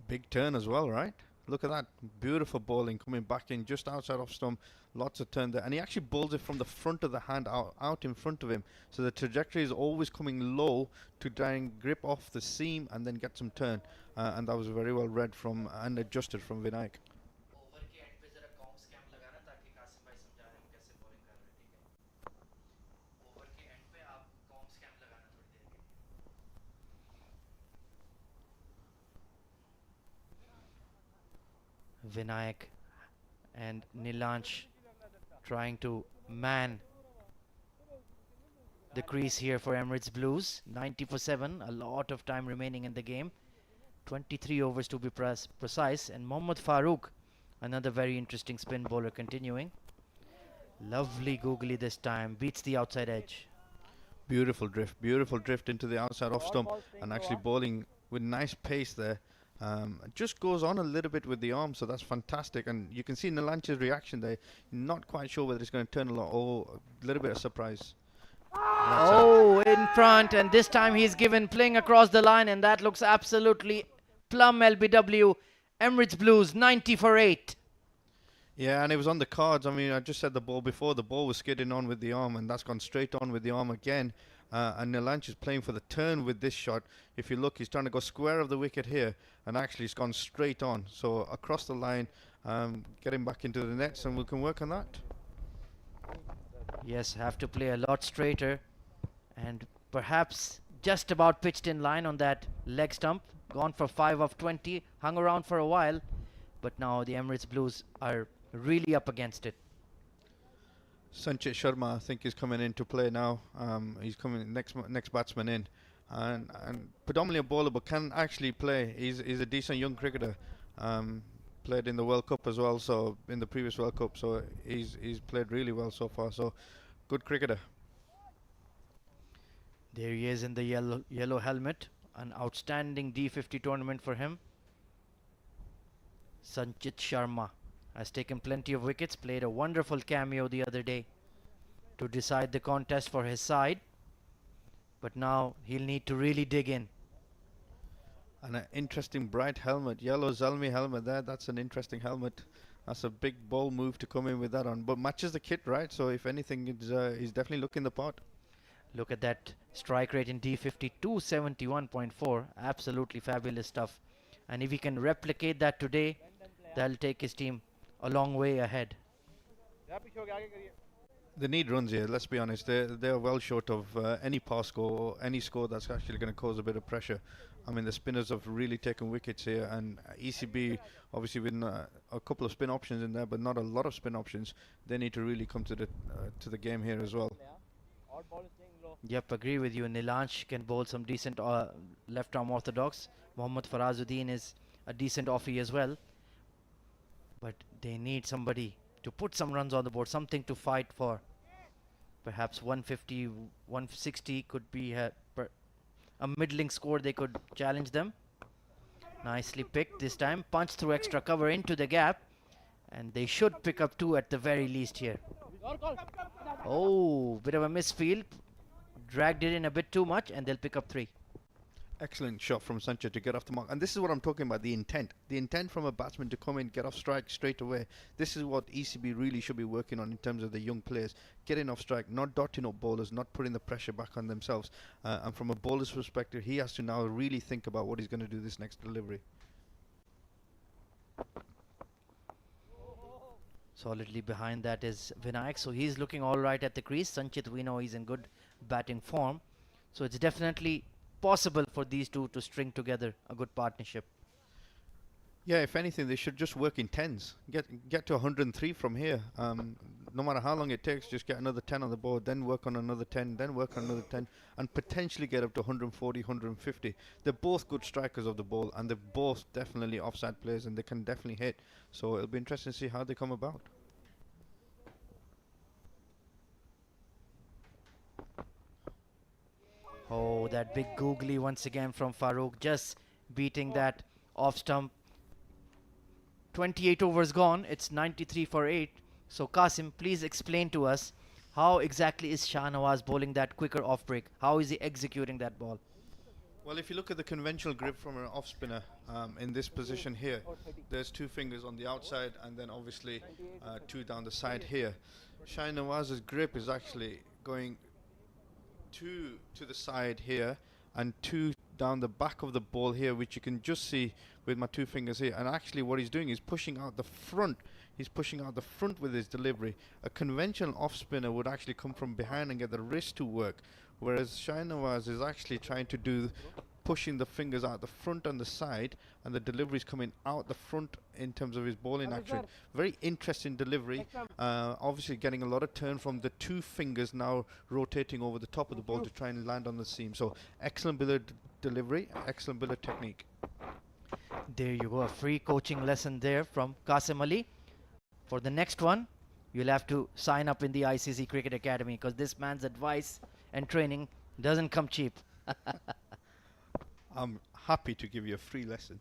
Big turn as well, right? Look at that, beautiful bowling coming back in just outside off stump. Lots of turn there, and he actually bowls it from the front of the hand out in front of him. So the trajectory is always coming low to try and grip off the seam and then get some turn. And that was very well read from and adjusted from Vinayak. Vinayak and Nilansh trying to man the crease here for Emirates Blues. 90 for 7, a lot of time remaining in the game. 23 overs to be precise, and Mohammad Farooq, another very interesting spin bowler, continuing. Lovely googly this time, beats the outside edge. Beautiful drift into the outside off stump, and actually bowling with nice pace there. Just goes on a little bit with the arm, so that's fantastic. And you can see Nilansh's reaction there. Not quite sure whether it's going to turn a lot. Oh, a little bit of surprise. Oh, in front, and this time he's given playing across the line, and that looks absolutely plum LBW. Emirates Blues 90 for 8. Yeah, and it was on the cards. I mean, I just said the ball before. The ball was skidding on with the arm, and that's gone straight on with the arm again. And Nilansh is playing for the turn with this shot. If you look, he's trying to go square of the wicket here, and actually it's gone straight on. So across the line, getting back into the nets, and we can work on that. Yes, have to play a lot straighter, and perhaps just about pitched in line on that leg stump. Gone for 5 of 20, hung around for a while, but now the Emirates Blues are really up against it. Sanchit Sharma, I think, is coming into play now. He's coming next batsman in, and predominantly a bowler, but can actually play. He's a decent young cricketer. Played in the World Cup as well, so in the previous World Cup, so he's played really well so far. So good cricketer. There he is in the yellow helmet. An outstanding D50 tournament for him. Sanchit Sharma has taken plenty of wickets, played a wonderful cameo the other day to decide the contest for his side, but now he'll need to really dig in. And an interesting bright helmet, yellow Zalmi helmet there. That's an interesting helmet. That's a big ball move to come in with that on. But matches the kit, right? So if anything, he's definitely looking the part. Look at that strike rate in D50, 271.4. Absolutely fabulous stuff. And if he can replicate that today, that'll take his team a long way ahead. They need runs here, let's be honest. They're well short of any pass score or any score that's actually going to cause a bit of pressure. I mean, the spinners have really taken wickets here, and ECB, obviously with a couple of spin options in there, but not a lot of spin options. They need to really come to the game here as well. Yep, agree with you. Nilansh can bowl some decent left arm orthodox. Mohammad Farazuddin is a decent offie as well. But they need somebody to put some runs on the board, something to fight for. Perhaps 150, 160 could be a middling score. They could challenge them. Nicely picked this time. Punch through extra cover into the gap. And they should pick up 2 at the very least here. Oh, bit of a misfield. Dragged it in a bit too much, and they'll pick up 3. Excellent shot from Sancho to get off the mark. And this is what I'm talking about, the intent. The intent from a batsman to come in, get off strike straight away. This is what ECB really should be working on in terms of the young players. Getting off strike, not dotting up bowlers, not putting the pressure back on themselves. And from a bowler's perspective, he has to now really think about what he's going to do this next delivery. Solidly behind that is Vinayak, so he's looking all right at the crease. Sanchit, we know he's in good batting form. So it's definitely possible for these two to string together a good partnership. Yeah, if anything, they should just work in tens. Get to 103 from here. No matter how long it takes, just get another 10 on the board, then work on another 10, then work on another 10, and potentially get up to 140, 150. They're both good strikers of the ball, and they're both definitely offside players, and they can definitely hit. So it'll be interesting to see how they come about. Oh, that big googly once again from Farooq, just beating that off stump. 28 overs gone, it's 93 for 8. So Qasim, please explain to us how exactly is Shahnawaz bowling that quicker off break? How is he executing that ball? Well, if you look at the conventional grip from an off spinner in this position here, there's 2 fingers on the outside and then obviously 2 down the side here. Shahnawaz's grip is actually going 2 to the side here and 2 down the back of the ball here, which you can just see with my 2 fingers here. And actually what he's doing is pushing out the front. He's pushing out the front with his delivery. A conventional off spinner would actually come from behind and get the wrist to work, whereas Shahnawaz is actually trying to do pushing the fingers out the front and the side, and the delivery is coming out the front in terms of his bowling action. Very interesting delivery. Obviously getting a lot of turn from the 2 fingers now rotating over the top of the ball to try and land on the seam. So excellent bit of delivery, excellent bit of technique. There you go, a free coaching lesson there from Qasim Ali. For the next one, you'll have to sign up in the ICC Cricket Academy, because this man's advice and training doesn't come cheap. I'm happy to give you a free lesson.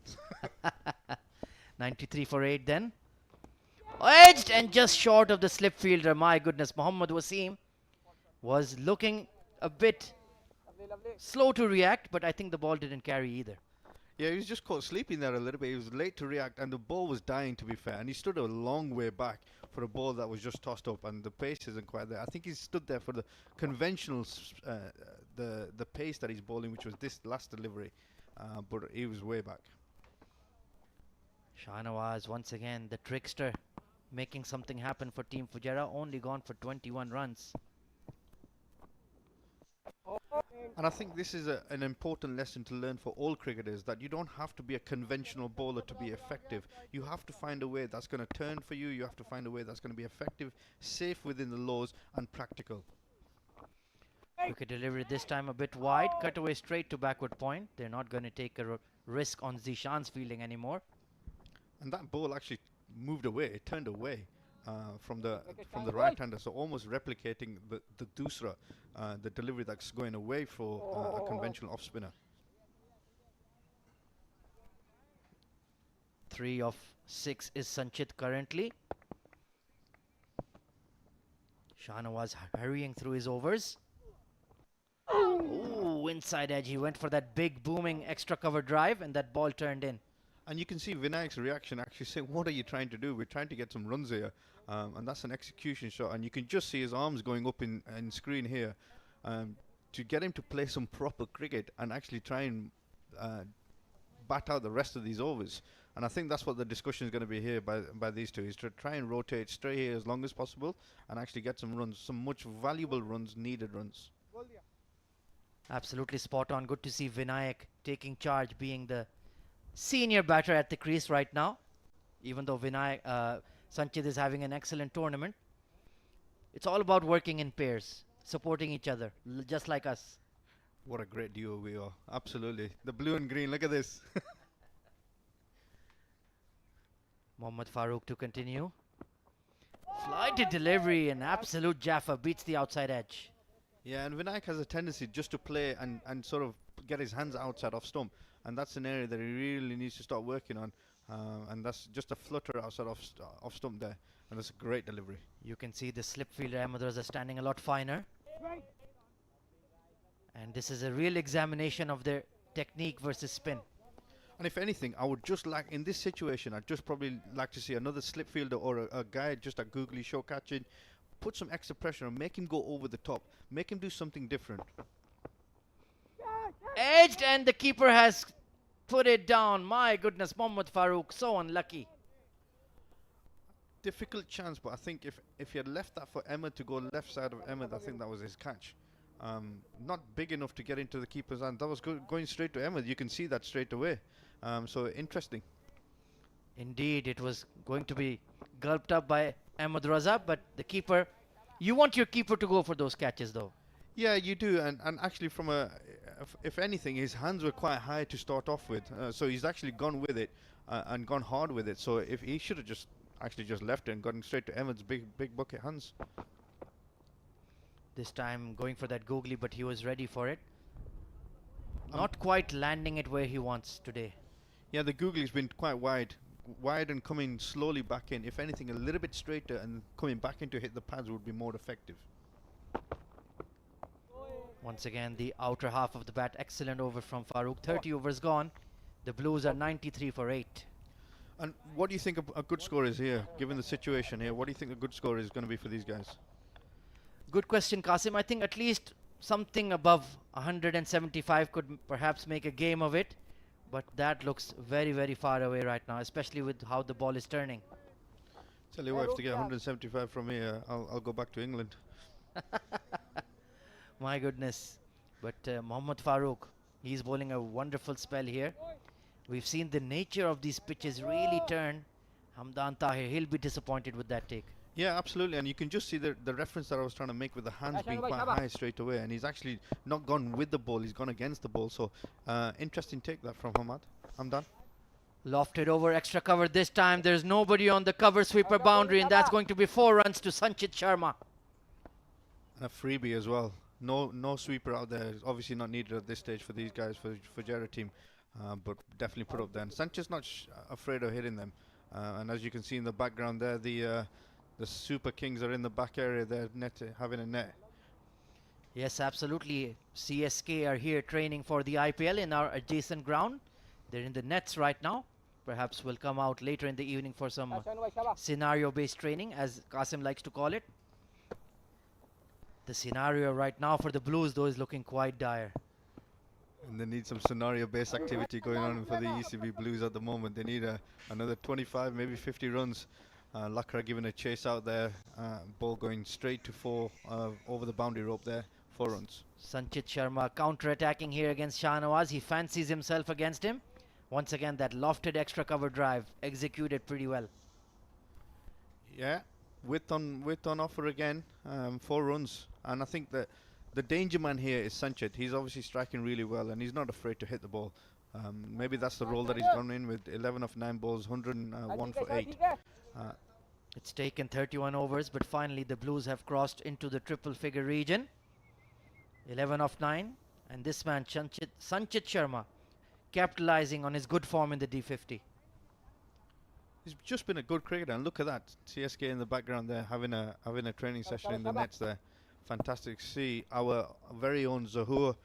93 for 8 then. Edged and just short of the slip fielder. My goodness, Mohammad Wasim was looking a bit slow to react, but I think the ball didn't carry either. Yeah, he was just caught sleeping there a little bit. He was late to react, and the ball was dying, to be fair. And he stood a long way back for a ball that was just tossed up, and the pace isn't quite there. I think he stood there for the conventional, the pace that he's bowling, which was this last delivery, but he was way back. Shahnawaz, once again, the trickster, making something happen for Team Fujairah, only gone for 21 runs. And I think this is an important lesson to learn for all cricketers, that you don't have to be a conventional bowler to be effective. You have to find a way that's going to turn for you. You have to find a way that's going to be effective, safe within the laws, and practical. Wicket delivery this time a bit wide, cut away straight to backward point. They're not going to take a risk on Zishan's fielding anymore. And that ball actually moved away. It turned away from the right-hander, so almost replicating the dusra, the delivery that's going away for a conventional off-spinner. 3 of 6 is Sanchit currently. Shahnawaz hurrying through his overs. Oh, inside edge. He went for that big booming extra cover drive and that ball turned in. And you can see Vinayak's reaction actually saying, what are you trying to do? We're trying to get some runs here. And that's an execution shot. And you can just see his arms going up in screen here to get him to play some proper cricket and actually try and bat out the rest of these overs. And I think that's what the discussion is going to be here by these two, is to try and rotate straight here as long as possible and actually get some runs, some much valuable runs, needed runs. Absolutely spot on. Good to see Vinayak taking charge, being the senior batter at the crease right now. Even though Sanchit is having an excellent tournament, it's all about working in pairs, supporting each other, just like us. What a great duo we are. Absolutely. The blue and green, look at this. Mohammad Farooq to continue. Flighted delivery and absolute Jaffa beats the outside edge. Yeah, and Vinayak has a tendency just to play and sort of get his hands outside off stump. And that's an area that he really needs to start working on. And that's just a flutter outside off stump there. And that's a great delivery. You can see the slip fielder Ahmed Raza standing a lot finer. And this is a real examination of their technique versus spin. And if anything, I would just like, in this situation, I'd just probably like to see another slip fielder or a guy just at googly show catching, put some extra pressure and make him go over the top, make him do something different. Edged, and the keeper has put it down. My goodness, Mohammad Farooq, so unlucky. Difficult chance, but I think if he had left that for Ahmed to go left side of Ahmed, I think that was his catch. Not big enough to get into the keeper's hand. That was going straight to Ahmed. You can see that straight away. So interesting. Indeed, it was going to be gulped up by Ahmed Raza, but the keeper, you want your keeper to go for those catches though. Yeah, you do, and actually from if anything, his hands were quite high to start off with, so he's actually gone with it and gone hard with it. So if he should have just left it and gotten straight to Ahmed's big bucket hands. This time going for that googly, but he was ready for it. Not quite landing it where he wants today. Yeah, the googly's been quite wide and coming slowly back in. If anything, a little bit straighter and coming back in to hit the pads would be more effective. Once again, the outer half of the bat, excellent over from Farooq. 30 overs gone. The Blues are 93 for 8. And what do you think a good score is here, given the situation here? What do you think a good score is going to be for these guys? Good question, Qasim. I think at least something above 175 could perhaps make a game of it. But that looks very, very far away right now, especially with how the ball is turning. Tell you what, if to get 175 from here, I'll go back to England. My goodness. But Mohammad Farooq, he's bowling a wonderful spell here. We've seen the nature of these pitches really turn. Hamdan Tahir, he'll be disappointed with that take. Yeah, absolutely, and you can just see the reference that I was trying to make with the hands being quite high straight away, and he's actually not gone with the ball, he's gone against the ball. So interesting take that from Hamdan. Lofted over, extra cover this time. There's nobody on the cover sweeper boundary, and that's going to be 4 runs to Sanchit Sharma. And a freebie as well. No sweeper out there. It's obviously not needed at this stage for these guys, for Fujairah team, but definitely put up there. And Sanchit's not afraid of hitting them. And as you can see in the background there, the Super Kings are in the back area there, having a net. Yes, absolutely. CSK are here training for the IPL in our adjacent ground. They're in the nets right now. Perhaps will come out later in the evening for some scenario-based training, as Qasim likes to call it. The scenario right now for the Blues, though, is looking quite dire. And they need some scenario-based activity going on for the ECB Blues at the moment. They need another 25, maybe 50 runs. Lakra giving a chase out there, ball going straight to 4 over the boundary rope there, 4 runs. Sanchit Sharma counter-attacking here against Shahnawaz. He fancies himself against him. Once again, that lofted extra cover drive executed pretty well. Yeah, width on offer again, 4 runs. And I think that the danger man here is Sanchit. He's obviously striking really well and he's not afraid to hit the ball. Maybe that's the role that he's gone in with. 11 of 9 balls, 101 for 8. It's taken 31 overs, but finally the Blues have crossed into the triple figure region. 11 of 9, and this man Sanchit Sharma capitalizing on his good form in the D50. He's just been a good cricketer, and look at that, CSK in the background there having a training session in the nets there. fantastic to see our very own Zahur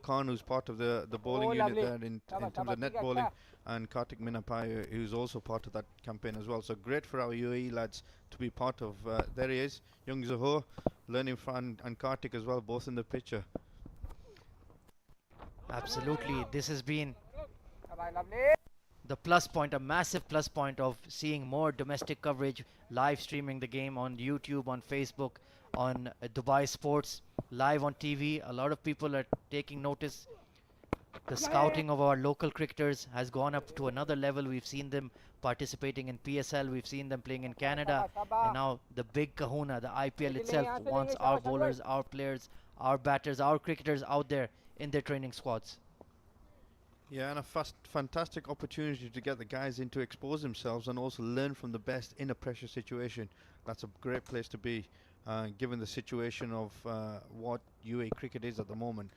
Khan, who's part of the bowling unit there in terms of net bowling, and Kartik Minapai, who's also part of that campaign as well. So great for our UAE lads to be part of. There he is, young Zahur, learning from, and Kartik as well, both in the picture. Absolutely, this has been the plus point, a massive plus point of seeing more domestic coverage, live streaming the game on YouTube, on Facebook, on Dubai Sports, live on TV. A lot of people are taking notice. The scouting of our local cricketers has gone up to another level. We've seen them participating in PSL, we've seen them playing in Canada, and now the big kahuna, the IPL itself, wants our bowlers, our players, our batters, our cricketers out there in their training squads. Yeah, and a fantastic opportunity to get the guys in to expose themselves and also learn from the best in a pressure situation. That's a great place to be, given the situation of what UAE cricket is at the moment,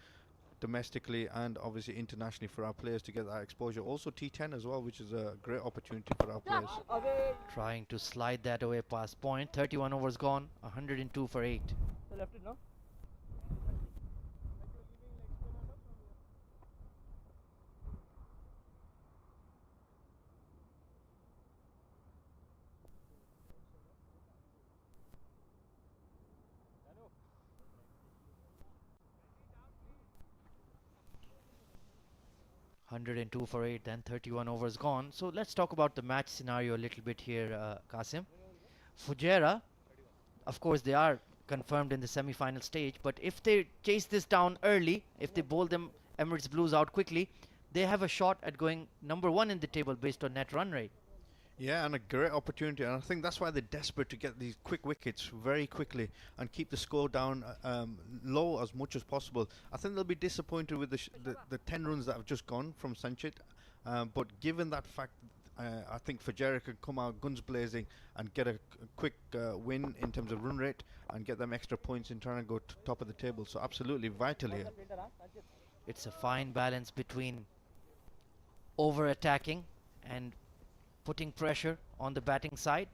domestically and obviously internationally, for our players to get that exposure. Also T10 as well, which is a great opportunity for our players. Trying to slide that away past point. 31 overs gone, 102 for 8. 102 for 8, then 31 overs gone. So let's talk about the match scenario a little bit here, Qasim. Fujairah, of course, they are confirmed in the semi-final stage, but if they chase this down early, if they bowl them Emirates Blues out quickly, they have a shot at going #1 in the table based on net run rate. Yeah, and a great opportunity, and I think that's why they're desperate to get these quick wickets very quickly and keep the score down low as much as possible. I think they'll be disappointed with the 10 runs that have just gone from Sanchit, but given that fact, I think Fujairah could come out guns blazing and get a quick win in terms of run rate and get them extra points in trying to go top of the table. So absolutely vital here. It's a fine balance between over-attacking and putting pressure on the batting side.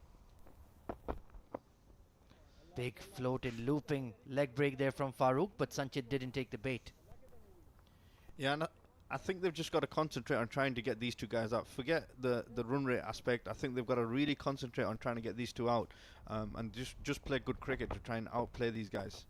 Big floated looping leg break there from Farooq, but Sanchit didn't take the bait. Yeah, and I think they've just got to concentrate on trying to get these two guys out. Forget the run rate aspect. I think they've got to really concentrate on trying to get these two out, and just play good cricket to try and outplay these guys.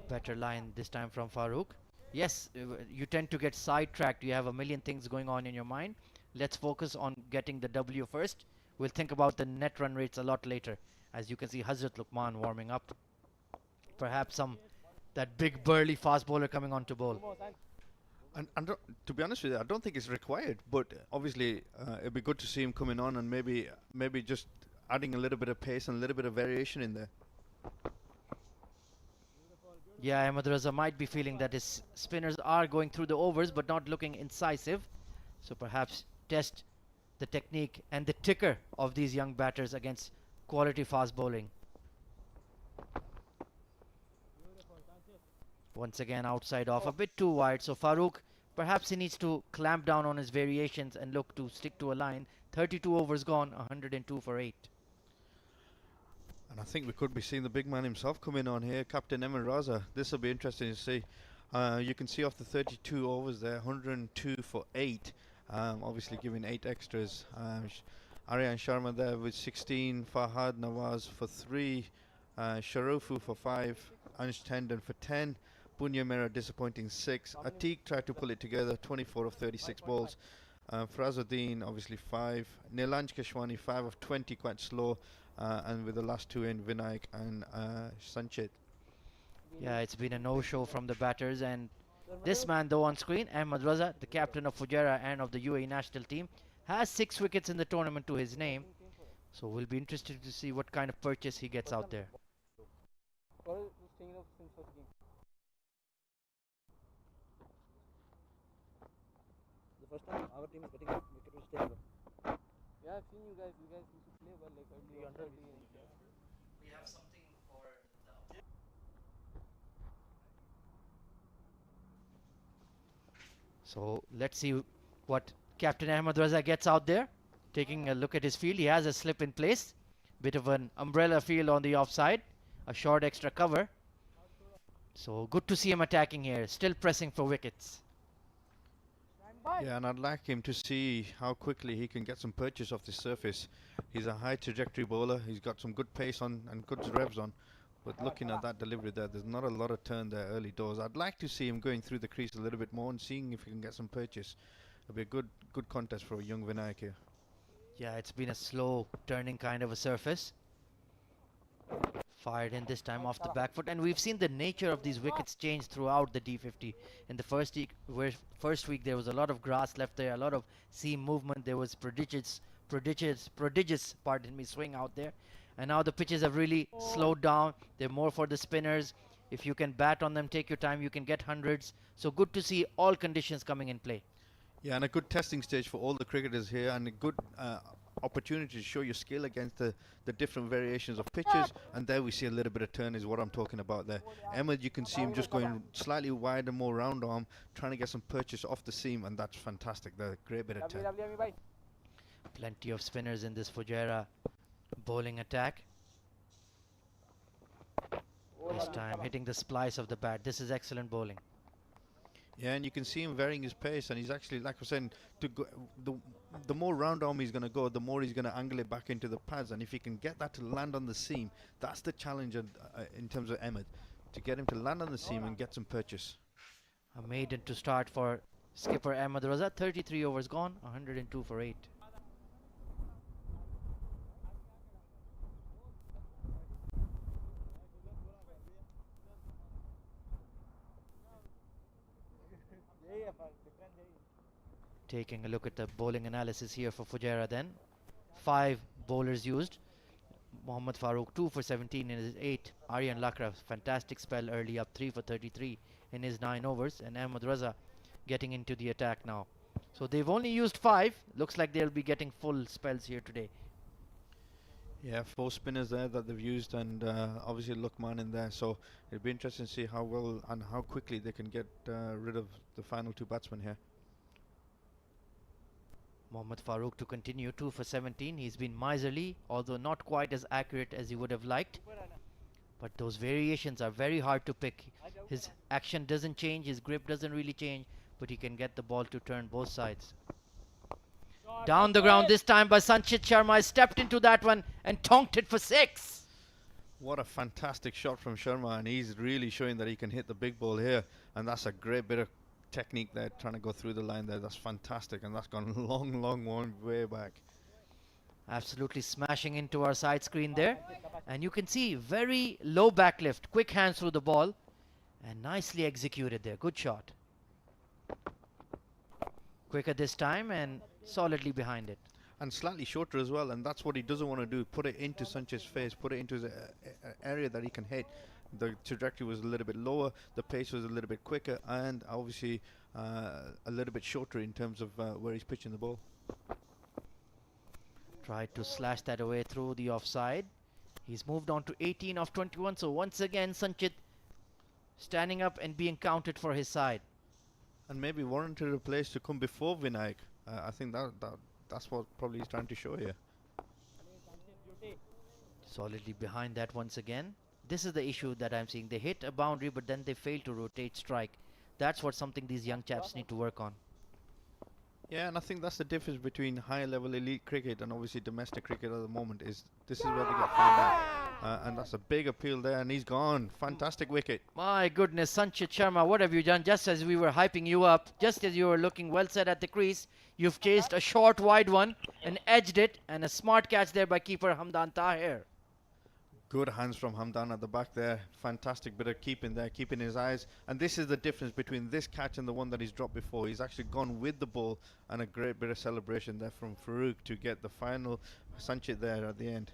Better line this time from Farooq. Yes, you tend to get sidetracked. You have a million things going on in your mind. Let's focus on getting the W first. We'll think about the net run rates a lot later. As you can see, Hazrat Luqman warming up. Perhaps that big burly fast bowler coming on to bowl. And to be honest with you, I don't think it's required. But obviously, it'd be good to see him coming on and maybe just adding a little bit of pace and a little bit of variation in there. Yeah, Ahmed Raza might be feeling that his spinners are going through the overs but not looking incisive. So perhaps test the technique and the ticker of these young batters against quality fast bowling. Once again outside off, a bit too wide. So Farooq, perhaps he needs to clamp down on his variations and look to stick to a line. 32 overs gone, 102 for 8. And I think we could be seeing the big man himself coming on here, Captain Emma Raza. This will be interesting to see. You can see off the 32 overs there, 102 for 8. Obviously giving 8 extras. Aryan Sharma there with 16, Fahad Nawaz for 3, Sharufu for 5, Anish Tandon for 10, Bunya Mera disappointing 6. Atiq tried to pull it together, 24 of 36 balls. Farazuddin obviously 5, Nilanj Keshwani 5 of 20, quite slow, and with the last 2 in, Vinayak and Sanchit. Yeah, it's been a no-show from the batters, and this man though on screen, Ahmed Raza, the captain of Fujairah and of the UAE national team, has 6 wickets in the tournament to his name. So we'll be interested to see what kind of purchase he gets out there. The first time our team is getting a wicket was stable. Yeah, I've seen you guys used to play well like early. We have something for So let's see what Captain Ahmed Raza gets out there. Taking a look at his field, he has a slip in place. Bit of an umbrella field on the offside. A short extra cover. So good to see him attacking here, still pressing for wickets. Yeah, and I'd like him to see how quickly he can get some purchase off this surface. He's a high trajectory bowler. He's got some good pace on and good revs on. But looking at that delivery there, there's not a lot of turn there early doors. I'd like to see him going through the crease a little bit more and seeing if he can get some purchase. It'll be a good contest for a young Vinayak here. Yeah, it's been a slow turning kind of a surface. Fired in this time off the back foot, and we've seen the nature of these wickets change throughout the D50. In the first week there was a lot of grass left there, a lot of seam movement. There was prodigious, pardon me, swing out there, and now the pitches have really slowed down. They're more for the spinners. If you can bat on them, take your time, you can get hundreds. So good to see all conditions coming in play. Yeah, and a good testing stage for all the cricketers here, and a good opportunity to show your skill against the different variations of pitches. And there we see a little bit of turn is what I'm talking about there. Ahmed, you can see him just going slightly wider, more round arm, trying to get some purchase off the seam, and that's fantastic. There, great bit of turn. Plenty of spinners in this Fujairah bowling attack. This time hitting the splice of the bat. This is excellent bowling. Yeah, and you can see him varying his pace, and he's actually, like I was saying, to go, the more round arm he's going to go, the more he's going to angle it back into the pads, and if he can get that to land on the seam, that's the challenge in terms of Ahmed, to get him to land on the seam and get some purchase. A maiden to start for skipper Ahmed Raza. 33 overs gone, 102 for 8. Taking a look at the bowling analysis here for Fujairah then. 5 bowlers used. Mohammad Farooq 2 for 17 in his 8. Aryan Lakra, fantastic spell early, up 3 for 33 in his 9 overs. And Ahmed Raza getting into the attack now. So they've only used 5. Looks like they'll be getting full spells here today. Yeah, 4 spinners there that they've used, and obviously Luqman in there. So it'll be interesting to see how well and how quickly they can get rid of the final 2 batsmen here. Mohammad Farooq to continue, 2 for 17. He's been miserly, although not quite as accurate as he would have liked. But those variations are very hard to pick. His action doesn't change, his grip doesn't really change, but he can get the ball to turn both sides. Down the ground this time by Sanchit Sharma. He stepped into that one and tonked it for 6. What a fantastic shot from Sharma, and he's really showing that he can hit the big ball here, and that's a great bit of technique there, trying to go through the line there. That's fantastic, and that's gone long way back. Absolutely smashing into our side screen there, and you can see very low back lift, quick hands through the ball, and nicely executed there. Good shot. Quicker this time and solidly behind it. And slightly shorter as well, and that's what he doesn't want to do. Put it into Sanchit's face, put it into his area that he can hit. The trajectory was a little bit lower, the pace was a little bit quicker, and obviously a little bit shorter in terms of where he's pitching the ball. Tried to slash that away through the offside. He's moved on to 18 of 21, so once again Sanchit standing up and being counted for his side. And maybe warranted a place to come before Vinayak. I think that's what probably he's trying to show here. Solidly behind that once again. This is the issue that I'm seeing. They hit a boundary, but then they fail to rotate strike. That's what something these young chaps need to work on. Yeah, and I think that's the difference between high level elite cricket and obviously domestic cricket at the moment. Is this is where they get found out, and that's a big appeal there, and he's gone. Fantastic wicket. My goodness, Sanchit Sharma, what have you done? Just as we were hyping you up, just as you were looking well set at the crease, you've chased a short wide one and edged it, and a smart catch there by keeper Hamdan Tahir. Good hands from Hamdan at the back there. Fantastic bit of keeping there, keeping his eyes. And this is the difference between this catch and the one that he's dropped before. He's actually gone with the ball, and a great bit of celebration there from Farooq to get the final Sanchit there at the end.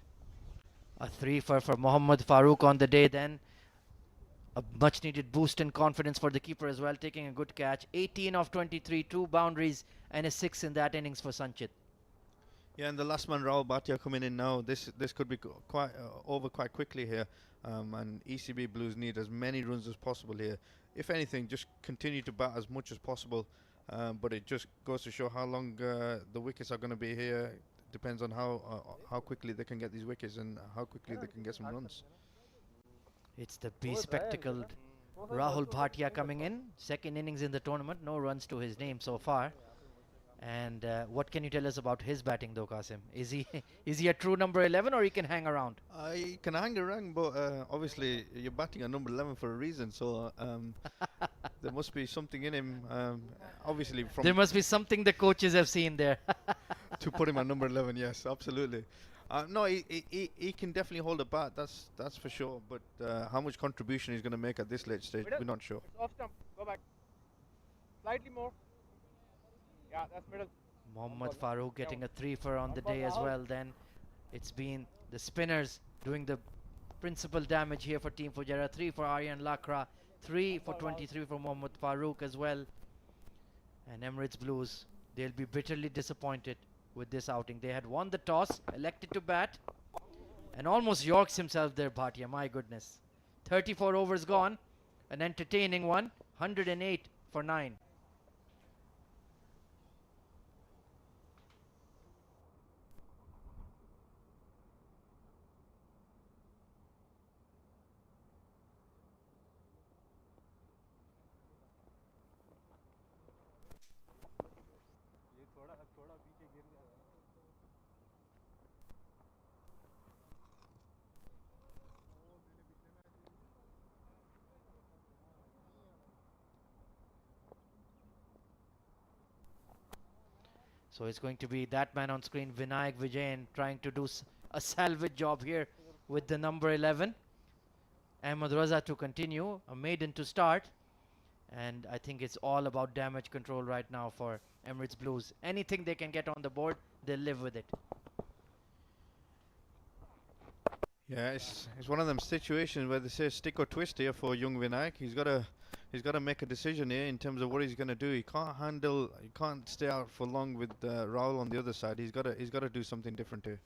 A 3 for Mohammad Farooq on the day then. A much needed boost in confidence for the keeper as well, taking a good catch. 18 of 23, 2 boundaries and a 6 in that innings for Sanchit. Yeah, and the last man, Rahul Bhatia, coming in now. This could be quite over quite quickly here, and ECB Blues need as many runs as possible here. If anything, just continue to bat as much as possible, but it just goes to show how long the wickets are going to be here. Depends on how quickly they can get these wickets and how quickly they can get some runs. It's the bespectacled Rahul Bhatia coming in, second innings in the tournament, no runs to his name so far. And what can you tell us about his batting though, Qasim? Is he is he a true number 11 or he can hang around? I can hang around, but obviously you're batting at number 11 for a reason. So there must be something in him. Obviously, from There must be something the coaches have seen there. to put him at number 11. Yes, absolutely. No, he can definitely hold a bat. That's for sure. But how much contribution he's going to make at this late stage, we're not sure. It's off stump. Go back. Slightly more. Yeah, that's middle. Mohammad Farooq getting a 3 for on the day as well. Then it's been the spinners doing the principal damage here for Team Fujairah. 3 for Aryan Lakra, 3 for 23 for Mohammad Farooq as well. And Emirates Blues, they'll be bitterly disappointed with this outing. They had won the toss, elected to bat, and almost yorks himself there, Bhatia. My goodness. 34 overs gone, an entertaining one, 108 for 9. So it's going to be that man on screen, Vinayak Vijayan, trying to do a salvage job here with the number 11. Ahmed Raza to continue, a maiden to start. And I think it's all about damage control right now for Emirates Blues. Anything they can get on the board, they'll live with it. Yeah, it's one of them situations where they say stick or twist here for young Vinayak. He's got to make a decision here in terms of what he's going to do. He can't stay out for long with Rahul on the other side. He's got to do something different here.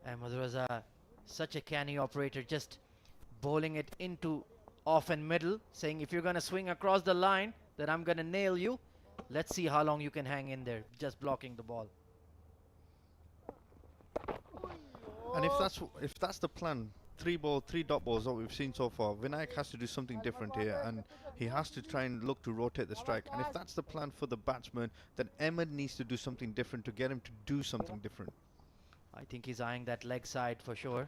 Ahmed Raza, such a canny operator, just bowling it into off and middle, saying if you're going to swing across the line, then I'm going to nail you. Let's see how long you can hang in there, just blocking the ball. And if that's the plan, 3 dot balls that we've seen so far, Vinayak has to do something different here, and he has to try and look to rotate the strike. And if that's the plan for the batsman, then Ahmed needs to do something different to get him to do something different. I think he's eyeing that leg side for sure.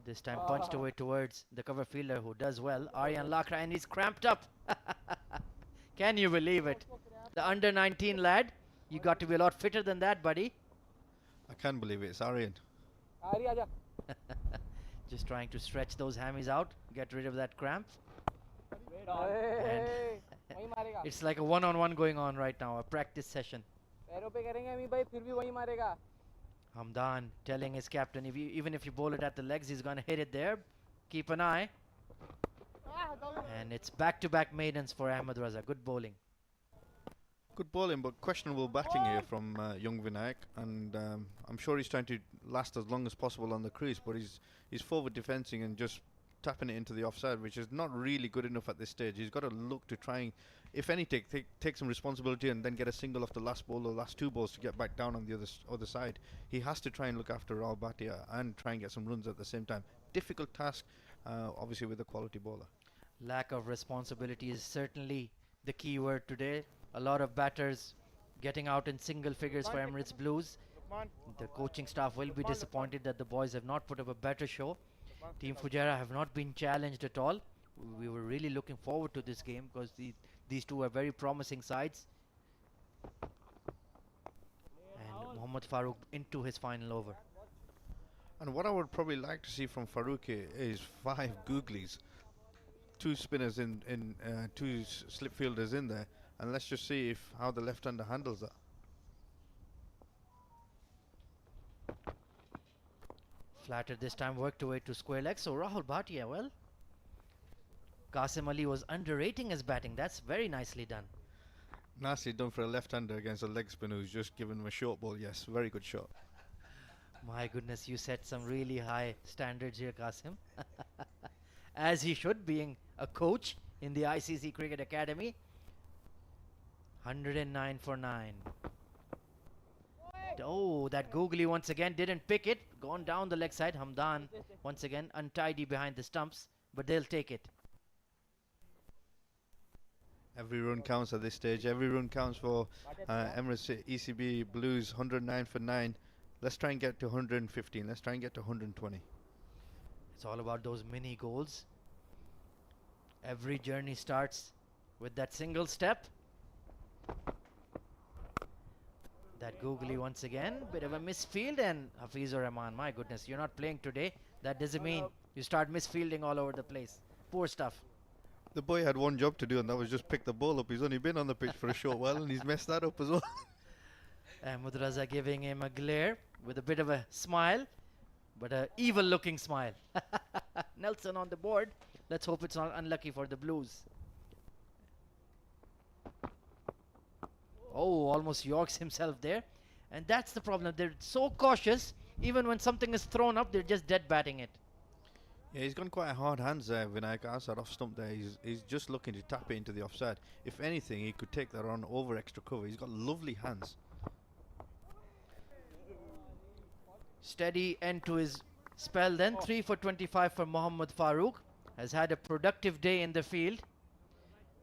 This time punched away towards the cover fielder who does well, Aryan Lakra, and he's cramped up. Can you believe it? The under 19 lad, you got to be a lot fitter than that, buddy. I can't believe it, it's Aryan. Just trying to stretch those hammies out, get rid of that cramp. And it's like a one-on-one going on right now, a practice session. Hamdan telling his captain, even if you bowl it at the legs, he's going to hit it there. Keep an eye. And it's back-to-back maidens for Ahmed Raza. Good bowling. Good bowling, but questionable batting here from young Vinayak, and I'm sure he's trying to last as long as possible on the crease, but he's forward defensing and just tapping it into the offside, which is not really good enough at this stage. He's got to look to try and, if anything, take some responsibility and then get a single off the last ball or last 2 balls to get back down on the other side. He has to try and look after Rahul Bhatia and try and get some runs at the same time. Difficult task, obviously, with a quality bowler. Lack of responsibility is certainly the key word today. A lot of batters getting out in single figures for Emirates Blues. The coaching staff will be disappointed that the boys have not put up a better show. Team Fujairah have not been challenged at all. We were really looking forward to this game because these two are very promising sides. And Mohammad Farooq into his final over. And what I would probably like to see from Farooq is 5 googlies. 2 spinners in 2 slip fielders in there. And let's just see how the left-hander handles that. Flatter this time, worked away to square leg. So Rahul Bhatia, well, Qasim Ali was underrating his batting. That's very nicely done. Nicely done for a left-hander against a leg spinner who's just given him a short ball. Yes, very good shot. My goodness, you set some really high standards here, Qasim. As he should, being a coach in the ICC Cricket Academy. 109 for 9. Oh, that googly once again didn't pick it. Gone down the leg side. Hamdan once again untidy behind the stumps. but they'll take it. Every run counts at this stage. Every run counts for Emirates ECB Blues. 109 for 9. Let's try and get to 115. Let's try and get to 120. It's all about those mini goals. Every journey starts with that single step. That googly once again, bit of a misfield, and Hafizur Rahman, my goodness, you're not playing today. That doesn't mean you start misfielding all over the place. Poor stuff. The boy had one job to do, and that was just pick the ball up. He's only been on the pitch for a short while, and he's messed that up as well. Ahmed Raza giving him a glare with a bit of a smile, but a evil looking smile. Nelson on the board. Let's hope it's not unlucky for the Blues. Oh, almost yorks himself there. And that's the problem. They're so cautious. Even when something is thrown up, they're just dead batting it. Yeah, he's gone quite hard hands there, Vinayak. Outside off stump there. He's just looking to tap it into the offside. If anything, he could take that on over extra cover. He's got lovely hands. Steady end to his spell then. 3 for 25 for Mohammad Farooq. Has had a productive day in the field.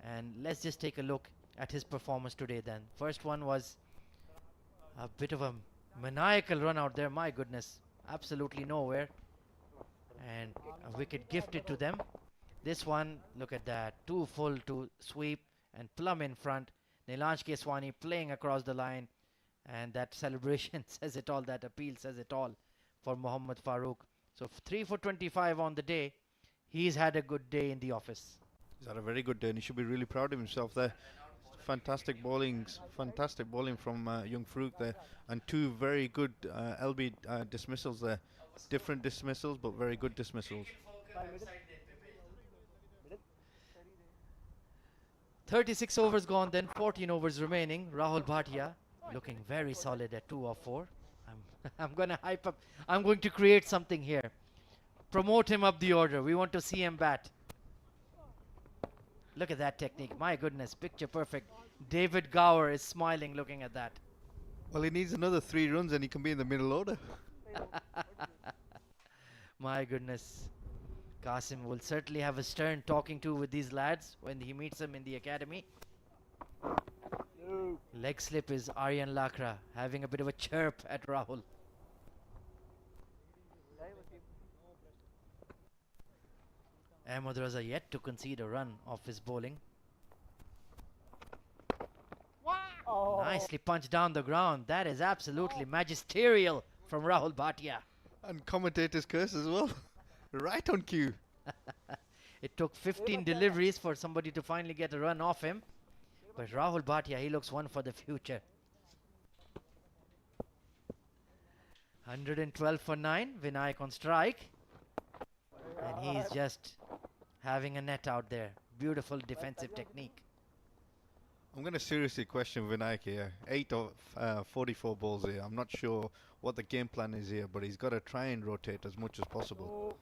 And let's just take a look at his performance today then. First one was a bit of a maniacal run out there. My goodness. Absolutely nowhere. And a wicket gifted to them. This one, look at that. Too full to sweep and plumb in front. Nilansh Keswani playing across the line. And that celebration says it all. That appeal says it all for Mohammad Farooq. So 3 for 25 on the day. He's had a good day in the office. He's had a very good day, and he should be really proud of himself there. Fantastic bowling from young Farooq there, and two very good LB dismissals there. Different dismissals, but very good dismissals. 36 overs gone, then 14 overs remaining. Rahul Bhatia looking very solid at 2 of 4. I'm going to hype up. I'm going to create something here. Promote him up the order. We want to see him bat. Look at that technique. My goodness, picture perfect. David Gower is smiling looking at that. Well, he needs another 3 runs and he can be in the middle order. My goodness. Qasim will certainly have a stern talking to with these lads when he meets them in the academy. Leg slip is Aryan Lakra having a bit of a chirp at Rahul. Ahmed Raza yet to concede a run off his bowling. Wow. Nicely punched down the ground. That is absolutely magisterial from Rahul Bhatia. And commentator's curse as well. Right on cue. It took 15 deliveries for somebody to finally get a run off him. But Rahul Bhatia, he looks one for the future. 112 for 9. Vinayak on strike. And he's just having a net out there. Beautiful defensive technique. I'm going to seriously question Vinayak here. 8 of 44 balls here. I'm not sure what the game plan is here, but he's got to try and rotate as much as possible.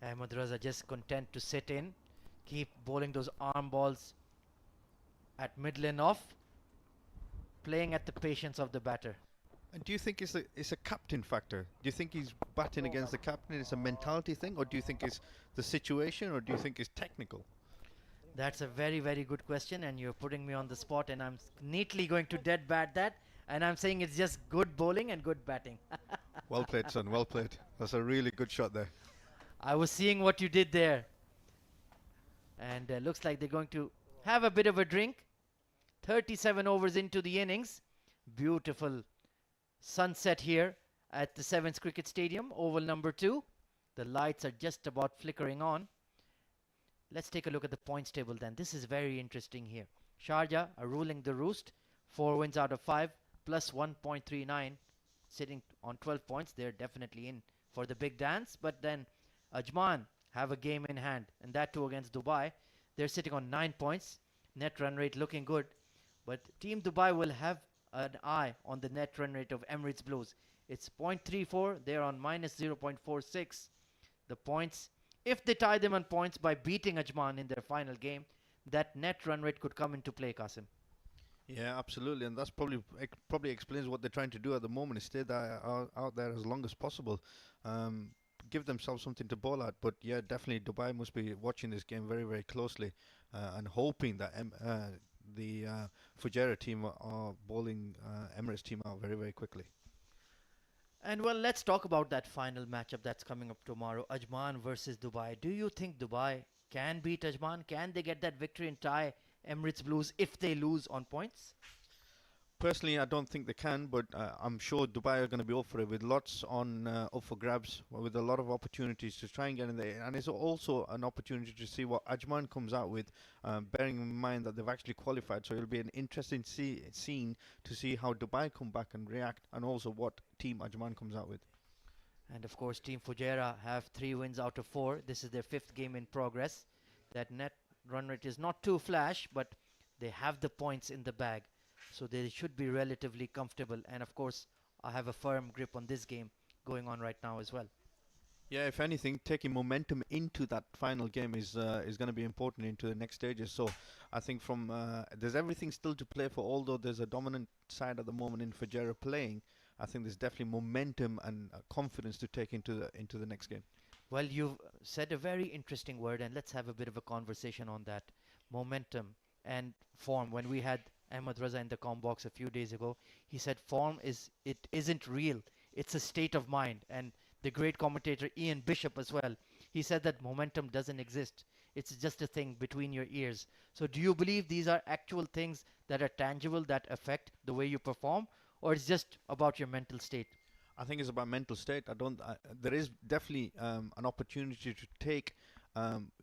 Ahmed Raza just content to sit in. Keep bowling those arm balls at middle and off. Playing at the patience of the batter. And do you think it's a captain factor? Do you think he's batting against the captain? It's a mentality thing, or do you think it's the situation, or do you think it's technical? That's a very, very good question, and you're putting me on the spot, and I'm neatly going to dead bat that, and I'm saying it's just good bowling and good batting. Well played, son. Well played. That's a really good shot there. I was seeing what you did there, and looks like they're going to have a bit of a drink. 37 overs into the innings. Beautiful sunset here at the Sevens Cricket Stadium, oval number 2. The lights are just about flickering on. Let's take a look at the points table then. This is very interesting here. Sharjah are ruling the roost. 4 wins out of 5 plus 1.39, sitting on 12 points. They're definitely in for the big dance. But then Ajman have a game in hand, and that too against Dubai. They're sitting on 9 points. Net run rate looking good. But Team Dubai will have an eye on the net run rate of Emirates Blues. It's 0.34. They're on minus 0.46. The points, if they tie them on points by beating Ajman in their final game, that net run rate could come into play, Qasim. Yeah, absolutely, and that's probably explains what they're trying to do at the moment, is stay out there as long as possible. give themselves something to bowl at. But yeah, definitely Dubai must be watching this game very, very closely and hoping that the Fujairah team are bowling Emirates team out very, very quickly. And well, let's talk about that final matchup that's coming up tomorrow, Ajman versus Dubai. Do you think Dubai can beat Ajman? Can they get that victory and tie Emirates Blues if they lose on points? Personally, I don't think they can, but I'm sure Dubai are going to be up for it with lots on up for grabs, with a lot of opportunities to try and get in there. And it's also an opportunity to see what Ajman comes out with, bearing in mind that they've actually qualified. So it'll be an interesting scene to see how Dubai come back and react, and also what team Ajman comes out with. And of course, Team Fujairah have 3 wins out of 4. This is their 5th game in progress. That net run rate is not too flash, but they have the points in the bag. So they should be relatively comfortable. And of course, I have a firm grip on this game going on right now as well. Yeah, if anything, taking momentum into that final game is going to be important into the next stages. So I think from there's everything still to play for. Although there's a dominant side at the moment in Fujairah playing, I think there's definitely momentum and confidence to take into the next game. Well, you've said a very interesting word, and let's have a bit of a conversation on that. Momentum and form. When we had Ahmed Raza in the com box a few days ago, he said isn't real. It's a state of mind. And the great commentator Ian Bishop as well, he said that momentum doesn't exist. It's just a thing between your ears. So do you believe these are actual things that are tangible, that affect the way you perform, or it's just about your mental state? I think it's about mental state. There is definitely an opportunity to take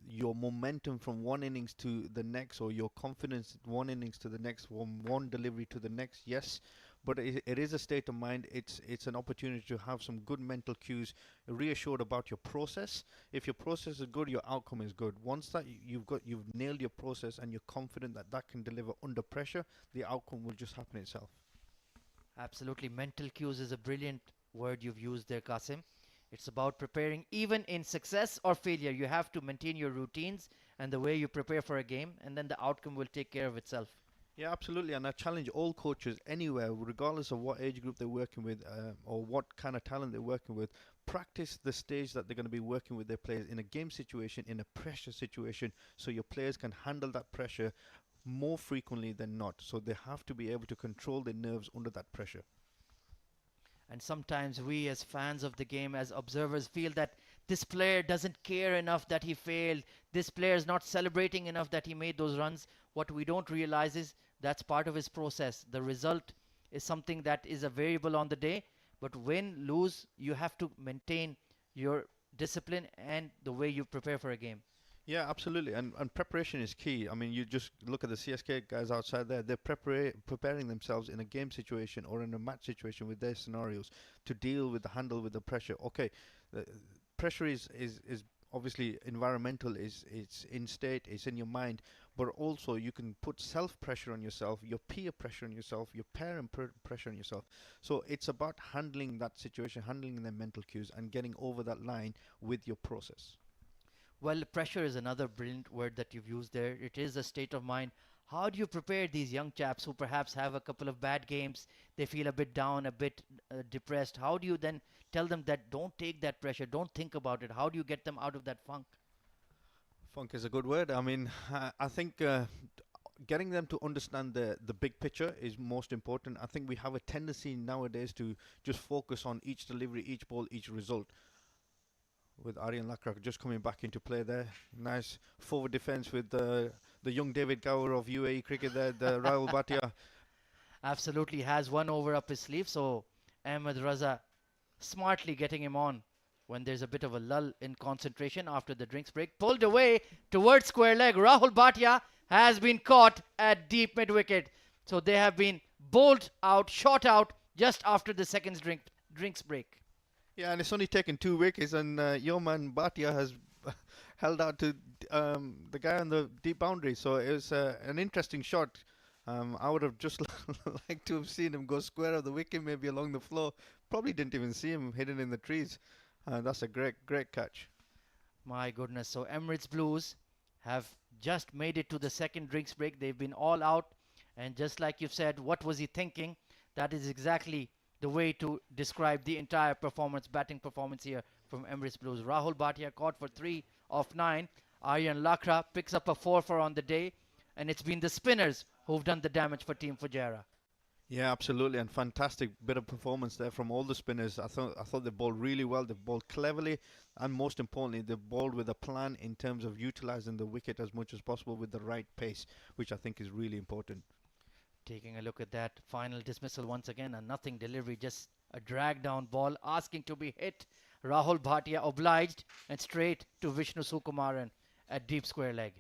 your momentum from one innings to the next, or your confidence one innings to the next, one delivery to the next. Yes, but it is a state of mind. It's an opportunity to have some good mental cues, reassured about your process. If your process is good, your outcome is good. Once that you've nailed your process and you're confident that that can deliver under pressure, the outcome will just happen itself. Absolutely. Mental cues is a brilliant word you've used there, Qasim. It's about preparing even in success or failure. You have to maintain your routines and the way you prepare for a game, and then the outcome will take care of itself. Yeah, absolutely. And I challenge all coaches anywhere, regardless of what age group they're working with or what kind of talent they're working with, practice the stage that they're going to be working with their players in a game situation, in a pressure situation, so your players can handle that pressure more frequently than not. So they have to be able to control their nerves under that pressure. And sometimes we as fans of the game, as observers, feel that this player doesn't care enough that he failed. This player is not celebrating enough that he made those runs. What we don't realize is that's part of his process. The result is something that is a variable on the day. But win, lose, you have to maintain your discipline and the way you prepare for a game. Yeah, absolutely. And preparation is key. I mean, you just look at the CSK guys outside there. They're preparing themselves in a game situation or in a match situation with their scenarios to deal with the handle with the pressure. Okay, pressure is obviously environmental, it's in state, it's in your mind, but also you can put self-pressure on yourself, your peer pressure on yourself, your parent pressure on yourself. So it's about handling that situation, handling their mental cues and getting over that line with your process. Well, pressure is another brilliant word that you've used there. It is a state of mind. How do you prepare these young chaps who perhaps have a couple of bad games, they feel a bit down, a bit depressed? How do you then tell them that don't take that pressure, don't think about it? How do you get them out of that funk? Funk is a good word. I mean, I think getting them to understand the big picture is most important. I think we have a tendency nowadays to just focus on each delivery, each ball, each result. With Aryan Lakrak just coming back into play there. Nice forward defence with the young David Gower of UAE cricket there, the Rahul Bhatia. Absolutely has one over up his sleeve. So Ahmed Raza smartly getting him on when there's a bit of a lull in concentration after the drinks break. Pulled away towards square leg. Rahul Bhatia has been caught at deep mid wicket. So they have been bowled out, shot out just after the second drinks break. Yeah, and it's only taken 2 wickets, and your man Bhatia has held out to the guy on the deep boundary. So it was an interesting shot. I would have just liked to have seen him go square of the wicket, maybe along the floor. Probably didn't even see him hidden in the trees. That's a great catch. My goodness. So Emirates Blues have just made it to the second drinks break. They've been all out. And just like you've said, what was he thinking? That is exactly the way to describe the entire performance, batting performance here from Emirates Blues. Rahul Bhatia caught for 3 of 9. Aryan Lakra picks up a 4 on the day, and it's been the spinners who've done the damage for Team Fujairah. Yeah, absolutely, and fantastic bit of performance there from all the spinners. I thought they bowled really well. They bowled cleverly, and most importantly, they bowled with a plan in terms of utilizing the wicket as much as possible with the right pace, which I think is really important. Taking a look at that final dismissal once again, a nothing delivery, just a drag down ball asking to be hit. Rahul Bhatia obliged and straight to Vishnu Sukumaran at deep square leg.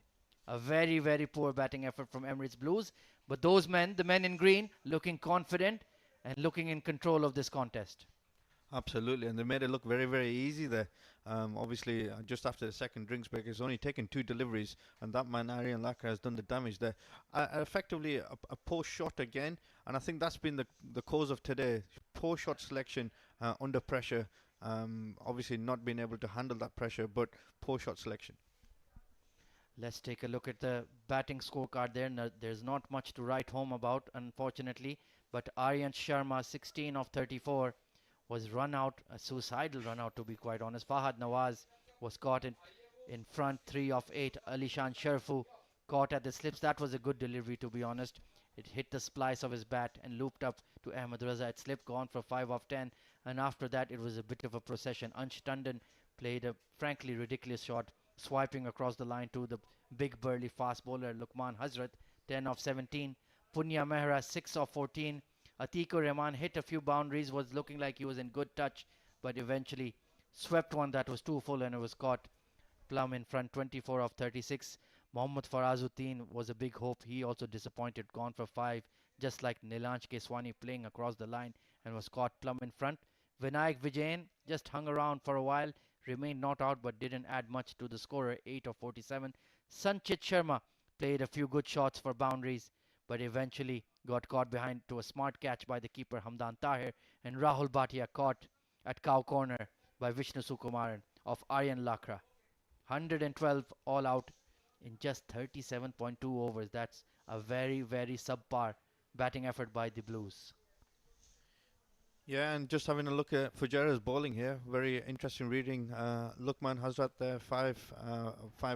A very, very poor batting effort from Emirates Blues. But those men, the men in green, looking confident and looking in control of this contest. Absolutely, and they made it look very, very easy there. Obviously, just after the second drinks break, it's only taken 2 deliveries, and that man, Aryan Lakra, has done the damage there. Effectively, a poor shot again, and I think that's been the cause of today. Poor shot selection under pressure. Obviously, not being able to handle that pressure, but poor shot selection. Let's take a look at the batting scorecard there. There's not much to write home about, unfortunately. But Aryan Sharma, 16 of 34, was run out, a suicidal run out to be quite honest. Fahad Nawaz was caught in front, 3 of 8. Alishan Sharfu caught at the slips. That was a good delivery to be honest. It hit the splice of his bat and looped up to Ahmed Raza. It slipped, gone for 5 of 10. And after that, it was a bit of a procession. Ansh Tandon played a frankly ridiculous shot, swiping across the line to the big burly fast bowler Lukman Hazrat, 10 of 17. Punya Mehra, 6 of 14. Atikur Rahman hit a few boundaries, was looking like he was in good touch, but eventually swept one that was too full and it was caught plumb in front, 24 of 36. Mohammad Farazuddin was a big hope. He also disappointed, gone for 5, just like Nilansh Keswani playing across the line and was caught plumb in front. Vinayak Vijayan just hung around for a while, remained not out but didn't add much to the scorer, 8 of 47. Sanchit Sharma played a few good shots for boundaries, but eventually got caught behind to a smart catch by the keeper Hamdan Tahir, and Rahul Bhatia caught at cow corner by Vishnu Sukumaran of Aryan Lakra. 112 all out in just 37.2 overs. That's a very, very subpar batting effort by the Blues. Yeah, and just having a look at Fujairah's bowling here, very interesting reading. Lukman Hazrat there, 5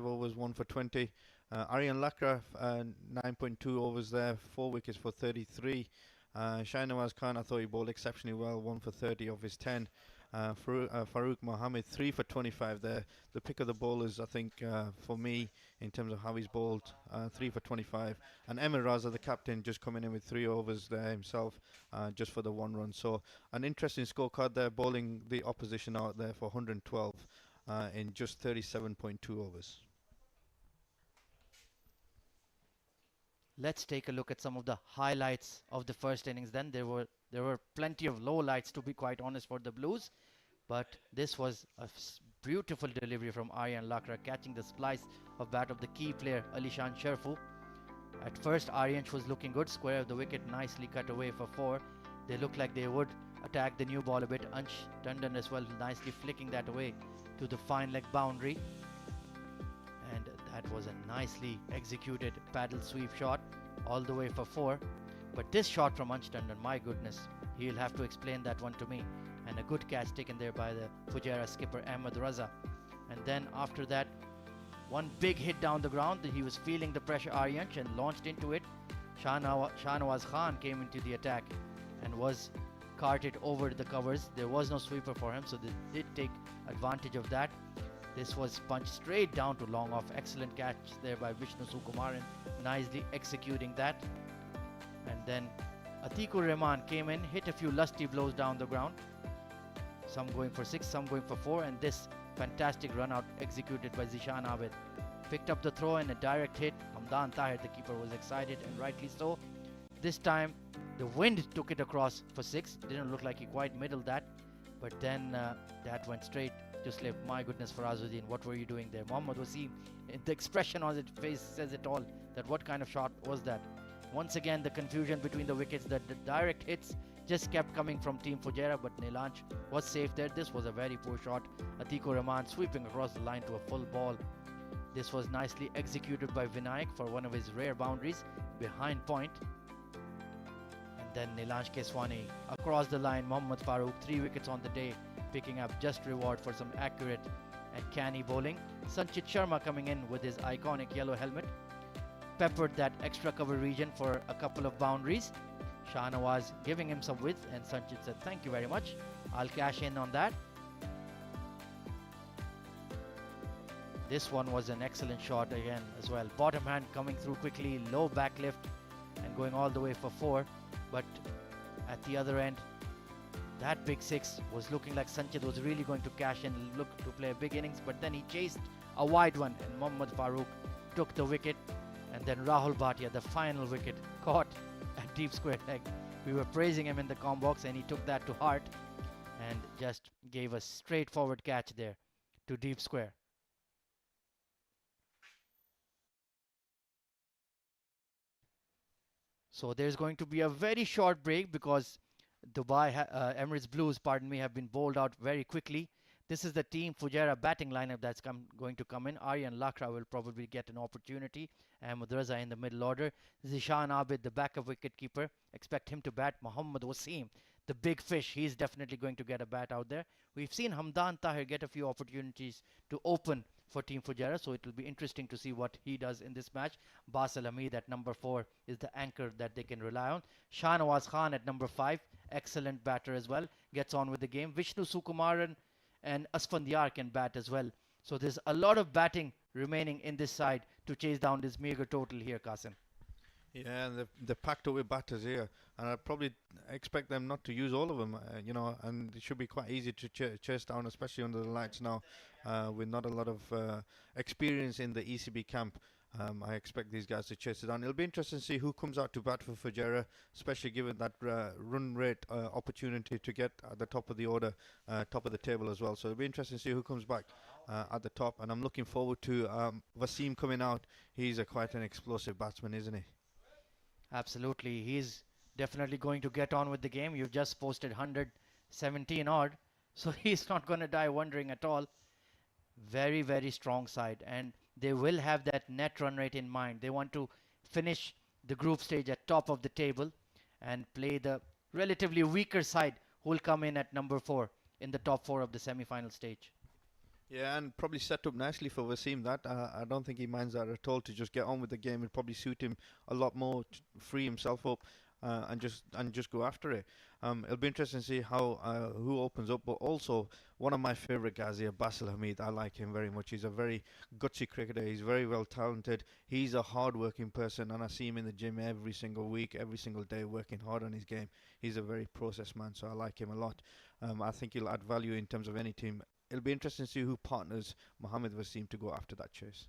overs, 1 for 20. Aryan Lakra, 9.2 overs there, 4 wickets for 33. Shahnawaz Khan, I thought he bowled exceptionally well, 1 for 30 of his 10. Farooq Mohammed, 3 for 25 there. The pick of the bowlers, I think, for me, in terms of how he's bowled, 3 for 25. And Emir Raza, the captain, just coming in with 3 overs there himself, just for the 1 run. So an interesting scorecard there, bowling the opposition out there for 112 in just 37.2 overs. Let's take a look at some of the highlights of the first innings. Then there were plenty of lowlights, to be quite honest, for the Blues, but this was a beautiful delivery from Aryan Lakra, catching the splice of bat of the key player Alishan Sharfu. At first, Aryan was looking good, square of the wicket, nicely cut away for 4. They looked like they would attack the new ball a bit. Ansh Tandon as well, nicely flicking that away to the fine leg boundary. And that was a nicely executed paddle sweep shot all the way for 4. But this shot from Ansh Tandon, my goodness, he'll have to explain that one to me. And a good catch taken there by the Fujairah skipper Ahmed Raza. And then after that, one big hit down the ground. He was feeling the pressure, Aryansh, and launched into it. Shahnawaz Khan came into the attack and was carted over the covers. There was no sweeper for him, so they did take advantage of that. This was punched straight down to long off. Excellent catch there by Vishnu Sukumaran, nicely executing that. And then Atikur Rahman came in, hit a few lusty blows down the ground. Some going for 6, some going for 4, and this fantastic run out executed by Zishan Abid. Picked up the throw and a direct hit. Hamdan Tahir, the keeper, was excited, and rightly so. This time the wind took it across for 6. Didn't look like he quite middled that, but then that went straight to slip. My goodness, Farazuddin, what were you doing there? Mohammad Wasim, the expression on his face says it all, that what kind of shot was that? Once again, the confusion between the wickets, the direct hits just kept coming from Team Fujairah, but Nilansh was safe there. This was a very poor shot. Atikur Rahman sweeping across the line to a full ball. This was nicely executed by Vinayak for one of his rare boundaries behind point. And then Nilansh Keswani across the line. Mohammad Farooq, 3 wickets on the day picking up just reward for some accurate and canny bowling. Sanchit Sharma coming in with his iconic yellow helmet, peppered that extra cover region for a couple of boundaries. Shahnawaz giving him some width, and Sanchit said, "Thank you very much. I'll cash in on that." This one was an excellent shot again as well. Bottom hand coming through quickly, low back lift and going all the way for 4. But at the other end, that big 6 was looking like Sanchit was really going to cash in, look to play a big innings. But then he chased a wide one and Mohammad Farooq took the wicket. And then Rahul Bhatia, the final wicket, caught at deep square leg. We were praising him in the com box and he took that to heart and just gave a straightforward catch there to deep square. So there's going to be a very short break because Emirates Blues, have been bowled out very quickly. This is the team Fujairah batting lineup that's going to come in. Aryan Lakra will probably get an opportunity. Ahmed Raza in the middle order. Zishan Abid, the backup wicketkeeper. Expect him to bat. Mohammad Wasim, the big fish. He's definitely going to get a bat out there. We've seen Hamdan Tahir get a few opportunities to open for Team Fujairah, so it will be interesting to see what he does in this match. Basal Hamid at number 4 is the anchor that they can rely on. Shahnawaz Khan at number 5, excellent batter as well, gets on with the game. Vishnu Sukumaran and Asfandyar can bat as well. So there's a lot of batting remaining in this side to chase down this meager total here, Qasim. Yeah, and they're packed up with batters here, and I probably expect them not to use all of them, and it should be quite easy to chase down, especially under the lights now, with not a lot of experience in the ECB camp. I expect these guys to chase it down. It'll be interesting to see who comes out to bat for Fujairah, especially given that run rate opportunity to get at the top of the order, top of the table as well. So it'll be interesting to see who comes back at the top, and I'm looking forward to Wasim coming out. He's quite an explosive batsman, isn't he? Absolutely. He's definitely going to get on with the game. You've just posted 117 odd, so he's not going to die wondering at all. Very, very strong side, and they will have that net run rate in mind. They want to finish the group stage at top of the table and play the relatively weaker side who will come in at number 4 in the top 4 of the semi-final stage. Yeah, and probably set up nicely for Wasim. That I don't think he minds that at all. To just get on with the game, it'd probably suit him a lot more. To free himself up and just go after it. It'll be interesting to see how who opens up. But also, one of my favourite guys here, Basil Hamid. I like him very much. He's a very gutsy cricketer. He's very well talented. He's a hard-working person, and I see him in the gym every single week, every single day, working hard on his game. He's a very processed man, so I like him a lot. I think he'll add value in terms of any team. It'll be interesting to see who partners Mohammad Wasim to go after that chase.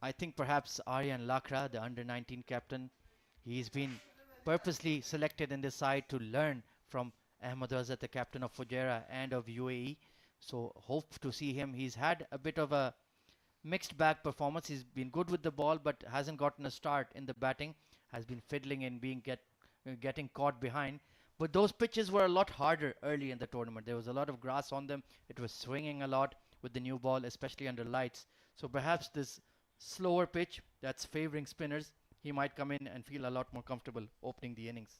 I think perhaps Aryan Lakra, the under-19 captain, he's been purposely selected in this side to learn from Ahmed Raza, the captain of Fujairah and of UAE. So hope to see him. He's had a bit of a mixed bag performance. He's been good with the ball but hasn't gotten a start in the batting. Has been fiddling and getting caught behind. But those pitches were a lot harder early in the tournament. There was a lot of grass on them. It was swinging a lot with the new ball, especially under lights. So perhaps this slower pitch that's favoring spinners, he might come in and feel a lot more comfortable opening the innings.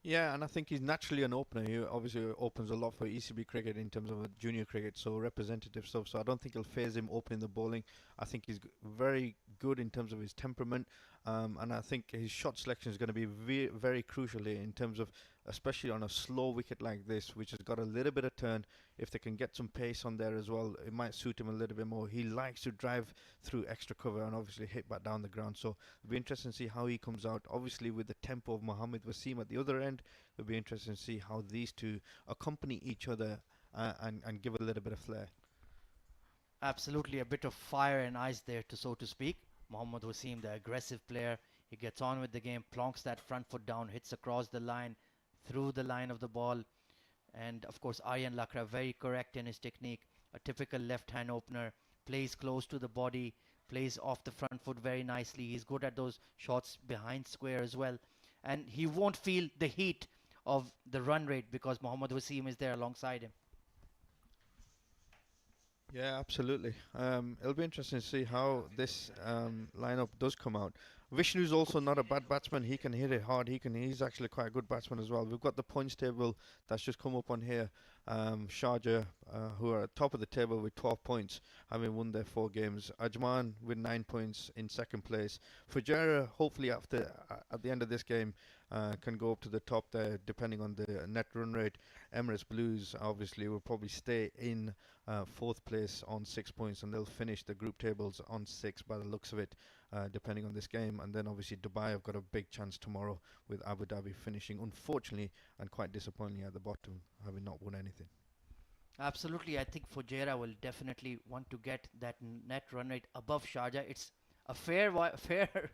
Yeah, and I think he's naturally an opener. He obviously opens a lot for ECB cricket in terms of junior cricket, so representative stuff. So I don't think it'll phase him opening the bowling. I think he's very good in terms of his temperament, and I think his shot selection is going to be very crucial here in terms of, especially on a slow wicket like this, which has got a little bit of turn. If they can get some pace on there as well, it might suit him a little bit more. He likes to drive through extra cover and obviously hit back down the ground. So it'll be interesting to see how he comes out. Obviously, with the tempo of Mohammad Wasim at the other end, it'll be interesting to see how these two accompany each other and give a little bit of flair. Absolutely, a bit of fire and ice there, so to speak. Mohammad Wasim, the aggressive player, he gets on with the game, plonks that front foot down, hits across the line, through the line of the ball. And of course, Aryan Lakra, very correct in his technique. A typical left-hand opener, plays close to the body, plays off the front foot very nicely. He's good at those shots behind square as well. And he won't feel the heat of the run rate because Mohammad Wasim is there alongside him. Yeah, absolutely. It'll be interesting to see how this lineup does come out. Vishnu's also not a bad batsman. He can hit it hard. He's actually quite a good batsman as well. We've got the points table that's just come up on here. Sharjah, who are at top of the table with 12 points, having won their 4 games. Ajman with 9 points in second place. Fujairah, hopefully at the end of this game, can go up to the top there, depending on the net run rate. Emirates Blues obviously will probably stay in 4th place on 6 points, and they'll finish the group tables on 6 by the looks of it, depending on this game. And then obviously Dubai have got a big chance tomorrow, with Abu Dhabi finishing unfortunately and quite disappointingly at the bottom, having not won anything. Absolutely, I think Fujairah will definitely want to get that net run rate above Sharjah. It's a fair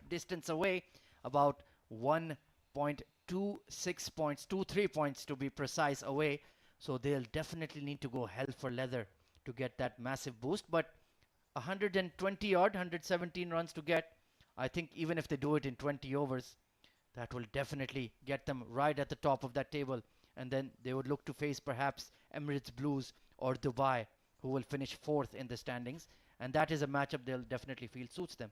distance away, about 1.26 points, 2-3 points to be precise away. So they'll definitely need to go hell for leather to get that massive boost. But 120 odd, 117 runs to get, I think even if they do it in 20 overs, that will definitely get them right at the top of that table. And then they would look to face perhaps Emirates Blues or Dubai, who will finish 4th in the standings. And that is a matchup they'll definitely feel suits them.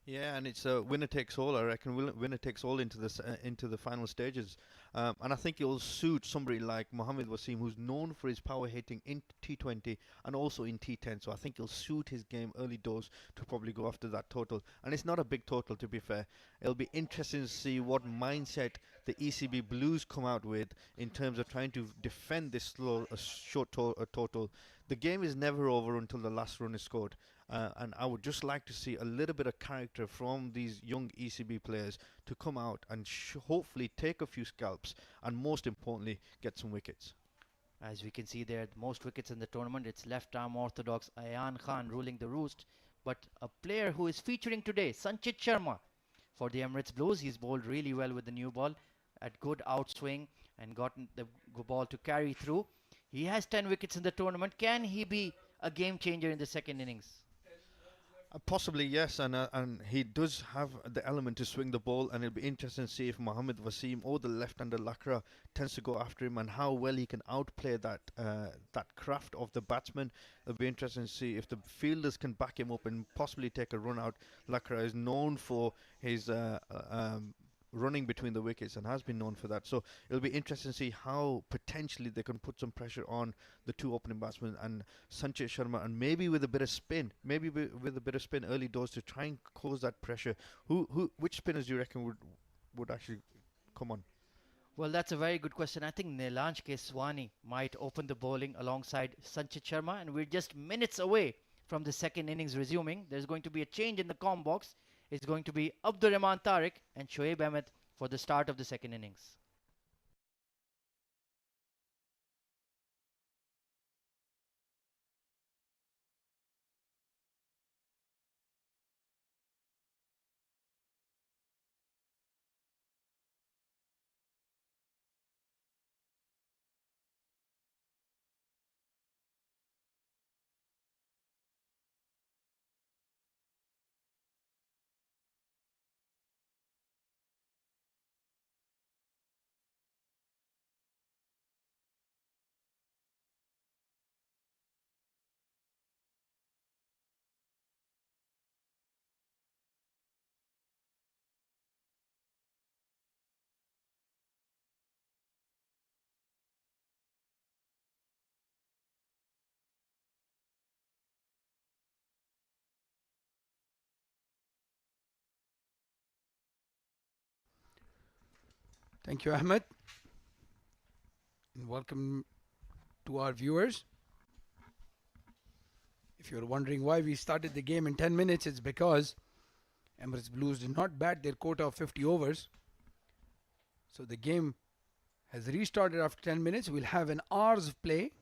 Yeah, and it's a winner takes all. I reckon winner takes all into the final stages, and I think it will suit somebody like Mohammad Wasim, who's known for his power hitting in T20 and also in T10. So I think it'll suit his game early doors to probably go after that total. And it's not a big total, to be fair. It'll be interesting to see what mindset the ECB Blues come out with in terms of trying to defend this short total. The game is never over until the last run is scored. And I would just like to see a little bit of character from these young ECB players to come out and hopefully take a few scalps and most importantly get some wickets. As we can see there, the most wickets in the tournament, it's left arm orthodox Ayan Khan ruling the roost. But a player who is featuring today, Sanchit Sharma, for the Emirates Blues. He's bowled really well with the new ball at good outswing and gotten the ball to carry through. He has 10 wickets in the tournament. Can he be a game changer in the second innings? Possibly, yes, and he does have the element to swing the ball, and it'll be interesting to see if Mohammad Wasim or the left-hander Lakra tends to go after him and how well he can outplay that craft of the batsman. It'll be interesting to see if the fielders can back him up and possibly take a run out. Lakra is known for his running between the wickets and has been known for that. So it'll be interesting to see how potentially they can put some pressure on the 2 opening batsmen and Sanchit Sharma, and maybe with a bit of spin, early doors to try and cause that pressure. Which spinners do you reckon would actually come on? Well, that's a very good question. I think Neelansh Keswani might open the bowling alongside Sanchit Sharma, and we're just minutes away from the second innings resuming. There's going to be a change in the comm box. It's going to be Abdur Rahman Tariq and Shoaib Ahmed for the start of the second innings. Thank you, Ahmed. And welcome to our viewers. If you're wondering why we started the game in 10 minutes, it's because Emirates Blues did not bat their quota of 50 overs. So the game has restarted after 10 minutes. We'll have an hour's of play.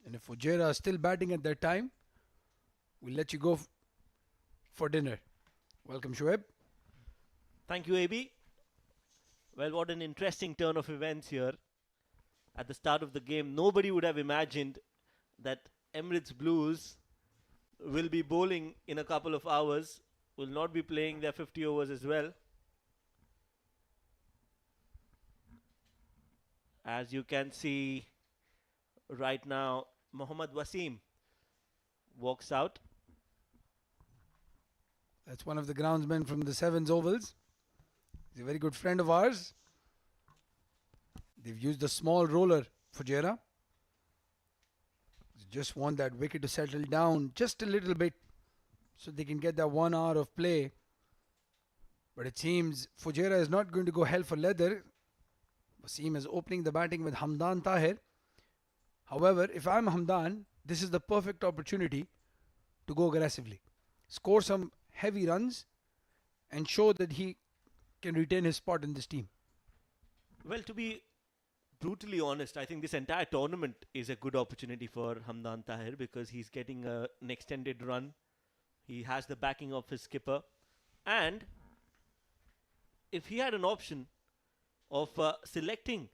And if Fujairah is still batting at that time, we'll let you go for dinner. Welcome, Shoaib. Thank you, AB. Well, what an interesting turn of events here. At the start of the game, nobody would have imagined that Emirates Blues will be bowling in a couple of hours, will not be playing their 50 overs as well. As you can see right now, Mohammad Wasim walks out. That's one of the groundsmen from the Sevens Ovals. He's a very good friend of ours. They've used the small roller, Fujairah. Just want that wicket to settle down just a little bit so they can get that 1 hour of play. But it seems Fujairah is not going to go hell for leather. Wasim is opening the batting with Hamdan Tahir. However, if I'm Hamdan, this is the perfect opportunity to go aggressively. Score some heavy runs and show that he can retain his spot in this team. Well, to be brutally honest, I think this entire tournament is a good opportunity for Hamdan Tahir because he's getting an extended run. He has the backing of his skipper. And if he had an option of selecting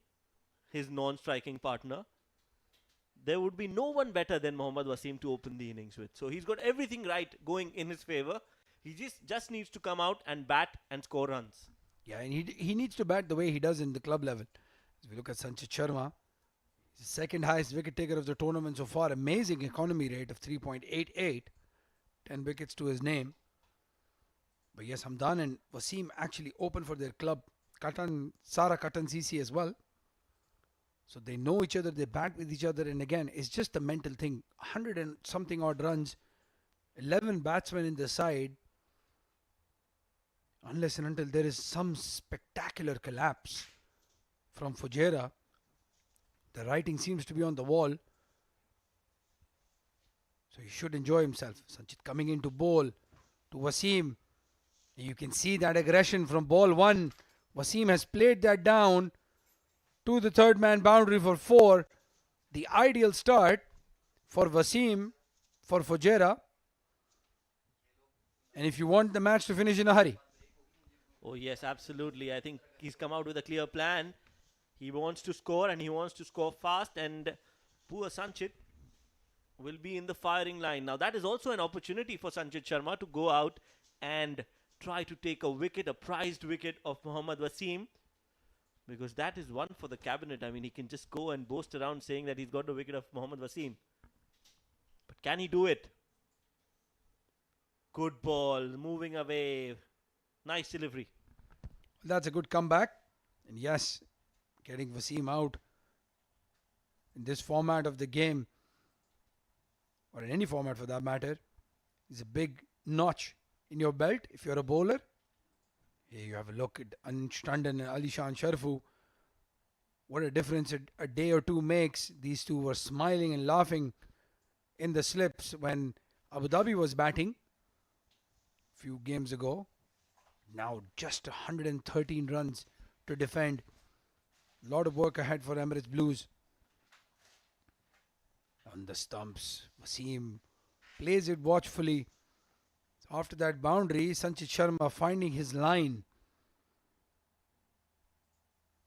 his non-striking partner, there would be no one better than Mohammad Wasim to open the innings with. So he's got everything right going in his favour. He just needs to come out and bat and score runs. Yeah, and he needs to bat the way he does in the club level. If we look at Sanchit Sharma, he's the second highest wicket taker of the tournament so far. Amazing economy rate of 3.88. 10 wickets to his name. But yes, Hamdan and Wasim actually open for their club. Sara Katan CC as well. So they know each other, they bat with each other, and again, it's just a mental thing. 100 and something odd runs, 11 batsmen in the side. Unless and until there is some spectacular collapse from Fujairah, the writing seems to be on the wall. So he should enjoy himself. Sanchit coming into bowl to Wasim. You can see that aggression from ball 1. Wasim has played that down to the third man boundary for 4. The ideal start for Wasim, for Fujairah. And if you want the match to finish in a hurry. Oh yes, absolutely. I think he's come out with a clear plan. He wants to score and he wants to score fast, and poor Sanchit will be in the firing line. Now that is also an opportunity for Sanchit Sharma to go out and try to take a wicket, a prized wicket of Mohammad Wasim, because that is one for the cabinet. I mean, he can just go and boast around saying that he's got the wicket of Mohammad Wasim. But can he do it? Good ball, moving away. Nice delivery. That's a good comeback. And yes, getting Wasim out in this format of the game, or in any format for that matter, is a big notch in your belt if you're a bowler. Here you have a look at Anish Tandon and Alishan Sharfu. What a difference a day or two makes. These two were smiling and laughing in the slips when Abu Dhabi was batting a few games ago. Now just 113 runs to defend. A lot of work ahead for Emirates Blues. On the stumps, Wasim plays it watchfully. After that boundary, Sanchit Sharma finding his line.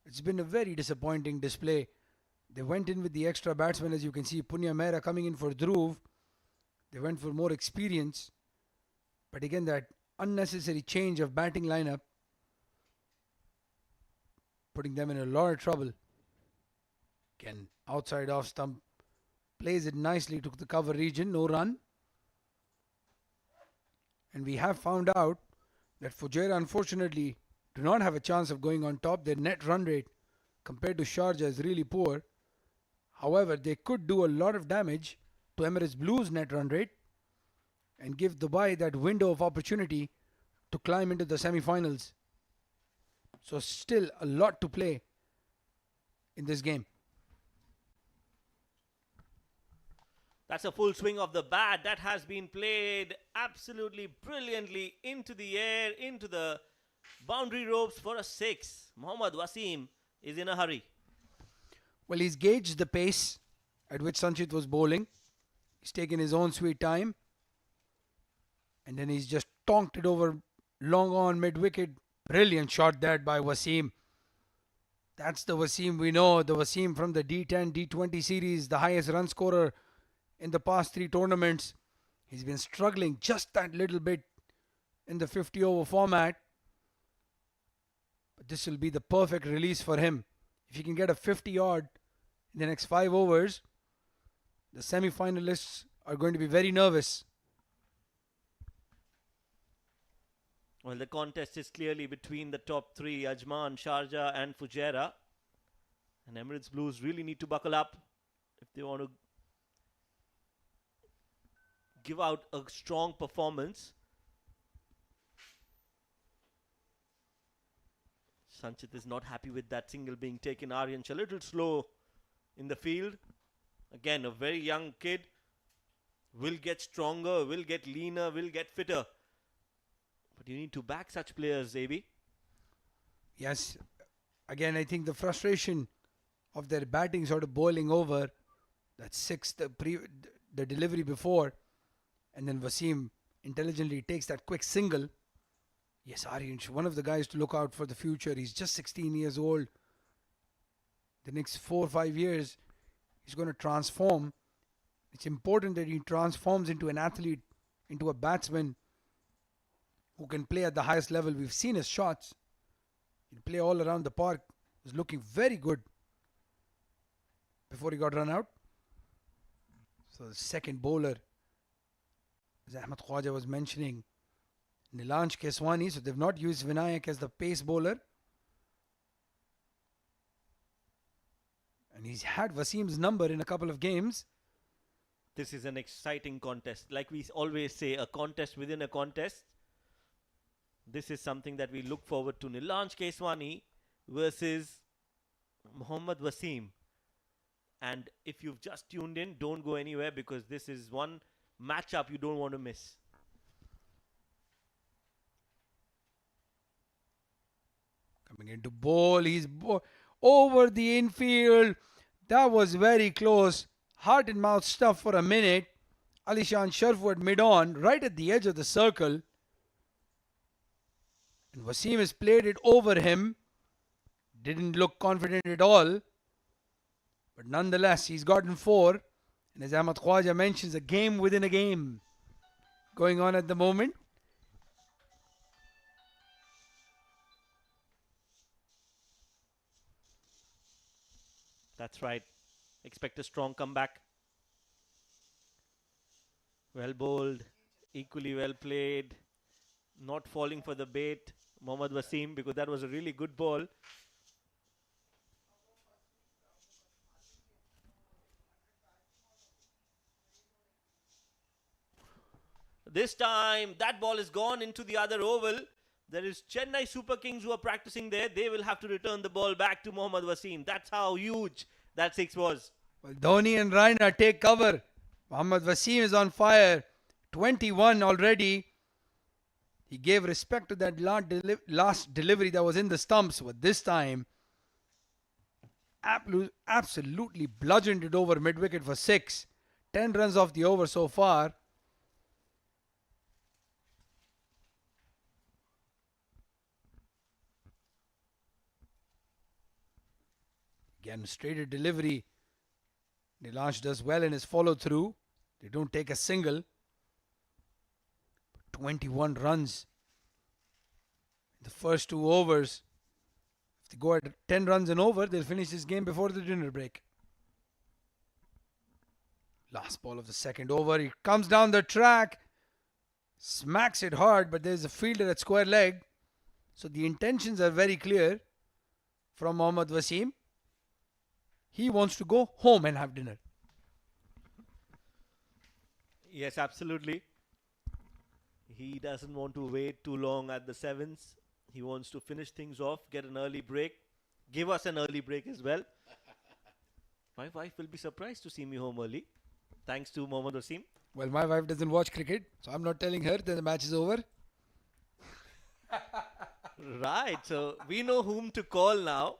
It's been a very disappointing display. They went in with the extra batsmen, as you can see. Punya Mehra coming in for Dhruv. They went for more experience. But again, that unnecessary change of batting lineup, putting them in a lot of trouble. Again, outside off stump. Plays it nicely to the cover region. No run. And we have found out that Fujairah unfortunately do not have a chance of going on top. Their net run rate compared to Sharjah is really poor. However, they could do a lot of damage to Emirates Blues net run rate and give Dubai that window of opportunity to climb into the semi-finals. So still a lot to play in this game. That's a full swing of the bat. That has been played absolutely brilliantly into the air, into the boundary ropes for a 6. Mohammad Wasim is in a hurry. Well, he's gauged the pace at which Sanchit was bowling. He's taken his own sweet time. And then he's just tonked it over long on mid-wicket. Brilliant shot there by Wasim. That's the Wasim we know. The Wasim from the D10, D20 series. The highest run scorer in the past 3 tournaments. He's been struggling just that little bit in the 50 over format. But this will be the perfect release for him. If he can get a 50 odd in the next 5 overs, the semi-finalists are going to be very nervous. Well, the contest is clearly between the top three, Ajman, Sharjah and Fujairah. And Emirates Blues really need to buckle up if they want to give out a strong performance. Sanchit is not happy with that single being taken. Aryansh a little slow in the field. Again, a very young kid. Will get stronger, will get leaner, will get fitter. But you need to back such players, AB. Yes, again, I think the frustration of their batting sort of boiling over. That the delivery before, and then Wasim intelligently takes that quick single. Yes, Aryansh, one of the guys to look out for the future. He's just 16 years old. The next 4 or 5 years, he's going to transform. It's important that he transforms into an athlete, into a batsman who can play at the highest level. We've seen his shots. He can play all around the park. Was looking very good before he got run out. So the second bowler, as Ahmed Khwaja was mentioning, Nilansh Keswani. So they've not used Vinayak as the pace bowler. And he's had Wasim's number in a couple of games. This is an exciting contest. Like we always say, a contest within a contest. This is something that we look forward to. Nilansh Keswani versus Mohammad Wasim. And if you've just tuned in, don't go anywhere because this is one matchup you don't want to miss. Coming into bowl, he's over the infield. That was very close. Heart and mouth stuff for a minute. Alishan Sharfwood mid-on, right at the edge of the circle. And Wasim has played it over him. Didn't look confident at all. But nonetheless, he's gotten 4. And as Ahmad Khwaja mentions, a game within a game going on at the moment. That's right. Expect a strong comeback. Well bowled, equally well played, not falling for the bait, Mohammad Wasim, because that was a really good ball. This time, that ball is gone into the other oval. There is Chennai Super Kings who are practicing there. They will have to return the ball back to Mohammad Wasim. That's how huge that 6 was. Well, Dhoni and Raina take cover. Mohammad Wasim is on fire. 21 already. He gave respect to that last delivery that was in the stumps. But this time, absolutely bludgeoned it over mid-wicket for 6. 10 runs off the over so far. Again, straighter delivery. Nilansh does well in his follow-through. They don't take a single. 21 runs in the first 2 overs. If they go at 10 runs and over, they'll finish this game before the dinner break. Last ball of the second over. He comes down the track. Smacks it hard, but there's a fielder at square leg. So the intentions are very clear from Mohammad Wasim. He wants to go home and have dinner. Yes, absolutely. He doesn't want to wait too long at the 7s. He wants to finish things off, get an early break. Give us an early break as well. My wife will be surprised to see me home early. Thanks to Mohammad Wasim. Well, my wife doesn't watch cricket, so I'm not telling her that the match is over. Right, so we know whom to call now.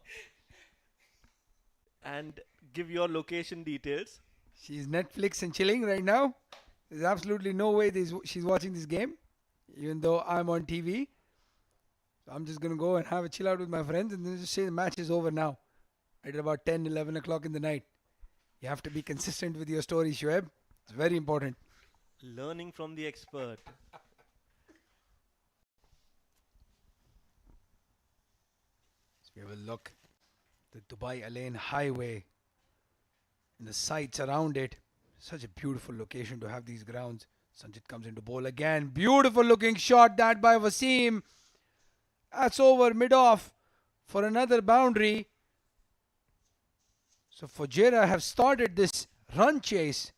And give your location details. She's Netflix and chilling right now. There's absolutely no way she's watching this game, even though I'm on TV. So I'm just going to go and have a chill out with my friends and then just say the match is over now. Right at about 10, 11 o'clock in the night. You have to be consistent with your story, Shoaib. It's very important. Learning from the expert. So we have a look. The Dubai Al Ain Highway and the sites around it. Such a beautiful location to have these grounds. Sanchit comes into bowl again. Beautiful looking shot that by Wasim. That's over mid-off for another boundary. So Fujairah have started this run chase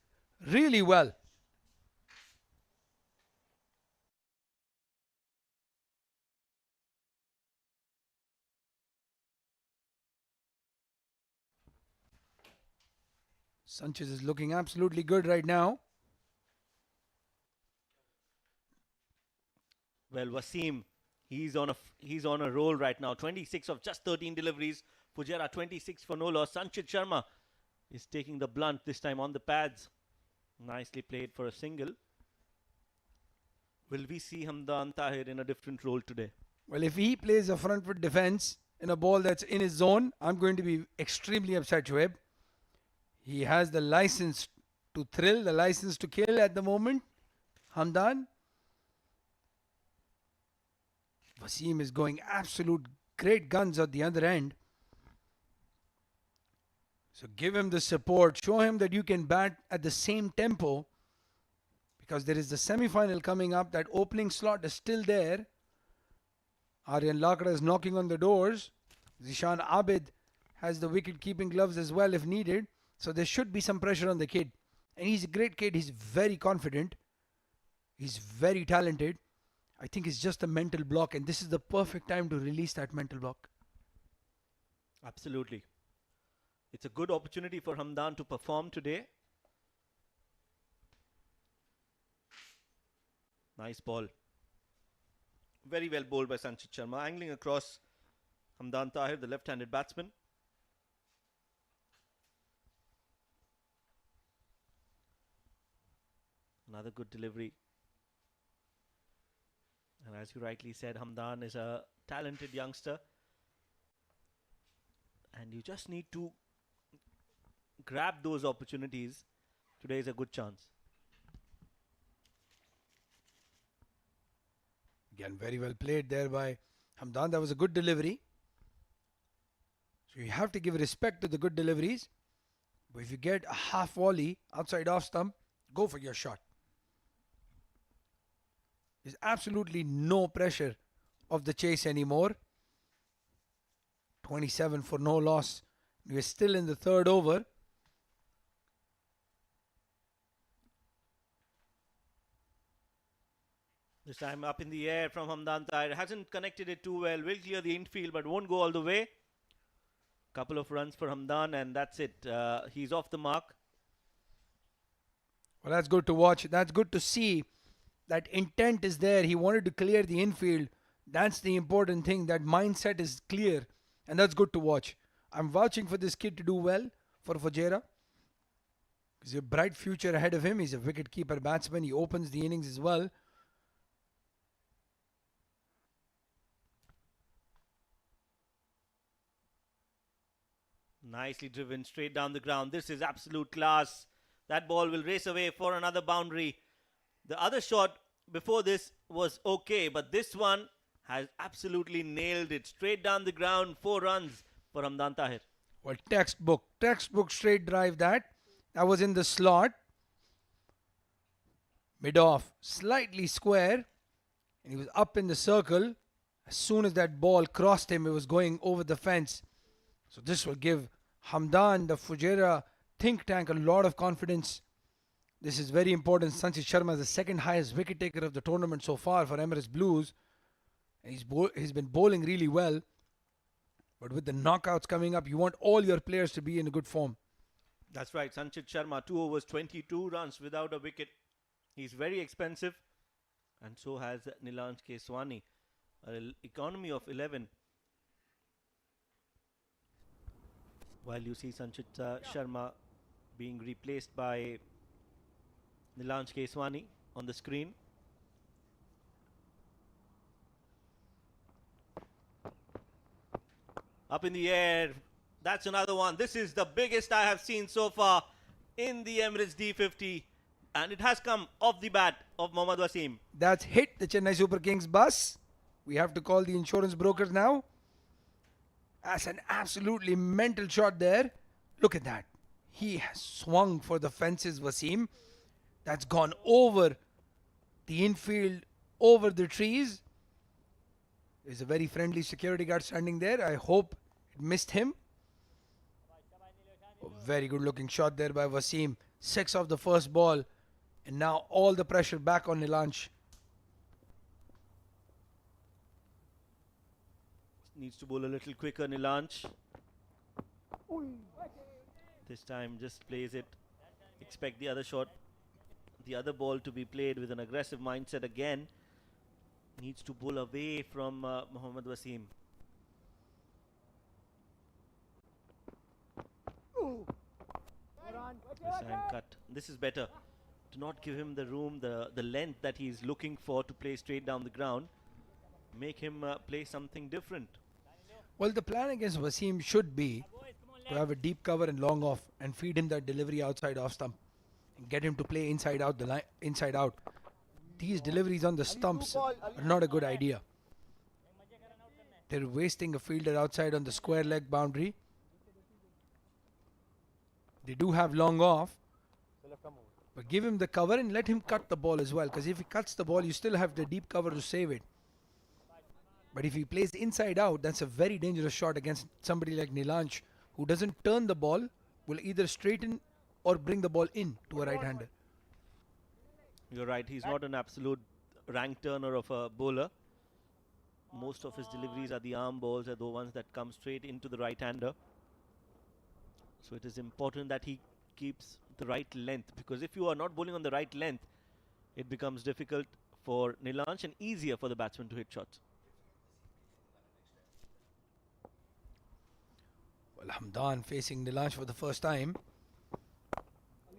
really well. Sanchez is looking absolutely good right now. Well, Wasim, he's on a roll right now. 26 of just 13 deliveries. Fujairah 26 for no loss. Sanchit Sharma is taking the blunt this time on the pads. Nicely played for a single. Will we see Hamdan Tahir in a different role today? Well, if he plays a front foot defense in a ball that's in his zone, I'm going to be extremely upset, Shoaib. He has the license to thrill, the license to kill at the moment. Hamdan. Wasim is going absolute great guns at the other end. So give him the support. Show him that you can bat at the same tempo. Because there is the semi-final coming up. That opening slot is still there. Aryan Lakra is knocking on the doors. Zishan Abid has the wicket-keeping gloves as well if needed. So there should be some pressure on the kid. And he's a great kid. He's very confident. He's very talented. I think it's just a mental block. And this is the perfect time to release that mental block. Absolutely. It's a good opportunity for Hamdan to perform today. Nice ball. Very well bowled by Sanchit Sharma. Angling across Hamdan Tahir, the left-handed batsman. Another good delivery. And as you rightly said, Hamdan is a talented youngster. And you just need to grab those opportunities. Today is a good chance. Again, very well played there by Hamdan. That was a good delivery. So you have to give respect to the good deliveries. But if you get a half volley outside off stump, go for your shot. There's absolutely no pressure of the chase anymore. 27 for no loss. We're still in the third over. This time up in the air from Hamdan Tahir. Hasn't connected it too well. Will clear the infield but won't go all the way. Couple of runs for Hamdan and that's it. He's off the mark. Well, that's good to watch. That's good to see. That intent is there. He wanted to clear the infield. That's the important thing. That mindset is clear. And that's good to watch. I'm vouching for this kid to do well for Fujairah. There's a bright future ahead of him. He's a wicket-keeper batsman. He opens the innings as well. Nicely driven straight down the ground. This is absolute class. That ball will race away for another boundary. The other shot before this was okay, but this one has absolutely nailed it. Straight down the ground, 4 runs for Hamdan Tahir. Well, textbook straight drive that. That was in the slot. Mid-off, slightly square. And he was up in the circle. As soon as that ball crossed him, it was going over the fence. So this will give Hamdan, the Fujairah think tank, a lot of confidence. This is very important. Sanchit Sharma is the second highest wicket taker of the tournament so far for Emirates Blues. And he's been bowling really well. But with the knockouts coming up, you want all your players to be in a good form. That's right. Sanchit Sharma, 2 overs, 22 runs without a wicket. He's very expensive. And so has Nilanj Keswani. An economy of 11. While you see Sanchit Sharma being replaced by Nilanj Keswani on the screen. Up in the air. That's another one. This is the biggest I have seen so far in the Emirates D50. And it has come off the bat of Mohammad Wasim. That's hit the Chennai Super Kings bus. We have to call the insurance brokers now. That's an absolutely mental shot there. Look at that. He has swung for the fences, Wasim. That's gone over The infield over the trees. There's a very friendly security guard standing there. I hope it missed him. A very good looking shot there by Wasim. 6 off the first ball. And now all the pressure back on Nilansh. Needs to bowl a little quicker, Nilansh. This time just plays it. Expect the other shot, the other ball to be played with an aggressive mindset again. Needs to bowl away from Mohammad Wasim. This time cut. This is better. To not give him the room, the length that he's looking for to play straight down the ground. Make him play something different. Well, the plan against Wasim should be to have a deep cover and long off and feed him that delivery outside off stump and get him to play inside out the line, inside out. These deliveries on the stumps are not a good idea. They're wasting a fielder outside on the square leg boundary. They do have long off, but give him the cover and let him cut the ball as well, because if he cuts the ball you still have the deep cover to save it. But if he plays inside out, that's a very dangerous shot against somebody like Nilansh, who doesn't turn the ball, will either straighten or bring the ball in to a right-hander. You're right, he's not an absolute rank turner of a bowler. Most of his deliveries are the arm balls, are the ones that come straight into the right-hander. So it is important that he keeps the right length, because if you are not bowling on the right length, it becomes difficult for Nilansh and easier for the batsman to hit shots. Well, Hamdan facing Nilansh for the first time.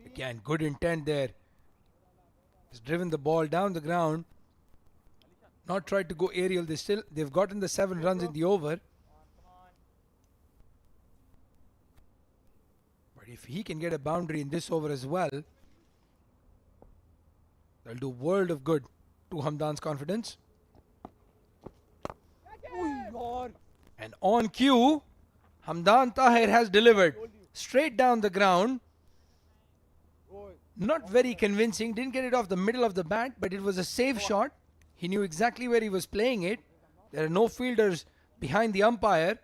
Again, good intent there. He's driven the ball down the ground. Not tried to go aerial. They've gotten the 7 runs in the over. But if he can get a boundary in this over as well, that'll do world of good to Hamdan's confidence. And on cue, Hamdan Tahir has delivered straight down the ground. Not very convincing, didn't get it off the middle of the bat, but it was a safe shot. He knew exactly where he was playing it. There are no fielders behind the umpire.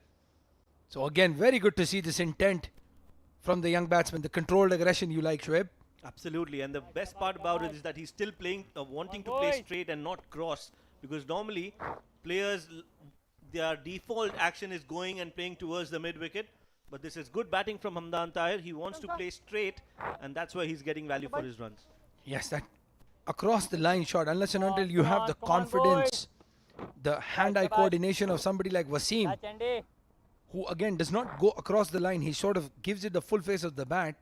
So again, very good to see this intent from the young batsman, the controlled aggression you like, Shoaib. Absolutely, and the best part about it is that he's still playing, wanting to play straight and not cross, because normally players, their default action is going and playing towards the mid-wicket. But this is good batting from Hamdan Tahir. He wants to play straight, and that's why he's getting value for his runs. Yes, that across the line shot, unless and until you have the confidence, the hand-eye coordination of somebody like Wasim, who again does not go across the line. He sort of gives it the full face of the bat.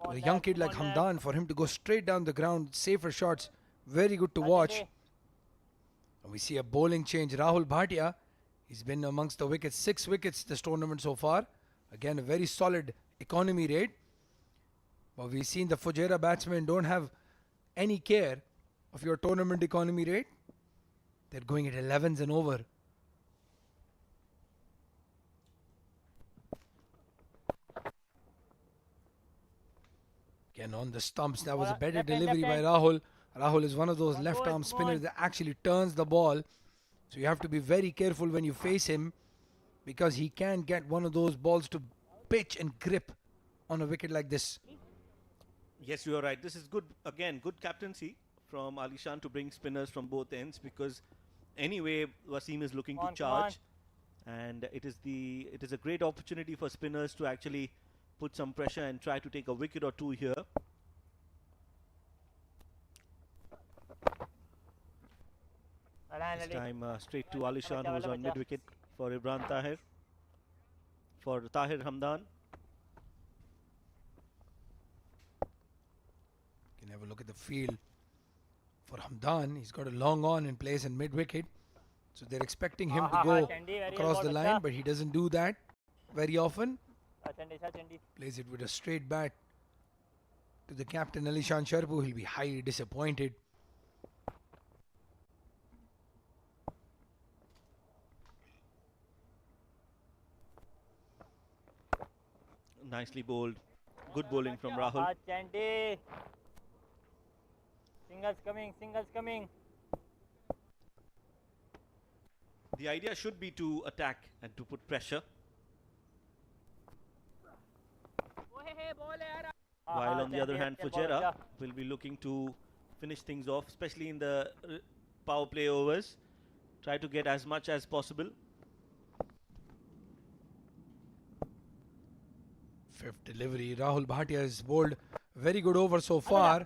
With a young kid like Hamdan, for him to go straight down the ground, safer shots, very good to watch. And we see a bowling change. Rahul Bhatia, he's been amongst the wickets, 6 wickets this tournament so far. Again, a very solid economy rate. But we've seen the Fujairah batsmen don't have any care of your tournament economy rate. They're going at 11s and over. Again, on the stumps, that was a better delivery by Rahul. Rahul is one of those left-arm spinners that actually turns the ball. So you have to be very careful when you face him, because he can get one of those balls to pitch and grip on a wicket like this. Yes, you are right. This is good, again, good captaincy from Alishan to bring spinners from both ends, because anyway, Wasim is looking to charge. And it is a great opportunity for spinners to actually put some pressure and try to take a wicket or two here. This time straight to Alishan, who was on mid-wicket for Imran Tahir. For Tahir Hamdan. You can have a look at the field. For Hamdan, he's got a long on in place and mid-wicket. So they're expecting him to go across the line, but he doesn't do that very often. Plays it with a straight bat to the captain Alishan Sharpu. He'll be highly disappointed. Nicely bowled. Good bowling from Rahul. Singles coming, singles coming. The idea should be to attack and to put pressure. While on the other hand, Fujairah will be looking to finish things off, especially in the power play overs. Try to get as much as possible. Fifth delivery. Rahul Bhatia has bowled very good over so far.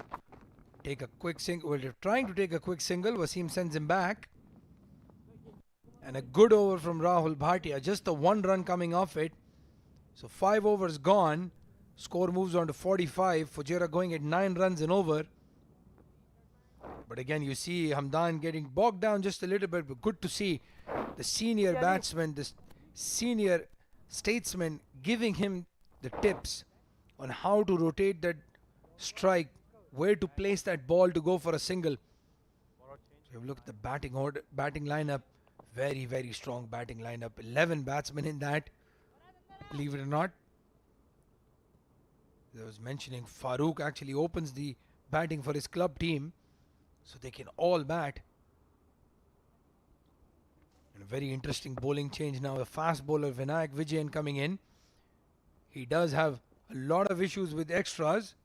Take a quick single. Well, they're trying to take a quick single. Wasim sends him back. And a good over from Rahul Bhatia. Just the 1 run coming off it. So 5 overs gone. Score moves on to 45. Fujairah going at 9 runs and over. But again, you see Hamdan getting bogged down just a little bit. But good to see the senior batsman, the senior statesman giving him the tips on how to rotate that strike, where to place that ball to go for a single. So you look at the batting lineup. Very, very strong batting lineup. 11 batsmen in that. Believe it or not. I was mentioning Farooq actually opens the batting for his club team, so they can all bat. And a very interesting bowling change now. The fast bowler Vinayak Vijayan coming in. He does have a lot of issues with extras.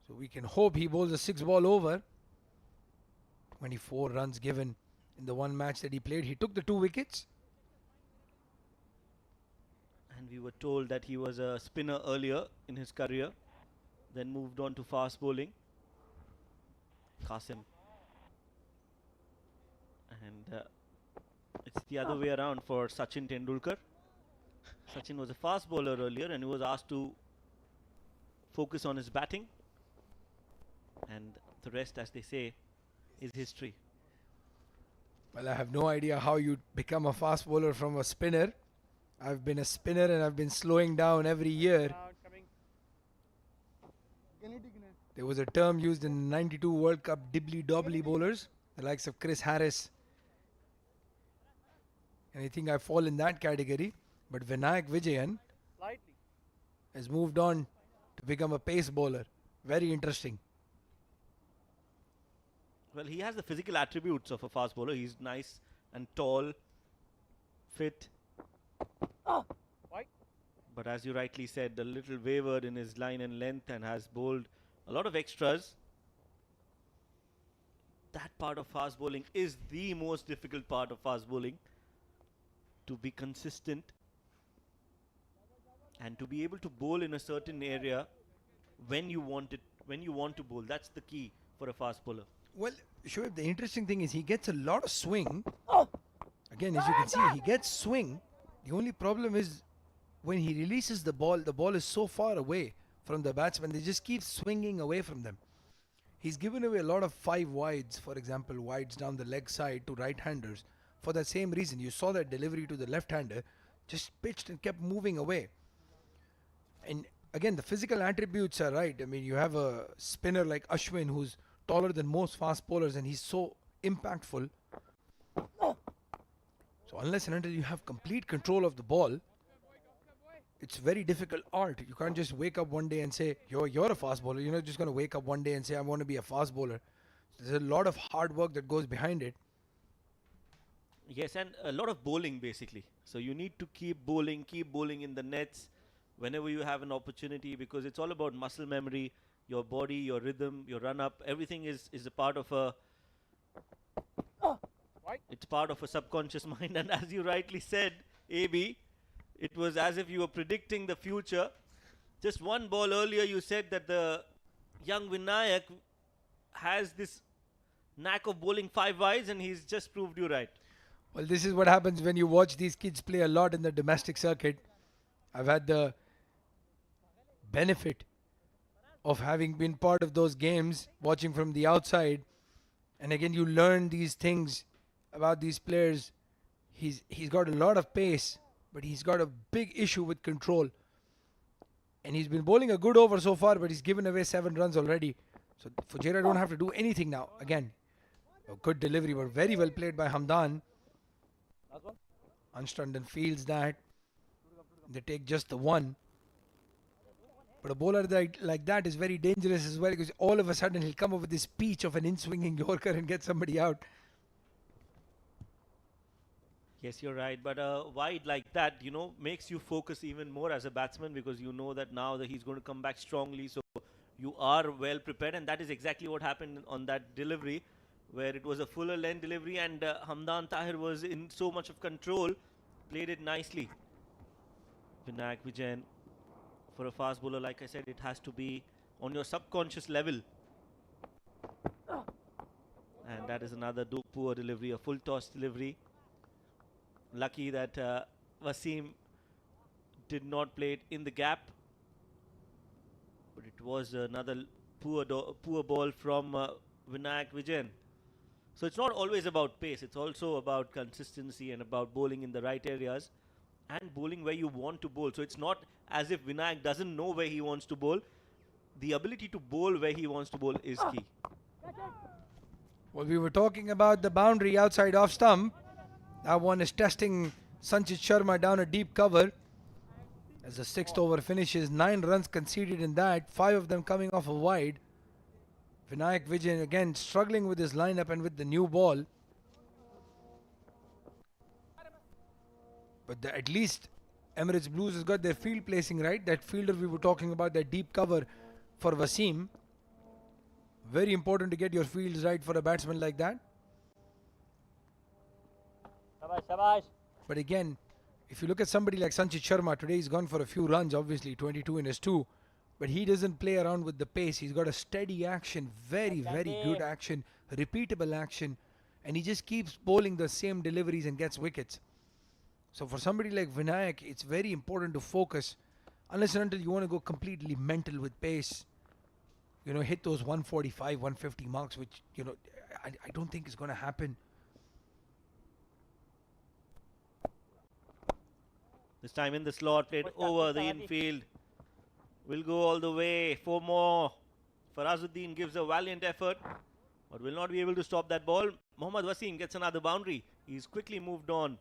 So we can hope he bowls a 6-ball over. 24 runs given in the one match that he played. He took the 2 wickets. And we were told that he was a spinner earlier in his career, then moved on to fast bowling. Qasim. And it's the other way around for Sachin Tendulkar. Sachin was a fast bowler earlier and he was asked to focus on his batting. And the rest, as they say, is history. Well, I have no idea how you become a fast bowler from a spinner. I've been a spinner and I've been slowing down every year. There was a term used in the 92 World Cup, dibbly-dobbly bowlers, the likes of Chris Harris. And I think I fall in that category. But Vinayak Vijayan has moved on to become a pace bowler. Very interesting. Well, he has the physical attributes of a fast bowler. He's nice and tall, fit. But as you rightly said, a little wavered in his line and length and has bowled a lot of extras. That part of fast bowling is the most difficult part of fast bowling. To be consistent and to be able to bowl in a certain area when you want to bowl. That's the key for a fast bowler. Well, Shoaib, the interesting thing is he gets a lot of swing. Again, as you can see, he gets swing. The only problem is when he releases the ball is so far away from the batsman, they just keep swinging away from them. He's given away a lot of 5 wides, for example, wides down the leg side to right-handers. For that same reason, you saw that delivery to the left-hander, just pitched and kept moving away. And again, the physical attributes are right. I mean, you have a spinner like Ashwin who's taller than most fast bowlers and he's so impactful. So unless and until you have complete control of the ball, it's very difficult art. You can't just wake up one day and say, you're a fast bowler. You're not just going to wake up one day and say, I want to be a fast bowler. There's a lot of hard work that goes behind it. Yes, and a lot of bowling basically. So you need to keep bowling in the nets whenever you have an opportunity, because it's all about muscle memory, your body, your rhythm, your run up. Everything is a part of a it's part of a subconscious mind. And as you rightly said, AB, it was as if you were predicting the future. Just one ball earlier you said that the young Vinayak has this knack of bowling 5 wides, and he's just proved you right. Well, this is what happens when you watch these kids play a lot in the domestic circuit. I've had the benefit of having been part of those games, watching from the outside. And again, you learn these things about these players. He's got a lot of pace, but he's got a big issue with control. And he's been bowling a good over so far, but he's given away 7 runs already. So Fujairah don't have to do anything now. Again, a good delivery, but very well played by Hamdan. Anstanden fields that. They take just the 1. But a bowler like that is very dangerous as well, because all of a sudden he'll come up with this peach of an in-swinging Yorker and get somebody out. Yes, you're right. But a wide like that, makes you focus even more as a batsman, because you know that now that he's going to come back strongly. So you are well prepared, and that is exactly what happened on that delivery, where it was a fuller length delivery, and Hamdan Tahir was in so much of control, played it nicely. Vinayak Vijayan, for a fast bowler, like I said, it has to be on your subconscious level. And that is another poor delivery, a full toss delivery. Lucky that Wasim did not play it in the gap. But it was another poor ball from Vinayak Vijayan. So it's not always about pace. It's also about consistency and about bowling in the right areas and bowling where you want to bowl. So it's not as if Vinayak doesn't know where he wants to bowl. The ability to bowl where he wants to bowl is key. Well, we were talking about the boundary outside off stump. That one is testing Sanchit Sharma down a deep cover. As the 6th over finishes, 9 runs conceded in that, 5 of them coming off a wide. Vinayak Vijayan again struggling with his lineup and with the new ball. But at least Emirates Blues has got their field placing right. That fielder we were talking about, that deep cover for Wasim. Very important to get your fields right for a batsman like that. But again, if you look at somebody like Sanchit Sharma, today he's gone for a few runs, obviously 22 in his 2. But he doesn't play around with the pace. He's got a steady action, very good action, repeatable action. And he just keeps bowling the same deliveries and gets wickets. So for somebody like Vinayak, it's very important to focus. Unless and until you want to go completely mental with pace. Hit those 145, 150 marks, which, I don't think is going to happen. This time in the slot, played over the infield. Will go all the way. 4 more. Farazuddin gives a valiant effort, but will not be able to stop that ball. Mohammad Wasim gets another boundary. He's quickly moved on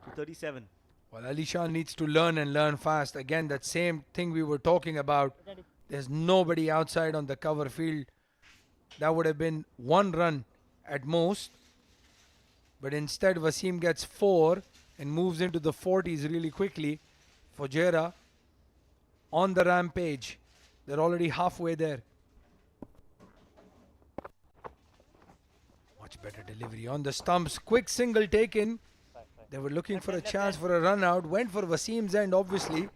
to 37. Well, Ali Shah needs to learn and learn fast. Again, that same thing we were talking about. There's nobody outside on the cover field. That would have been 1 run at most. But instead, Wasim gets 4 and moves into the 40s really quickly. Fujairah on the rampage. They're already halfway there. Much better delivery on the stumps. Quick single taken. They were looking for a chance for a run out. Went for Wasim's end, obviously.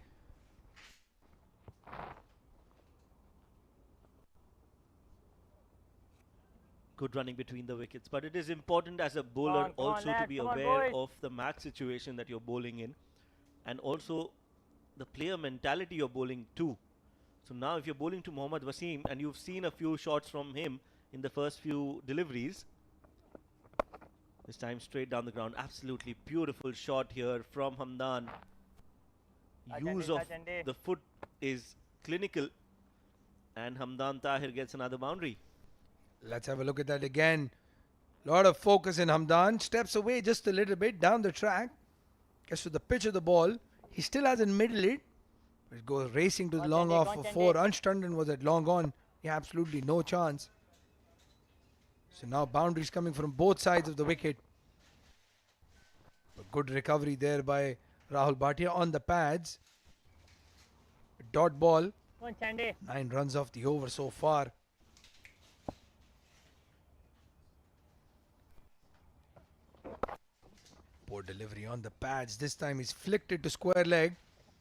Good running between the wickets, but it is important as a bowler also to be aware of the match situation that you're bowling in, and also the player mentality you're bowling to. So now if you're bowling to Mohammad Wasim and you've seen a few shots from him in the first few deliveries, this time straight down the ground, absolutely beautiful shot here from Hamdan. Use of the foot is clinical, and Hamdan Tahir gets another boundary. Let's have a look at that again. Lot of focus in Hamdan. Steps away just a little bit down the track. Gets to the pitch of the ball. He still hasn't middled it. It goes racing to the long off for 4. Ansh Tandon was at long on. Yeah, absolutely no chance. So now boundaries coming from both sides of the wicket. A good recovery there by Rahul Bhatia on the pads. Dot ball. 9 runs off the over so far. Poor delivery on the pads. This time he's flicked it to square leg.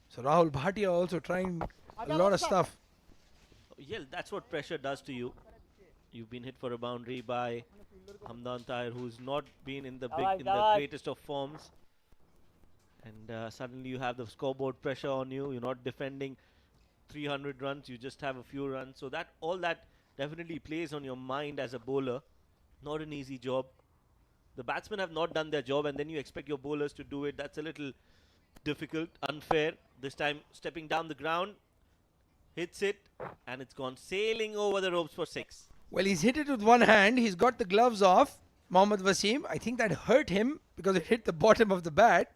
So Rahul Bhatia also trying a lot of stuff. Yeah, that's what pressure does to you. You've been hit for a boundary by Hamdan Tahir, who's not been in the greatest of forms. And suddenly you have the scoreboard pressure on you. You're not defending 300 runs. You just have a few runs. So all that definitely plays on your mind as a bowler. Not an easy job. The batsmen have not done their job, and then you expect your bowlers to do it. That's a little difficult, unfair. This time stepping down the ground, hits it, and it's gone sailing over the ropes for 6. Well, he's hit it with one hand. He's got the gloves off. Mohammad Wasim. I think that hurt him because it hit the bottom of the bat.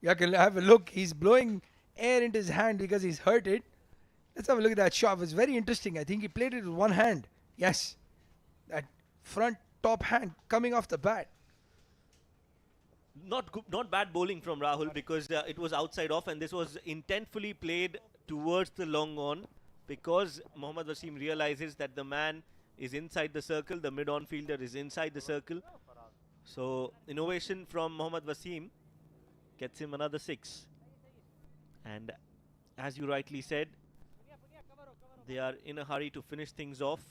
You can have a look. He's blowing air into his hand because he's hurt it. Let's have a look at that shot. It was very interesting. I think he played it with one hand. Yes. That front top hand coming off the bat. Not bad bowling from Rahul, because it was outside off, and this was intentfully played towards the long on, because Mohammad Wasim realizes that the man is inside the circle, the mid-on fielder is inside the circle. So innovation from Mohammad Wasim gets him another 6. And as you rightly said, they are in a hurry to finish things off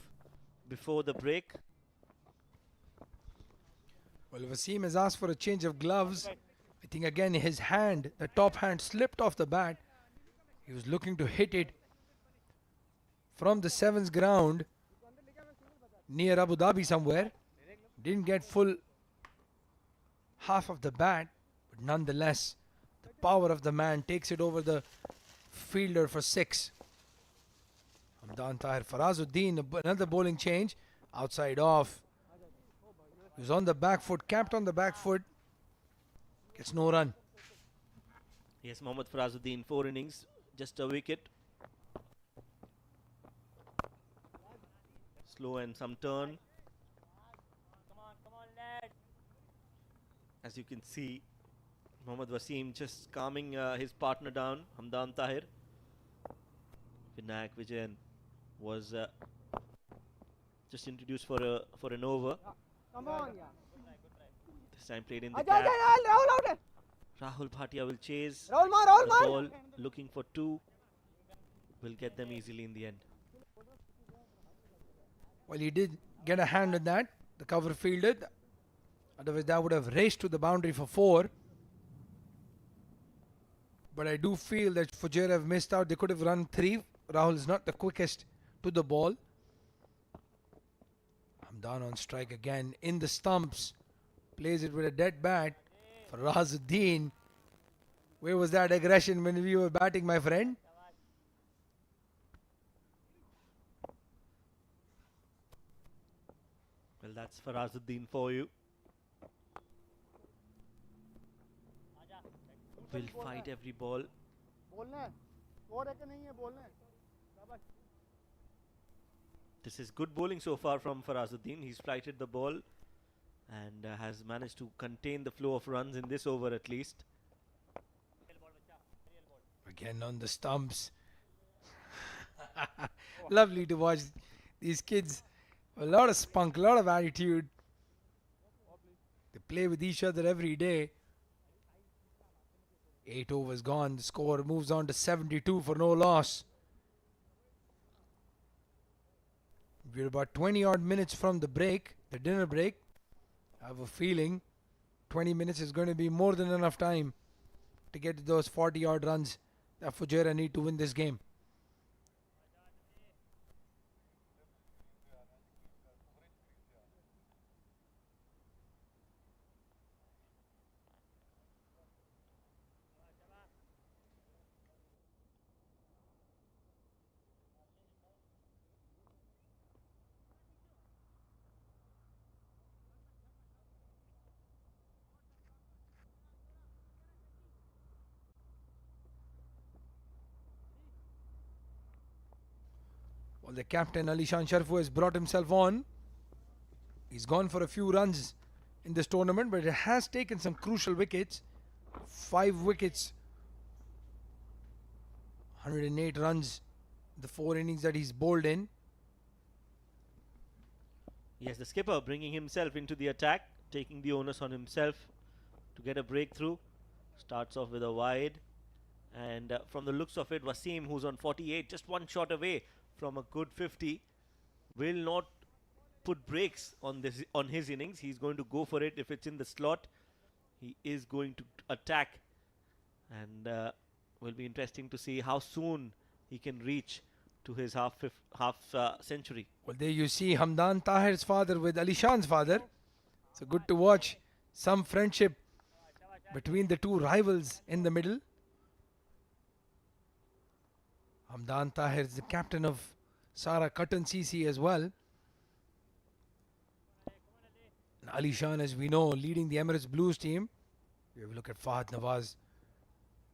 before the break. Well, Wasim has asked for a change of gloves. I think again his hand, the top hand, slipped off the bat. He was looking to hit it from the 7th ground near Abu Dhabi somewhere. Didn't get full half of the bat, but nonetheless, the power of the man takes it over the fielder for 6. Hamdan Tahir, Farazuddin, another bowling change, outside off. He was on the back foot, capped on the back foot, gets no run. Yes, Mohammad Farazuddin, 4 innings, just a wicket. Slow and some turn. As you can see, Mohammad Wasim just calming his partner down, Hamdan Tahir. Vinayak Vijayan was just introduced for an over. This time played in the gap. Rahul Bhatia will chase the ball, looking for 2. Will get them easily in the end. Well, he did get a hand on that. The cover fielded. Otherwise, that would have raced to the boundary for 4. But I do feel that Fujairah have missed out. They could have run 3. Rahul is not the quickest to the ball. Hamdan on strike again in the stumps. Plays it with a dead bat for Razuddin. Where was that aggression when we were batting, my friend? Well, that's Farazuddin for you. Will fight every ball. This is good bowling so far from Farazuddin. He's flighted the ball and has managed to contain the flow of runs in this over at least. Again on the stumps. Lovely to watch these kids. A lot of spunk, a lot of attitude. They play with each other every day. 8 overs gone. The score moves on to 72 for no loss. We're about 20 odd minutes from the break, the dinner break. I have a feeling 20 minutes is going to be more than enough time to get to those 40 odd runs that Fujairah need to win this game. Well, the captain Alishan Sharfu has brought himself on. He's gone for a few runs in this tournament, but it has taken some crucial wickets. 5 wickets, 108 runs, the 4 innings that he's bowled in. Yes, the skipper bringing himself into the attack, taking the onus on himself to get a breakthrough. Starts off with a wide, and from the looks of it, Wasim, who's on 48, just 1 shot away from a good 50, will not put brakes on his innings. He's going to go for it. If it's in the slot, he is going to attack, and will be interesting to see how soon he can reach to his half century. Well, there you see Hamdan Tahir's father with Alishan's father. So good to watch some friendship between the two rivals in the middle. Hamdan Tahir is the captain of Sara Cotton CC as well. And Ali Shan, as we know, leading the Emirates Blues team. We have a look at Fahad Nawaz.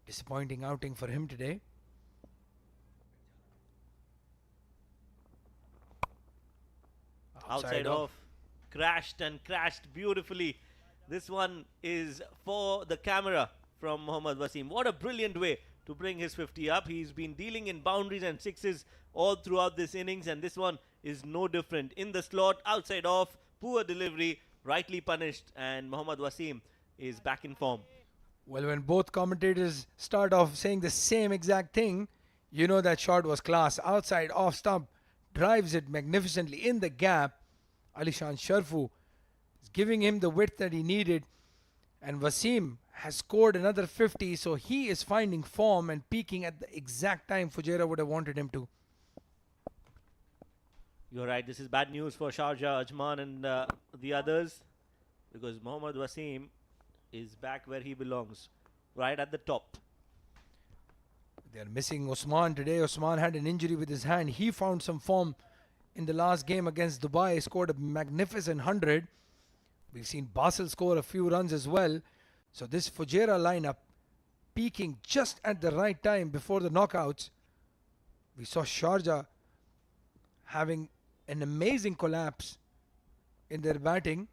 Disappointing outing for him today. Outside off. Crashed and crashed beautifully. This one is for the camera from Mohammad Wasim. What a brilliant way to bring his 50 up. He's been dealing in boundaries and sixes all throughout this innings, and this one is no different. In the slot, outside off, poor delivery, rightly punished, and Mohammad Wasim is back in form. Well, when both commentators start off saying the same exact thing, you know that shot was class. Outside off stump, drives it magnificently in the gap. Alishan Sharfu is giving him the width that he needed, and Wasim has scored another 50, so he is finding form and peaking at the exact time Fujairah would have wanted him to. You're right, this is bad news for Sharjah, Ajman and the others, because Mohammad Wasim is back where he belongs, right at the top. They're missing Osman today. Osman had an injury with his hand. He found some form in the last game against Dubai, scored a magnificent 100. We've seen Basel score a few runs as well. So this Fujairah lineup peaking just at the right time before the knockouts. We saw Sharjah having an amazing collapse in their batting.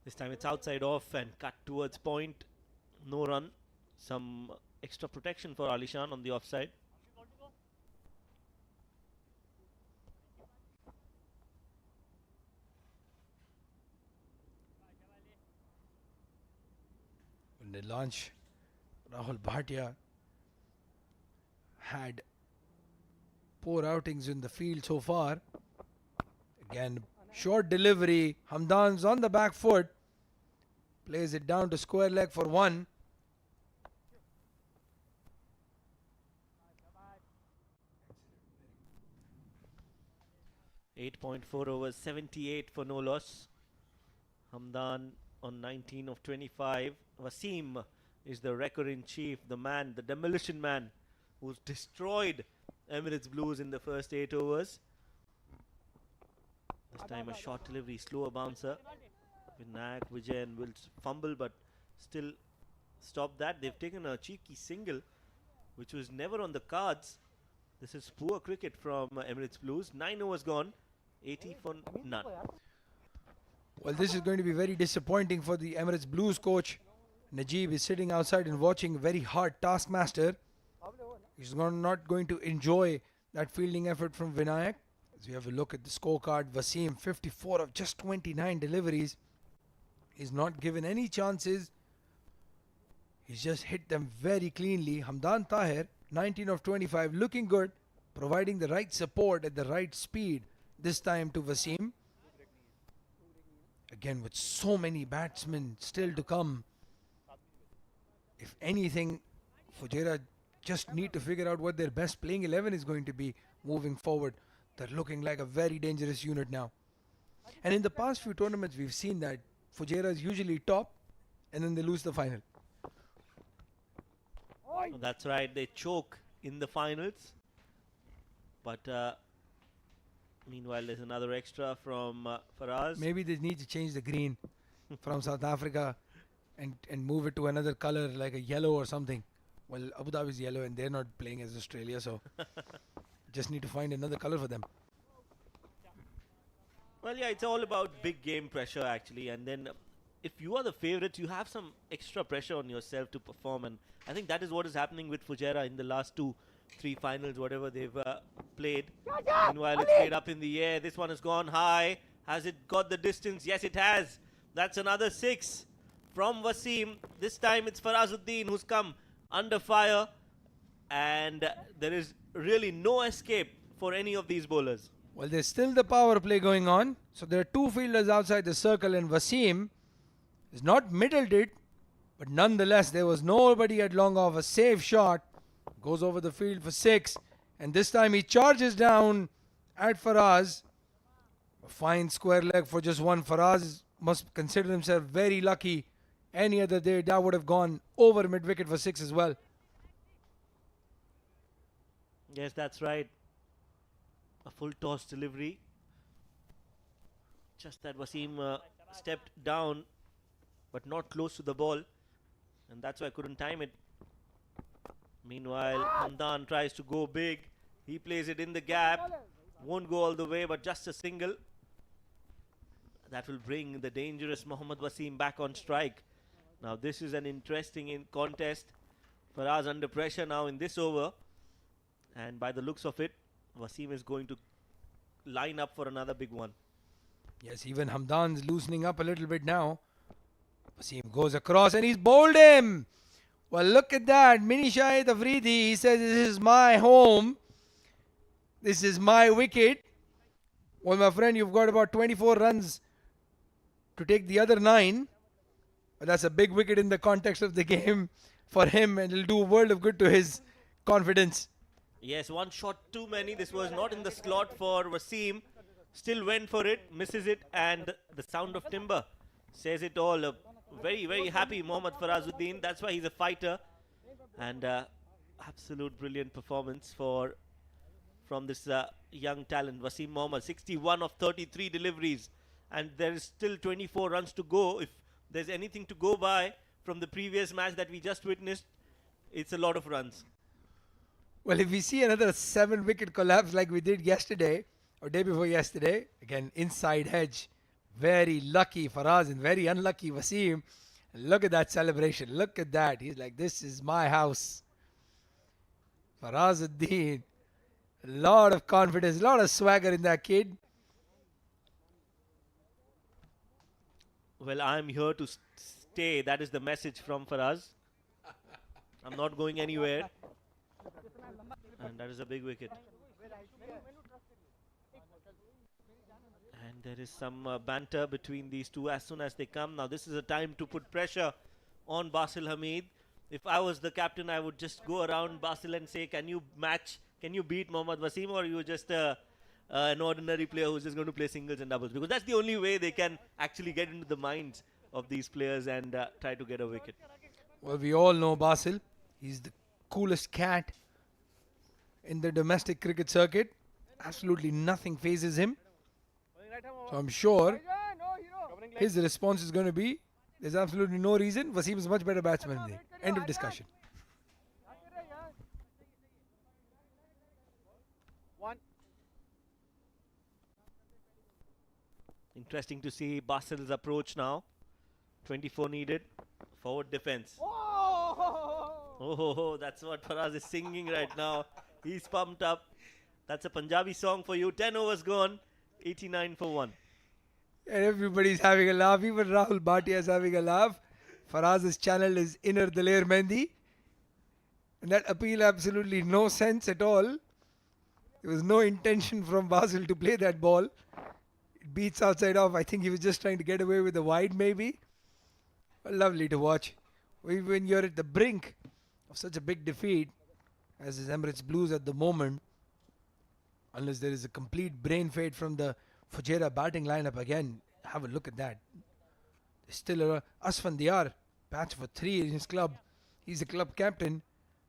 This time it's outside off and cut towards point. No run. Some extra protection for Alishan on the offside. When they launch, Rahul Bhatia had poor outings in the field so far. Again, short delivery. Hamdan's on the back foot. Plays it down to square leg for one. .4 overs, 78 for no loss. Hamdan on 19 of 25. Wasim is the record in chief, the man, the demolition man, who's destroyed Emirates Blues in the first 8 overs. This time a short delivery, slower bouncer. Vinayak, Vijay and will fumble but still stop that. They've taken a cheeky single which was never on the cards. This is poor cricket from Emirates Blues. 9 overs gone, 80 for none. Well, this is going to be very disappointing for the Emirates Blues coach. Najib is sitting outside and watching very hard taskmaster. He's not going to enjoy that fielding effort from Vinayak. As we have a look at the scorecard, Wasim 54 of just 29 deliveries. He's not given any chances. He's just hit them very cleanly. Hamdan Tahir 19 of 25, looking good, providing the right support at the right speed. This time to Wasim. Again, with so many batsmen still to come. If anything, Fujairah just need to figure out what their best playing 11 is going to be moving forward. They're looking like a very dangerous unit now. And in the past few tournaments, we've seen that Fujairah is usually top and then they lose the final. That's right, they choke in the finals. But meanwhile, there's another extra from Faraz. Maybe they need to change the green from South Africa and move it to another color like a yellow or something. Well, Abu Dhabi is yellow and they're not playing as Australia, so just need to find another color for them. Well, yeah, it's all about big game pressure actually, and then if you are the favourites, you have some extra pressure on yourself to perform, and I think that is what is happening with Fujairah in the last 2-3 finals, whatever they've played. Meanwhile, it's played up in the air. This one has gone high. Has it got the distance? Yes, it has. That's another 6 from Wasim. This time it's Farazuddin who's come under fire, and there is really no escape for any of these bowlers. Well, there's still the power play going on. So there are two fielders outside the circle, and Wasim is not middled it, but nonetheless there was nobody at long off. A safe shot goes over the field for 6, and this time he charges down at Faraz. A fine square leg for just one. Faraz must consider himself very lucky. Any other day that would have gone over mid wicket for 6 as well. Yes, that's right. A full toss delivery. Just that Wasim stepped down, but not close to the ball, and that's why I couldn't time it. Meanwhile, Hamdan tries to go big. He plays it in the gap. Won't go all the way, but just a single. That will bring the dangerous Mohammad Wasim back on strike. Now this is an interesting contest. Faraz under pressure now in this over. And by the looks of it, Wasim is going to line up for another big one. Yes, even Hamdan's loosening up a little bit now. Wasim goes across and he's bowled him. Well, look at that. Mini Shahid Afridi, he says, this is my home. This is my wicket. Well, my friend, you've got about 24 runs to take the other 9. But that's a big wicket in the context of the game for him, and it'll do a world of good to his confidence. Yes, one shot too many. This was not in the slot for Wasim. Still went for it, misses it, and the sound of timber says it all. A very, very happy Mohammad Farazuddin. That's why he's a fighter. And absolute brilliant performance from this young talent, Wasim Mohammad. 61 of 33 deliveries. And there is still 24 runs to go. If there's anything to go by from the previous match that we just witnessed, it's a lot of runs. Well, if we see another 7-wicket collapse like we did yesterday, or day before yesterday, again, inside hedge. Very lucky Faraz and very unlucky Wasim. Look at that celebration. Look at that. He's like, this is my house. Farazuddin. A lot of confidence, a lot of swagger in that kid. Well, I'm here to stay. That is the message from Faraz. I'm not going anywhere. And that is a big wicket. And there is some banter between these two as soon as they come. Now this is a time to put pressure on Basil Hamid. If I was the captain, I would just go around Basil and say, can you beat Mohammad Wasim, or are you just an ordinary player who's just going to play singles and doubles? Because that's the only way they can actually get into the minds of these players and try to get a wicket. Well, we all know Basil. He's the coolest cat in the domestic cricket circuit. Absolutely nothing phases him. So I'm sure his response is going to be, there's absolutely no reason. Wasim is a much better batsman than me. End of discussion. Interesting to see Basil's approach now. 24 needed. Forward defense. Oh, that's what Faraz is singing right now. He's pumped up. That's a Punjabi song for you. 10 overs gone. 89 for 1. And everybody's having a laugh. Even Rahul Bhatia is having a laugh. Faraz's channel is Inner Daler Mendi. And that appeal absolutely no sense at all. There was no intention from Basil to play that ball. It beats outside off. I think he was just trying to get away with the wide maybe. But lovely to watch. When you're at the brink of such a big defeat as is Emirates Blues at the moment, unless there is a complete brain fade from the Fujairah batting lineup again, have a look at that. There's still Asfan Diyar, batch for 3 in his club. He's the club captain.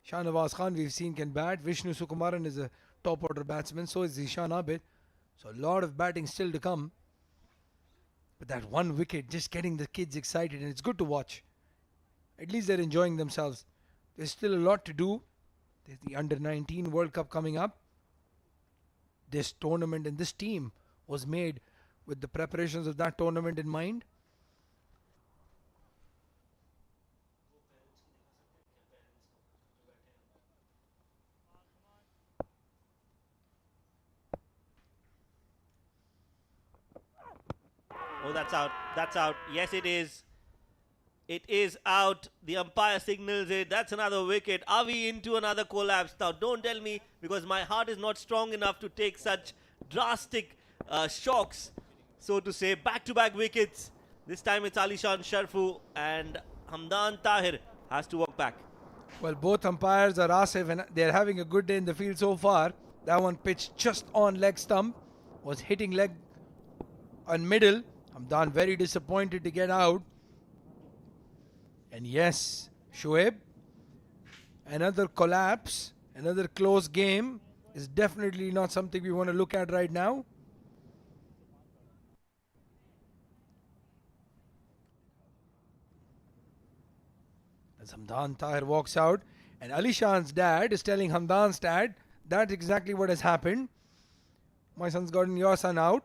Shahnawaz Khan we've seen can bat. Vishnu Sukumaran is a top order batsman. So is Zishan Abid. So a lot of batting still to come. But that one wicket just getting the kids excited, and it's good to watch. At least they're enjoying themselves. There's still a lot to do. There's the Under-19 World Cup coming up. This tournament and this team was made with the preparations of that tournament in mind. Oh, that's out. That's out. Yes, it is. It is out. The umpire signals it. That's another wicket. Are we into another collapse? Now, don't tell me, because my heart is not strong enough to take such drastic shocks, so to say. Back-to-back wickets. This time it's Alishan Sharfu, and Hamdan Tahir has to walk back. Well, both umpires are Asif, and they're having a good day in the field so far. That one pitched just on leg stump. Was hitting leg on middle. Hamdan very disappointed to get out. And yes, Shoaib, another collapse, another close game is definitely not something we want to look at right now. As Hamdan Tahir walks out, and Ali Shan's dad is telling Hamdan's dad that's exactly what has happened. My son's gotten your son out.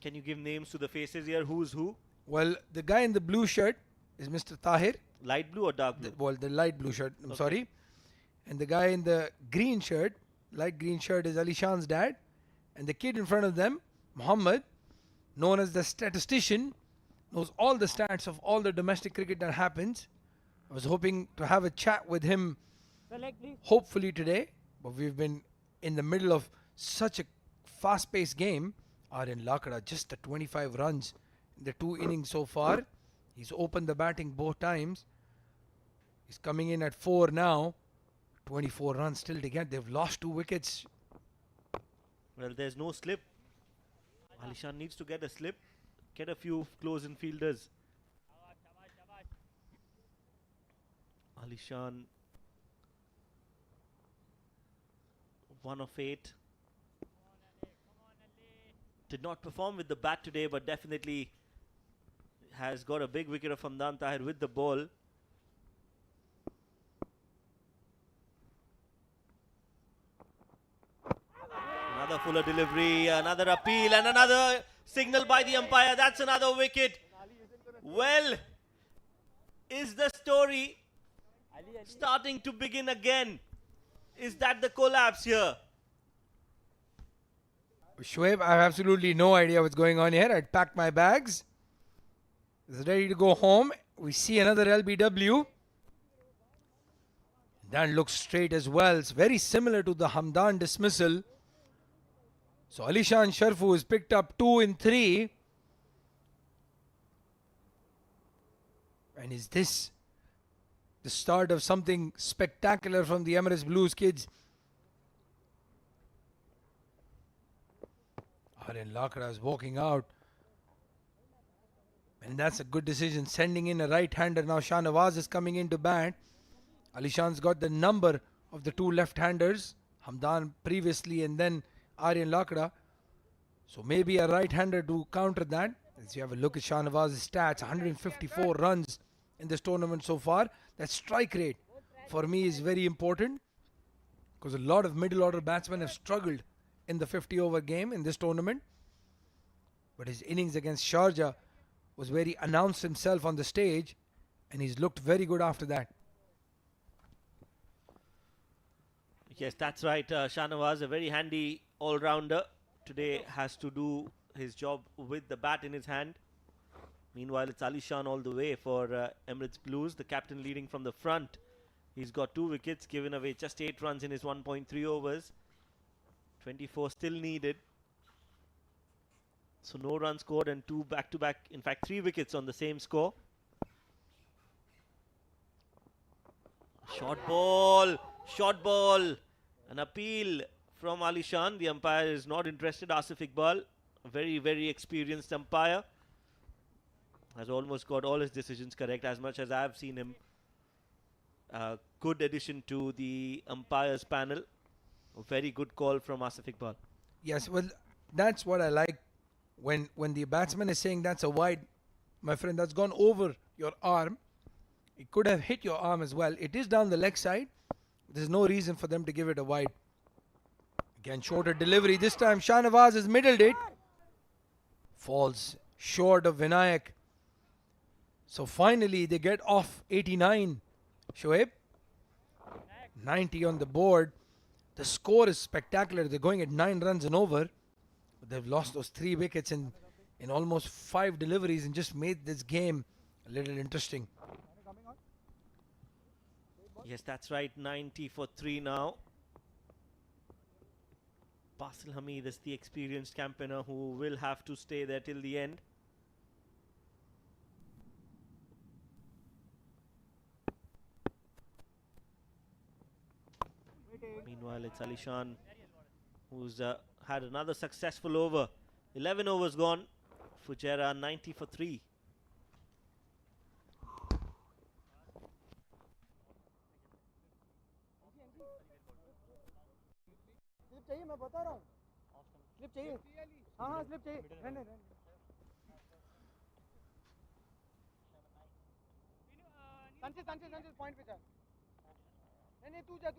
Can you give names to the faces here? Who's who? Well, the guy in the blue shirt is Mr. Tahir. Light blue or dark blue? The light blue shirt, I'm Okay. sorry. And the guy in the green shirt, light green shirt, is Ali Shan's dad. And the kid in front of them, Muhammad, known as the statistician, knows all the stats of all the domestic cricket that happens. I was hoping to have a chat with him hopefully today, but we've been in the middle of such a fast-paced game. Aryan Lakra just at 25 runs in the 2 innings so far. He's opened the batting both times. He's coming in at 4 now. 24 runs still to get. They've lost 2 wickets. Well, there's no slip. Alishan needs to get a slip, get a few close-in fielders. Alishan, 1 of 8. Did not perform with the bat today, but definitely has got a big wicket of Hamdan Tahir with the ball. Another fuller delivery, another appeal, and another signal by the umpire. That's another wicket. Well, is the story starting to begin again? Is that the collapse here? Shoaib, I have absolutely no idea what's going on here. I'd packed my bags. It's ready to go home. We see another LBW. That looks straight as well. It's very similar to the Hamdan dismissal. So Alishan Sharfu has picked up 2 in 3. And is this the start of something spectacular from the Emirates Blues kids? Aryan Lakra is walking out. And that's a good decision. Sending in a right-hander. Now Shahnawaz is coming in to bat. Alishan's got the number of the 2 left-handers. Hamdan previously and then Aryan Lakra. So maybe a right-hander to counter that. As you have a look at Shahnawaz's stats, 154 runs in this tournament so far. That strike rate for me is very important, because a lot of middle order batsmen have struggled in the 50-over game in this tournament. But his innings against Sharjah was where he announced himself on the stage, and he's looked very good after that. Yes, that's right. Shahnawaz, a very handy all-rounder. Today has to do his job with the bat in his hand. Meanwhile, it's Alishan all the way for Emirates Blues, the captain leading from the front. He's got 2 wickets, given away just 8 runs in his 1.3 overs. 24 still needed. So no runs scored and 2 back-to-back, in fact 3 wickets on the same score. Short ball, an appeal from Alishan. The umpire is not interested. Asif Iqbal, a very, very experienced umpire, has almost got all his decisions correct, as much as I've seen him. Good addition to the umpires panel. A very good call from Asif Iqbal. Yes, well, that's what I like. When the batsman is saying that's a wide, my friend, that's gone over your arm. It could have hit your arm as well. It is down the leg side. There's no reason for them to give it a wide. Again, shorter delivery. This time Shahnawaz has middled it. Falls short of Vinayak. So finally they get off 89. Shoaib, 90 on the board. The score is spectacular. They're going at 9 runs and over. But they've lost those 3 wickets in almost 5 deliveries and just made this game a little interesting. Yes, that's right. 90 for 3 now. Basil Hamid is the experienced campaigner who will have to stay there till the end. Meanwhile, it's Alishan who's had another successful over. 11 overs gone. Fujairah 90 for 3. चाहिए मैं बता रहा हूँ slip चाहिए हाँ हाँ slip चाहिए रहने रहने संचित पॉइंट पे चल नहीं नहीं तू जा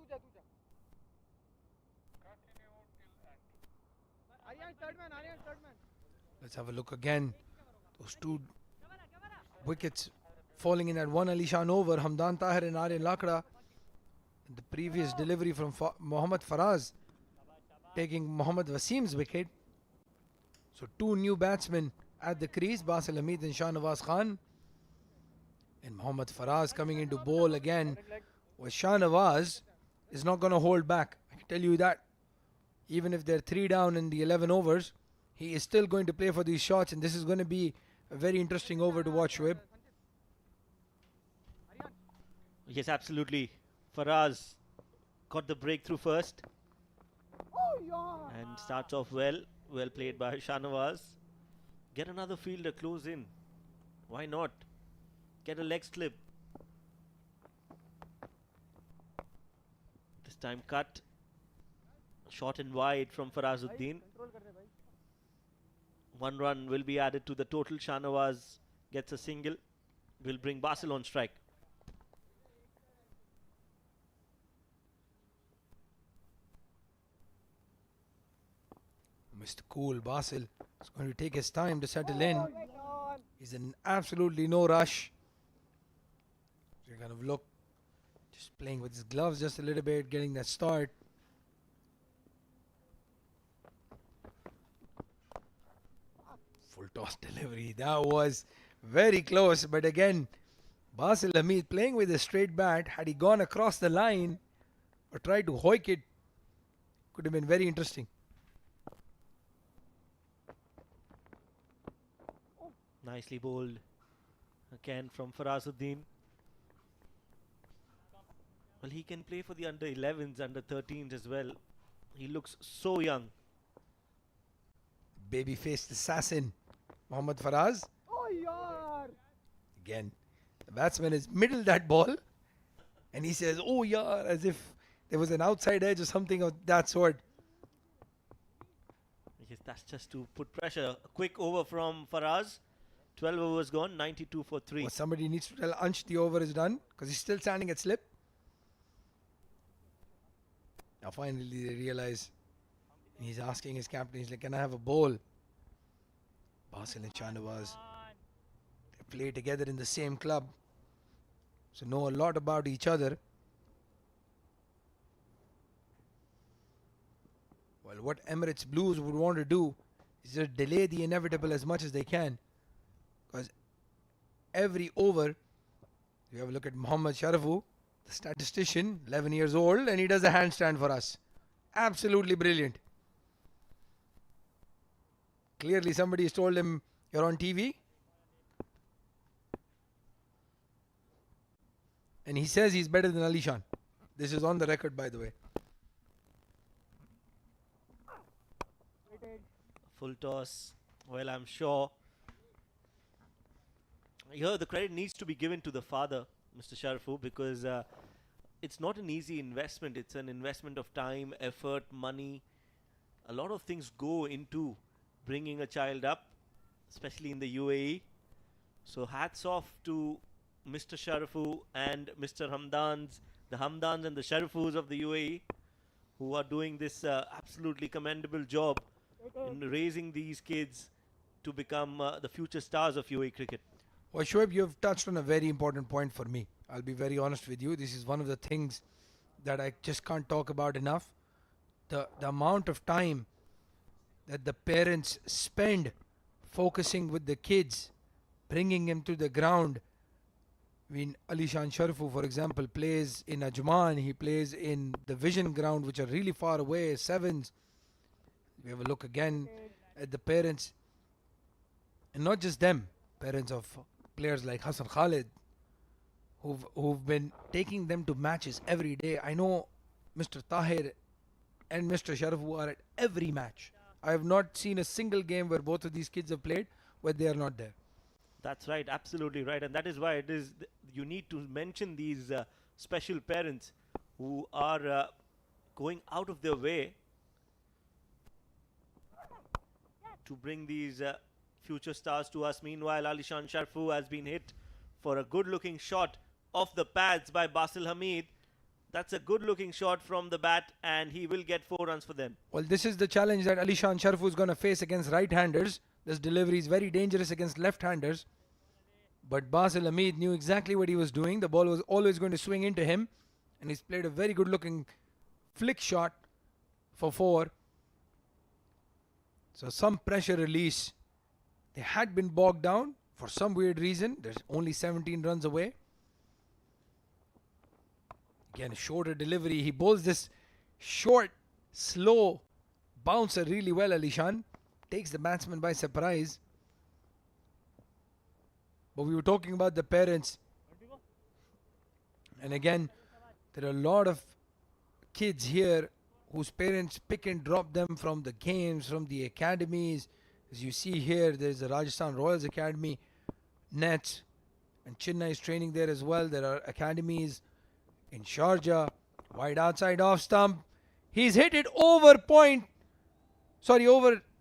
Let's have a look again. Those two wickets falling in at one Alishan over. Hamdan Tahir and Aryan Lakra. The previous delivery from Mohammad Faraz taking Mohammad Wasim's wicket. So two new batsmen at the crease, Basil Hamid and Shahnawaz Khan. And Mohammad Faraz coming into bowl again. Well, Shahnawaz is not going to hold back. I can tell you that. Even if they're 3 down in the 11 overs, he is still going to play for these shots, and this is going to be a very interesting over to watch, Shoaib. Yes, absolutely. Faraz got the breakthrough first and starts off well. Well played by Shahnawaz. Get another fielder close in. Why not? Get a leg slip. This time cut. Short and wide from Farazuddin. 1 run will be added to the total. Shahnawaz gets a single. Will bring Basil on strike. Mr. Cool Basil is going to take his time to settle in. He's in absolutely no rush. So kind of look, just playing with his gloves just a little bit, getting that start. Full toss delivery. That was very close, but again, Basil Hamid playing with a straight bat. Had he gone across the line or tried to hoik it, could have been very interesting. Nicely bowled again from Farazuddin. Well, he can play for the under 11s, under 13s as well. He looks so young. Baby-faced assassin, Mohammad Faraz. Again, the batsman has middled that ball and he says, oh yeah, as if there was an outside edge or something of that sort. Yes, that's just to put pressure. A quick over from Faraz. 12 overs gone, 92 for 3. Well, somebody needs to tell Ansh the over is done because he's still standing at slip. Now finally they realize, and he's asking his captain, he's like, can I have a bowl? Basil and Shahnawaz, they play together in the same club, so know a lot about each other. Well, what Emirates Blues would want to do is just delay the inevitable as much as they can. Because every over, you have a look at Mohammad Sharafu, the statistician, 11 years old, and he does a handstand for us. Absolutely brilliant. Clearly somebody has told him, you're on TV. And he says he's better than Alishan. This is on the record, by the way. Full toss. Well, I'm sure here the credit needs to be given to the father, Mr. Sharafu, because it's not an easy investment. It's an investment of time, effort, money. A lot of things go into bringing a child up, especially in the UAE. So hats off to Mr. Sharafu and Mr. Hamdans, the Hamdans and the Sharafus of the UAE, who are doing this absolutely commendable job in raising these kids to become the future stars of UAE cricket. Well, Shoaib, you have touched on a very important point for me. I'll be very honest with you. This is one of the things that I just can't talk about enough. The amount of time that the parents spend focusing with the kids, bringing them to the ground. I mean, Alishan Sharafu, for example, plays in Ajman. He plays in the Vision ground, which are really far away, sevens. We have a look again at the parents. And not just them, parents of players like Hassan Khalid, who've been taking them to matches every day. I know Mr. Tahir and Mr. Sharafu are at every match. I have not seen a single game where both of these kids have played where they are not there. That's right, absolutely right. And that is why it is you need to mention these special parents who are going out of their way to bring these future stars to us. Meanwhile, Alishan Sharafu has been hit for a good looking shot off the pads by Basil Hamid. That's a good looking shot from the bat, and he will get 4 runs for them. Well, this is the challenge that Alishan Sharfu is going to face against right-handers. This delivery is very dangerous against left-handers. But Basil Hamid knew exactly what he was doing. The ball was always going to swing into him. And he's played a very good looking flick shot for 4. So some pressure release. They had been bogged down for some weird reason. There's only 17 runs away. Again, a shorter delivery. He bowls this short, slow bouncer really well, Alishan. Takes the batsman by surprise. But we were talking about the parents. And again, there are a lot of kids here whose parents pick and drop them from the games, from the academies. As you see here, there's the Rajasthan Royals Academy, Nets, and Chennai is training there as well. There are academies in Sharjah, wide outside off stump. He's hit it over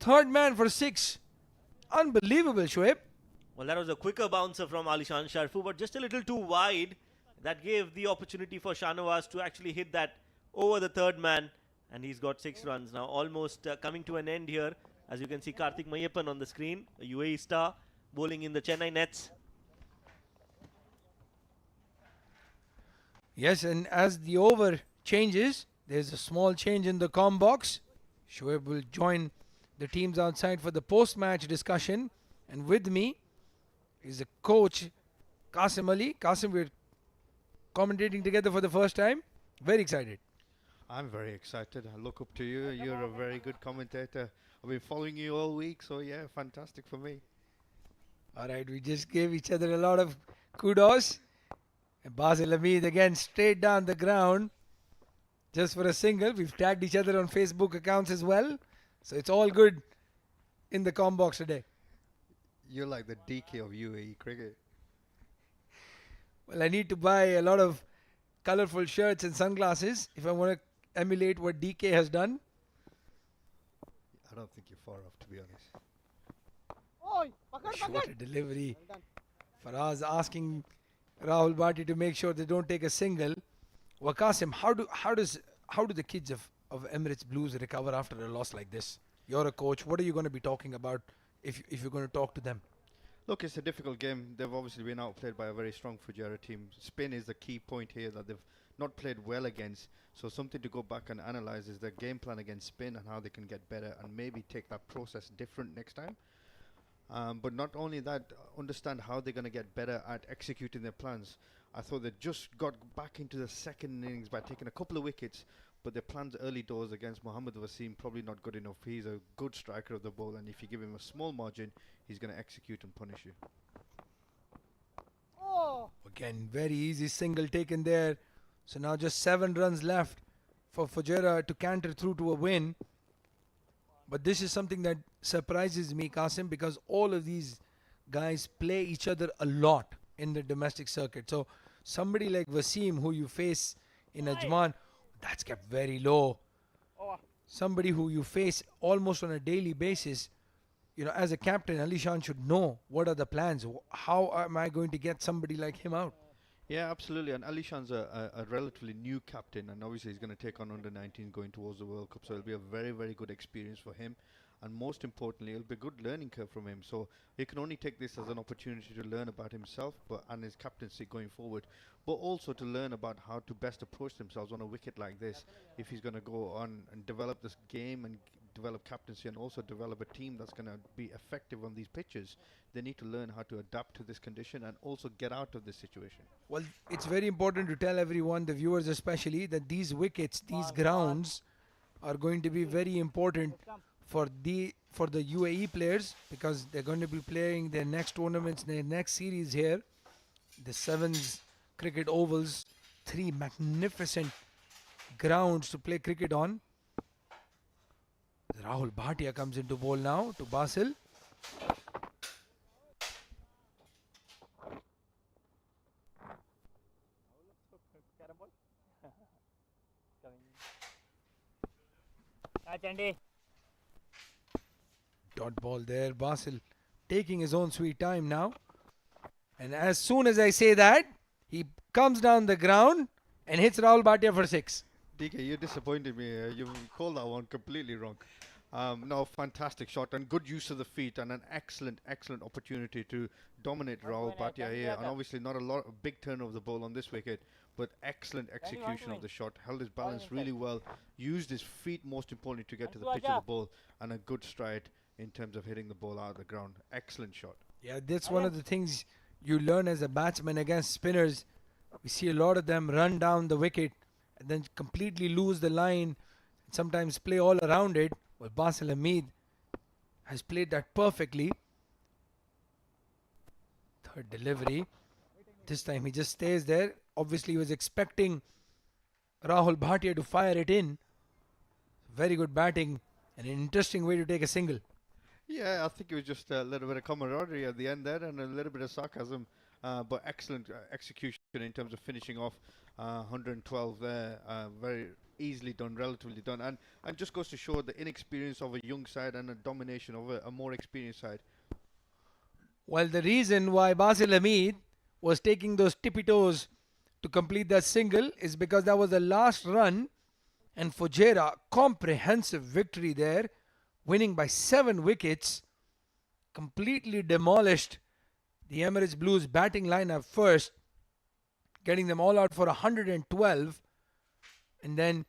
third man for 6. Unbelievable, Shoaib. Well, that was a quicker bouncer from Alishan Sharfu, but just a little too wide. That gave the opportunity for Shahnawaz to actually hit that over the third man, and he's got 6 runs now. Almost coming to an end here. As you can see, Karthik Mayappan on the screen, a UAE star, bowling in the Chennai Nets. Yes, and as the over changes, there's a small change in the comm box. Shoaib will join the teams outside for the post-match discussion. And with me is the coach, Qasim Ali. Qasim, we're commentating together for the first time. Very excited. I'm very excited. I look up to you. You're a very good commentator. I've been following you all week, so yeah, fantastic for me. All right, we just gave each other a lot of kudos. And Basil Hamid again straight down the ground just for a single. We've tagged each other on Facebook accounts as well. So it's all good in the comm box today. You're like the DK of UAE cricket. Well, I need to buy a lot of colorful shirts and sunglasses if I want to emulate what DK has done. I don't think you're far off, to be honest. Shorter delivery. Faraz asking Rahul Bhati to make sure they don't take a single. Waqasim, how do the kids of Emirates Blues recover after a loss like this? You're a coach. What are you going to be talking about if you're going to talk to them? Look, it's a difficult game. They've obviously been outplayed by a very strong Fujairah team. Spin is the key point here that they've not played well against. So something to go back and analyse is their game plan against spin and how they can get better and maybe take that process different next time. But not only that, understand how they're going to get better at executing their plans. I thought they just got back into the second innings by taking a couple of wickets, but their plans early doors against Mohammad Wasim probably not good enough. He's a good striker of the ball, and if you give him a small margin, he's going to execute and punish you. Again, very easy single taken there. So now just 7 runs left for Fujairah to canter through to a win. But this is something that surprises me, Qasim, because all of these guys play each other a lot in the domestic circuit. So somebody like Wasim, who you face in Ajman, that's kept very low. Somebody who you face almost on a daily basis, you know, as a captain, Alishan should know what are the plans. How am I going to get somebody like him out? Yeah, absolutely. And Alishan's a relatively new captain, and obviously he's going to take on under-19 going towards the World Cup. So it'll be a very, very good experience for him. And most importantly, it'll be a good learning curve from him. So he can only take this as an opportunity to learn about himself and his captaincy going forward, but also to learn about how to best approach themselves on a wicket like this. If he's going to go on and develop this game and develop captaincy and also develop a team that's going to be effective on these pitches, they need to learn how to adapt to this condition and also get out of this situation. Well, it's very important to tell everyone, the viewers especially, that these wickets, these grounds are going to be very important for the UAE players, because they're going to be playing their next tournaments, their next series here. The Sevens cricket ovals, 3 magnificent grounds to play cricket on. Rahul Bhatia comes into bowl now to Basil. Dot ball there. Basil taking his own sweet time now. And as soon as I say that, he comes down the ground and hits Rahul Bhatia for 6. DK, you disappointed me. You called that one completely wrong. No, fantastic shot and good use of the feet and an excellent, excellent opportunity to dominate Rahul Bhatia here. And obviously not a big turn of the ball on this wicket, but excellent execution of the shot. Held his balance really well. Used his feet most importantly to get to the pitch of the ball, and a good stride in terms of hitting the ball out of the ground. Excellent shot. Yeah, that's one of the things you learn as a batsman against spinners. We see a lot of them run down the wicket and then completely lose the line, and sometimes play all around it. Well, Basil Hamid has played that perfectly. Third delivery. This time he just stays there. Obviously, he was expecting Rahul Bhatia to fire it in. Very good batting and an interesting way to take a single. Yeah, I think it was just a little bit of camaraderie at the end there and a little bit of sarcasm, but excellent execution in terms of finishing off 112 there. Very easily done, relatively done, and just goes to show the inexperience of a young side and a domination of a more experienced side. Well, the reason why Basil Hamid was taking those tippy toes to complete that single is because that was the last run, and Fujairah, comprehensive victory there, winning by 7 wickets, completely demolished the Emirates Blues batting lineup first, getting them all out for 112, and then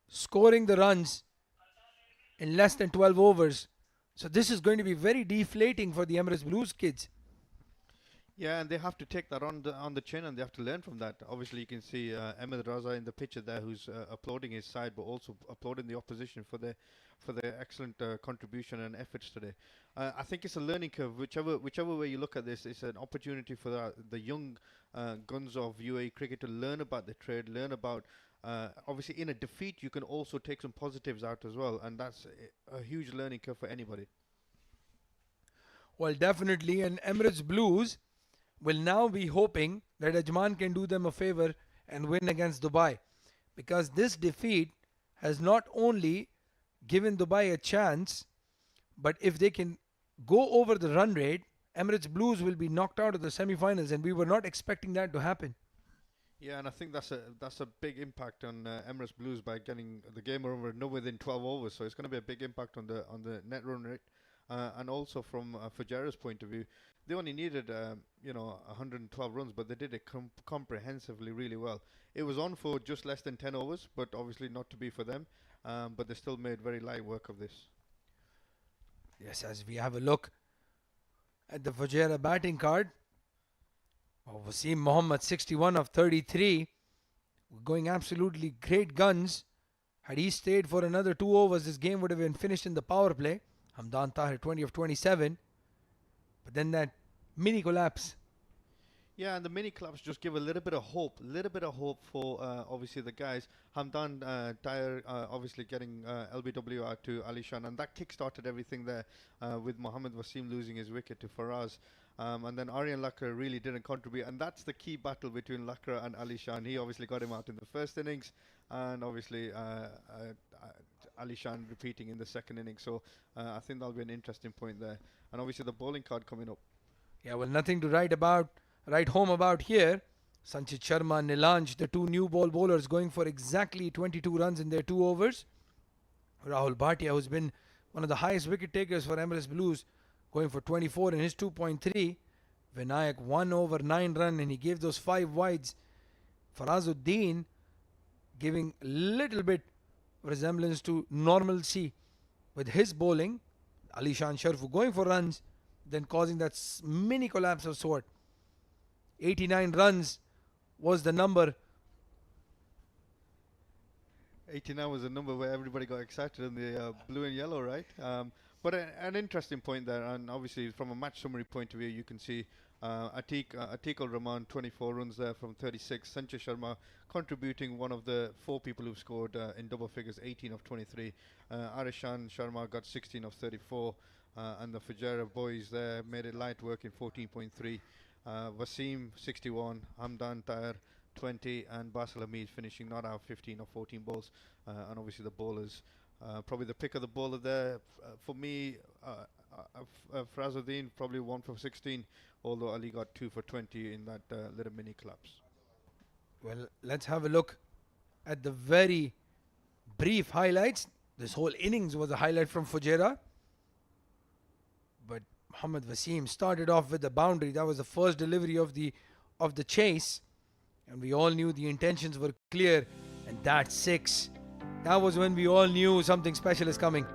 scoring the runs in less than 12 overs. So this is going to be very deflating for the Emirates Blues kids. Yeah, and they have to take that on the chin, and they have to learn from that. Obviously, you can see Ahmed Raza in the picture there, who's applauding his side, but also applauding the opposition for their excellent contribution and efforts today. I think it's a learning curve. Whichever way you look at this, it's an opportunity for the young guns of UAE cricket to learn about the trade, learn about. Obviously, in a defeat, you can also take some positives out as well, and that's a huge learning curve for anybody. Well, definitely, and Emirates Blues will now be hoping that Ajman can do them a favor and win against Dubai, because this defeat has not only given Dubai a chance, but if they can go over the run rate, Emirates Blues will be knocked out of the semi-finals, and we were not expecting that to happen. Yeah, and I think that's a big impact on Emirates Blues by getting the game over no within 12 overs. So it's going to be a big impact on the net run rate, and also from Fujairah's point of view, they only needed 112 runs, but they did it comprehensively really well. It was on for just less than 10 overs, but obviously not to be for them. But they still made very light work of this. Yes, as we have a look at the Fujairah batting card, Wasim Mohammed, 61 of 33, going absolutely great guns. Had he stayed for another 2 overs, this game would have been finished in the power play. Hamdan Tahir, 20 of 27. But then that mini collapse. Yeah, and the mini collapse just give a little bit of hope for obviously the guys. Hamdan Tahir obviously getting LBW out to Alishan, and that kick-started everything there with Mohammed Wasim losing his wicket to Faraz. And then Aryan Lakra really didn't contribute, and that's the key battle between Lakra and Alishan. He obviously got him out in the first innings, and obviously Alishan repeating in the second innings. So I think that'll be an interesting point there. And obviously the bowling card coming up. Yeah, well, nothing to write home about here. Sanchit Sharma, Nilanj, the 2 new ball bowlers, going for exactly 22 runs in their 2 overs. Rahul Bhatia, who's been one of the highest wicket takers for Emirates Blues, going for 24 in his 2.3. Vinayak 1 over 9 run, and he gave those 5 wides. Farazuddin giving a little bit resemblance to normalcy with his bowling. Alishan Sharfu going for runs, then causing that mini collapse of sort. 89 runs was the number. 89 was a number where everybody got excited in the blue and yellow, right? But an interesting point there, and obviously from a match summary point of view, you can see Atiq Rahman 24 runs there from 36. Sanchit Sharma contributing, one of the 4 people who've scored in double figures, 18 of 23. Arishan Sharma got 16 of 34. And the Fujairah boys there made it light work in 14.3. Wasim 61, Hamdan Tahir 20, and Basil Hamid finishing not out 15 or 14 balls. And obviously the bowlers, probably the pick of the bowler there for me. Farazuddin probably 1 for 16, although Ali got 2 for 20 in that little mini collapse. Well, let's have a look at the very brief highlights. This whole innings was a highlight from Fujairah. But Mohammad Wasim started off with the boundary. That was the first delivery of the chase. And we all knew the intentions were clear. And that six, that was when we all knew something special is coming.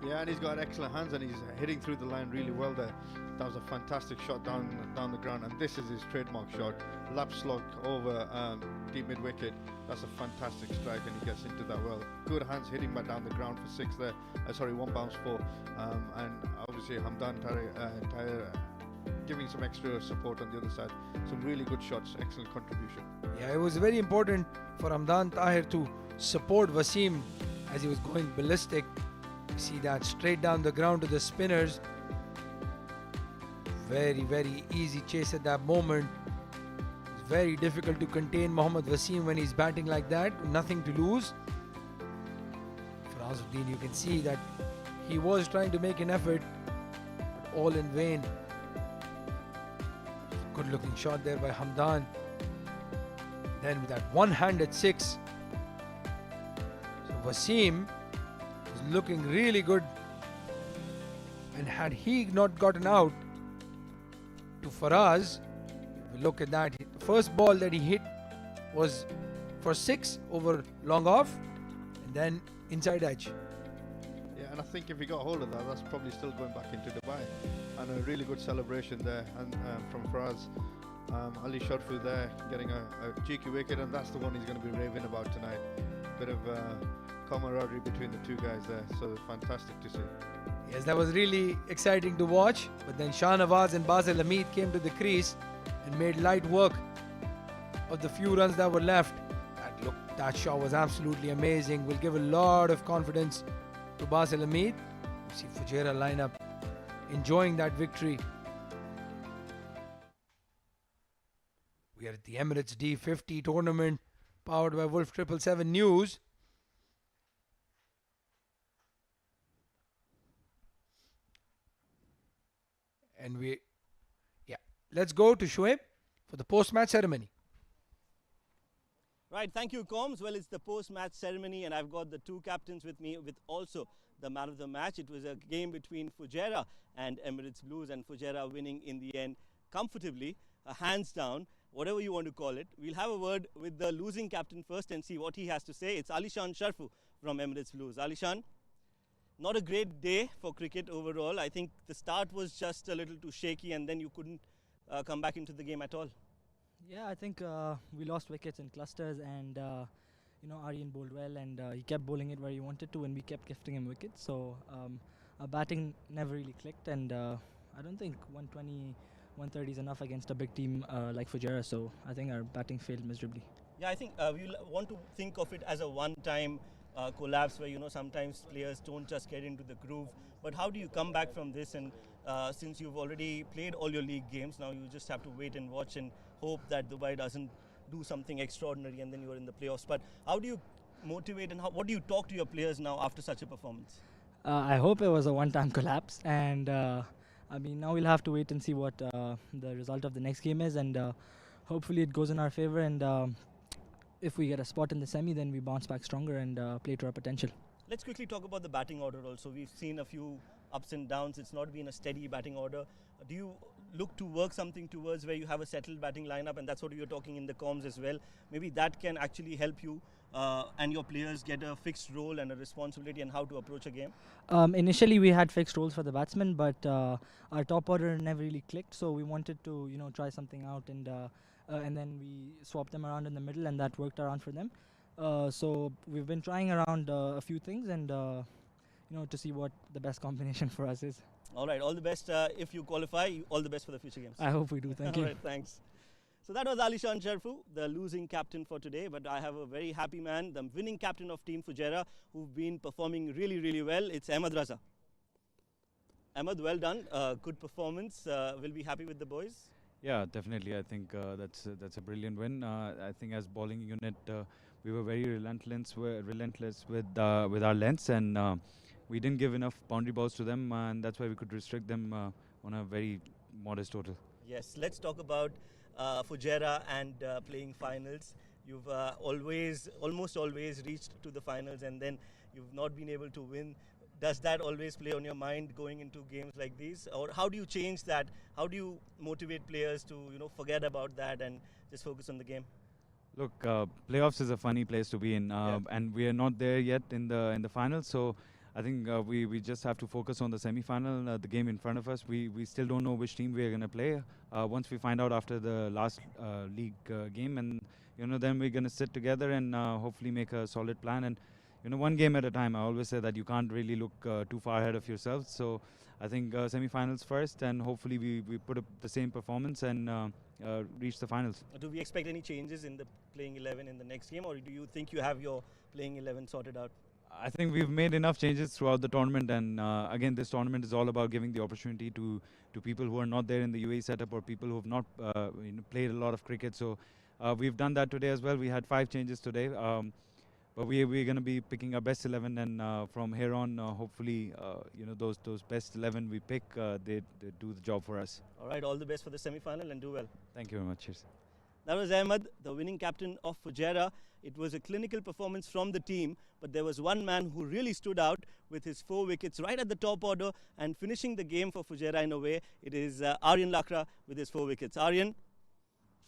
Yeah, and he's got excellent hands and he's hitting through the line really well there. That was a fantastic shot down the ground, and this is his trademark shot. Lap slog over deep mid wicket. That's a fantastic strike, and he gets into that well. Good hands hitting back down the ground for six there. One bounce for, and obviously Hamdan Tahir giving some extra support on the other side. Some really good shots, excellent contribution. Yeah, it was very important for Hamdan Tahir to support Wasim as he was going ballistic. You see that straight down the ground to the spinners. Very, very easy chase at that moment. It's very difficult to contain Mohammad Wasim when he's batting like that. Nothing to lose. Farazuddin, you can see that he was trying to make an effort, but all in vain. Good looking shot there by Hamdan. Then with that one-handed six. So Wasim is looking really good. And had he not gotten out to Faraz, if we look at that, the first ball that he hit was for six over long off, and then inside edge. Yeah, and I think if he got hold of that, that's probably still going back into Dubai. And a really good celebration there, and from Faraz. Ali Sharfu there getting a cheeky wicket, and that's the one he's going to be raving about tonight. Bit of camaraderie between the two guys there, so fantastic to see. Yes, that was really exciting to watch. But then Shah Nawaz and Basil Hamid came to the crease and made light work of the few runs that were left. That shot was absolutely amazing. Will give a lot of confidence to Basil Hamid. You see Fujairah lineup enjoying that victory. We are at the Emirates D50 tournament powered by WOLF777 News. And let's go to Shoaib for the post-match ceremony. Right, thank you, Combs. Well, it's the post-match ceremony, and I've got the two captains with me, with also the man of the match. It was a game between Fujairah and Emirates Blues, and Fujairah winning in the end comfortably, hands down, whatever you want to call it. We'll have a word with the losing captain first and see what he has to say. It's Alishan Sharfu from Emirates Blues. Alishan, not a great day for cricket overall. I think the start was just a little too shaky, and then you couldn't come back into the game at all. Yeah, I think we lost wickets in clusters, and Aryan bowled well, and he kept bowling it where he wanted to, and we kept gifting him wickets. So our batting never really clicked, and I don't think 120, 130 is enough against a big team like Fujairah. So I think our batting failed miserably. Yeah, I think we want to think of it as a one-time collapse where sometimes players don't just get into the groove. But how do you come back from this? And since you've already played all your league games, now you just have to wait and watch and hope that Dubai doesn't do something extraordinary and then you're in the playoffs. But how do you motivate and what do you talk to your players now after such a performance? I hope it was a one-time collapse, and now we'll have to wait and see what the result of the next game is, and hopefully it goes in our favor, and if we get a spot in the semi, then we bounce back stronger and play to our potential. Let's quickly talk about the batting order also. We've seen a few ups and downs. It's not been a steady batting order. Do you look to work something towards where you have a settled batting lineup, and that's what you're talking in the comms as well? Maybe that can actually help you and your players get a fixed role and a responsibility and how to approach a game? Initially, we had fixed roles for the batsmen, but our top order never really clicked, so we wanted to try something out, and then we swapped them around in the middle, and that worked around for them. So we've been trying around a few things, and to see what the best combination for us is. All right, all the best if you qualify. All the best for the future games. I hope we do. Thank you. All right, thanks. So that was Alishan Sharfu, the losing captain for today. But I have a very happy man, the winning captain of Team Fujairah, who've been performing really, really well. It's Ahmed Raza. Ahmed, well done. Good performance. We'll be happy with the boys. Yeah, definitely. I think that's a brilliant win. I think as bowling unit, we were very relentless with our lengths, and we didn't give enough boundary balls to them, and that's why we could restrict them on a very modest total. Yes, let's talk about Fujairah and playing finals. You've almost always reached to the finals, and then you've not been able to win. Does that always play on your mind going into games like these, or how do you change that? How do you motivate players to forget about that and just focus on the game? Look, playoffs is a funny place to be in, and we are not there yet in the finals. So I think we just have to focus on the semi-final, the game in front of us. We still don't know which team we are going to play. Once we find out after the last league game, and then we're going to sit together and hopefully make a solid plan. And one game at a time. I always say that you can't really look too far ahead of yourself. So I think semi-finals first, and hopefully we put up the same performance and reach the finals. Do we expect any changes in the playing 11 in the next game, or do you think you have your playing 11 sorted out? I think we've made enough changes throughout the tournament, and again, this tournament is all about giving the opportunity to people who are not there in the UAE setup, or people who have not played a lot of cricket. So we've done that today as well. We had 5 changes today. But we're going to be picking our best 11, and from here on, hopefully, those best 11 we pick, they do the job for us. All right, all the best for the semi-final and do well. Thank you very much. Cheers. That was Ahmed, the winning captain of Fujairah. It was a clinical performance from the team, but there was one man who really stood out with his 4 wickets right at the top order and finishing the game for Fujairah in a way. It is Aryan Lakra with his 4 wickets. Aryan,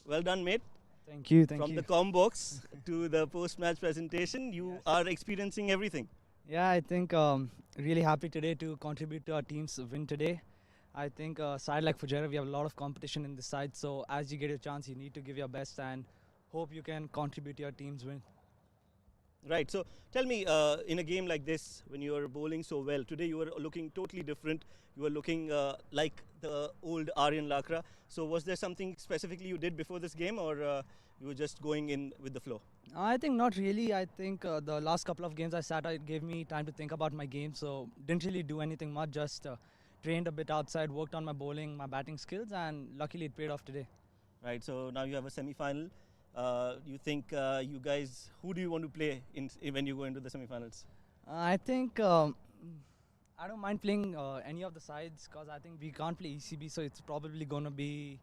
well done, mate. Thank you. From the com box to the post-match presentation, you are experiencing everything. Yeah, I think really happy today to contribute to our team's win today. I think a side like Fujairah, we have a lot of competition in this side. So as you get a chance, you need to give your best and hope you can contribute to your team's win. Right. So tell me, in a game like this, when you are bowling so well, today you were looking totally different. You were looking like the old Aryan Lakra. So was there something specifically you did before this game, or you were just going in with the flow? I think not really. I think the last couple of games I sat, it gave me time to think about my game. So didn't really do anything much, just trained a bit outside, worked on my bowling, my batting skills, and luckily it paid off today. Right. So now you have a semi-final. You think you guys, who do you want to play when you go into the semi-finals? I think I don't mind playing any of the sides because I think we can't play ECB, so it's probably going to be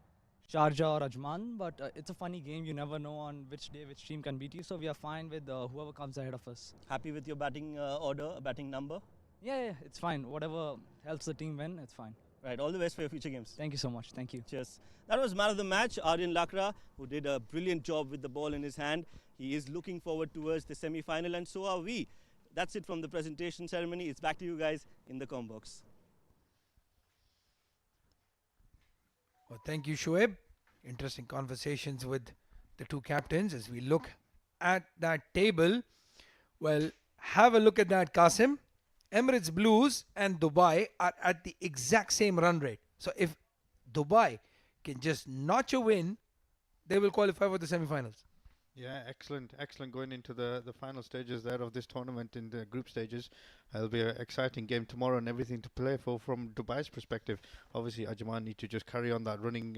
Sharjah or Ajman. But it's a funny game. You never know on which day which team can beat you. So we are fine with whoever comes ahead of us. Happy with your batting order, batting number? Yeah, it's fine. Whatever helps the team win, it's fine. Right, all the best for your future games. Thank you so much. Thank you. Cheers. That was man of the match, Aryan Lakra, who did a brilliant job with the ball in his hand. He is looking forward towards the semi-final, and so are we. That's it from the presentation ceremony. It's back to you guys in the com box. Well, thank you, Shoaib. Interesting conversations with the 2 captains as we look at that table. Well, have a look at that, Qasim. Emirates Blues and Dubai are at the exact same run rate. So if Dubai can just notch a win, they will qualify for the semi-finals. Yeah, excellent going into the final stages there of this tournament in the group stages. It'll be an exciting game tomorrow and everything to play for from Dubai's perspective. Obviously, Ajman need to just carry on that running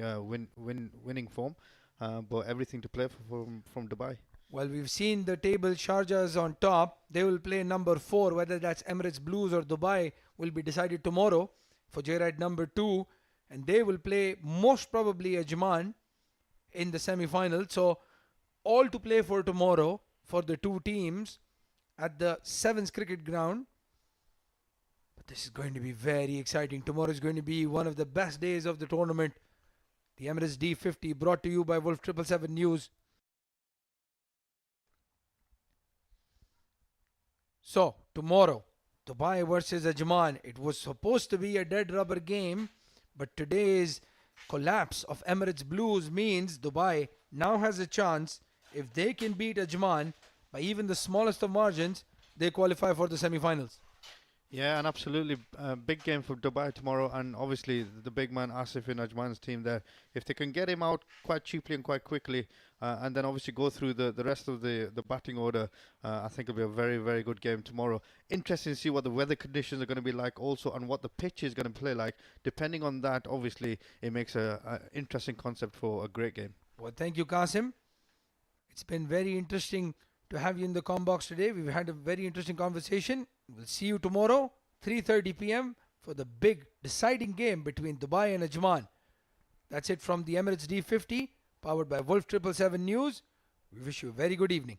winning form, but everything to play for from Dubai. Well, we've seen the table. Sharjah is on top. They will play number 4. Whether that's Emirates Blues or Dubai will be decided tomorrow. Fujairah at number 2. And they will play most probably Ajman in the semi-final. So all to play for tomorrow for the 2 teams at the Sevens cricket ground. But this is going to be very exciting. Tomorrow is going to be one of the best days of the tournament. The Emirates D50 brought to you by WOLF777 News. So, tomorrow, Dubai versus Ajman. It was supposed to be a dead rubber game, but today's collapse of Emirates Blues means Dubai now has a chance. If they can beat Ajman by even the smallest of margins, they qualify for the semi-finals. Yeah, and absolutely big game for Dubai tomorrow, and obviously the big man Asif in Ajman's team there. If they can get him out quite cheaply and quite quickly, and then obviously go through the rest of the batting order, I think it'll be a very, very good game tomorrow. Interesting to see what the weather conditions are going to be like also, and what the pitch is going to play like. Depending on that, obviously, it makes a interesting concept for a great game. Well, thank you, Qasim. It's been very interesting to have you in the com box today. We've had a very interesting conversation. We'll see you tomorrow, 3:30 p.m. for the big deciding game between Dubai and Ajman. That's it from the Emirates D50. powered by Wolf 777 News. We wish you a very good evening.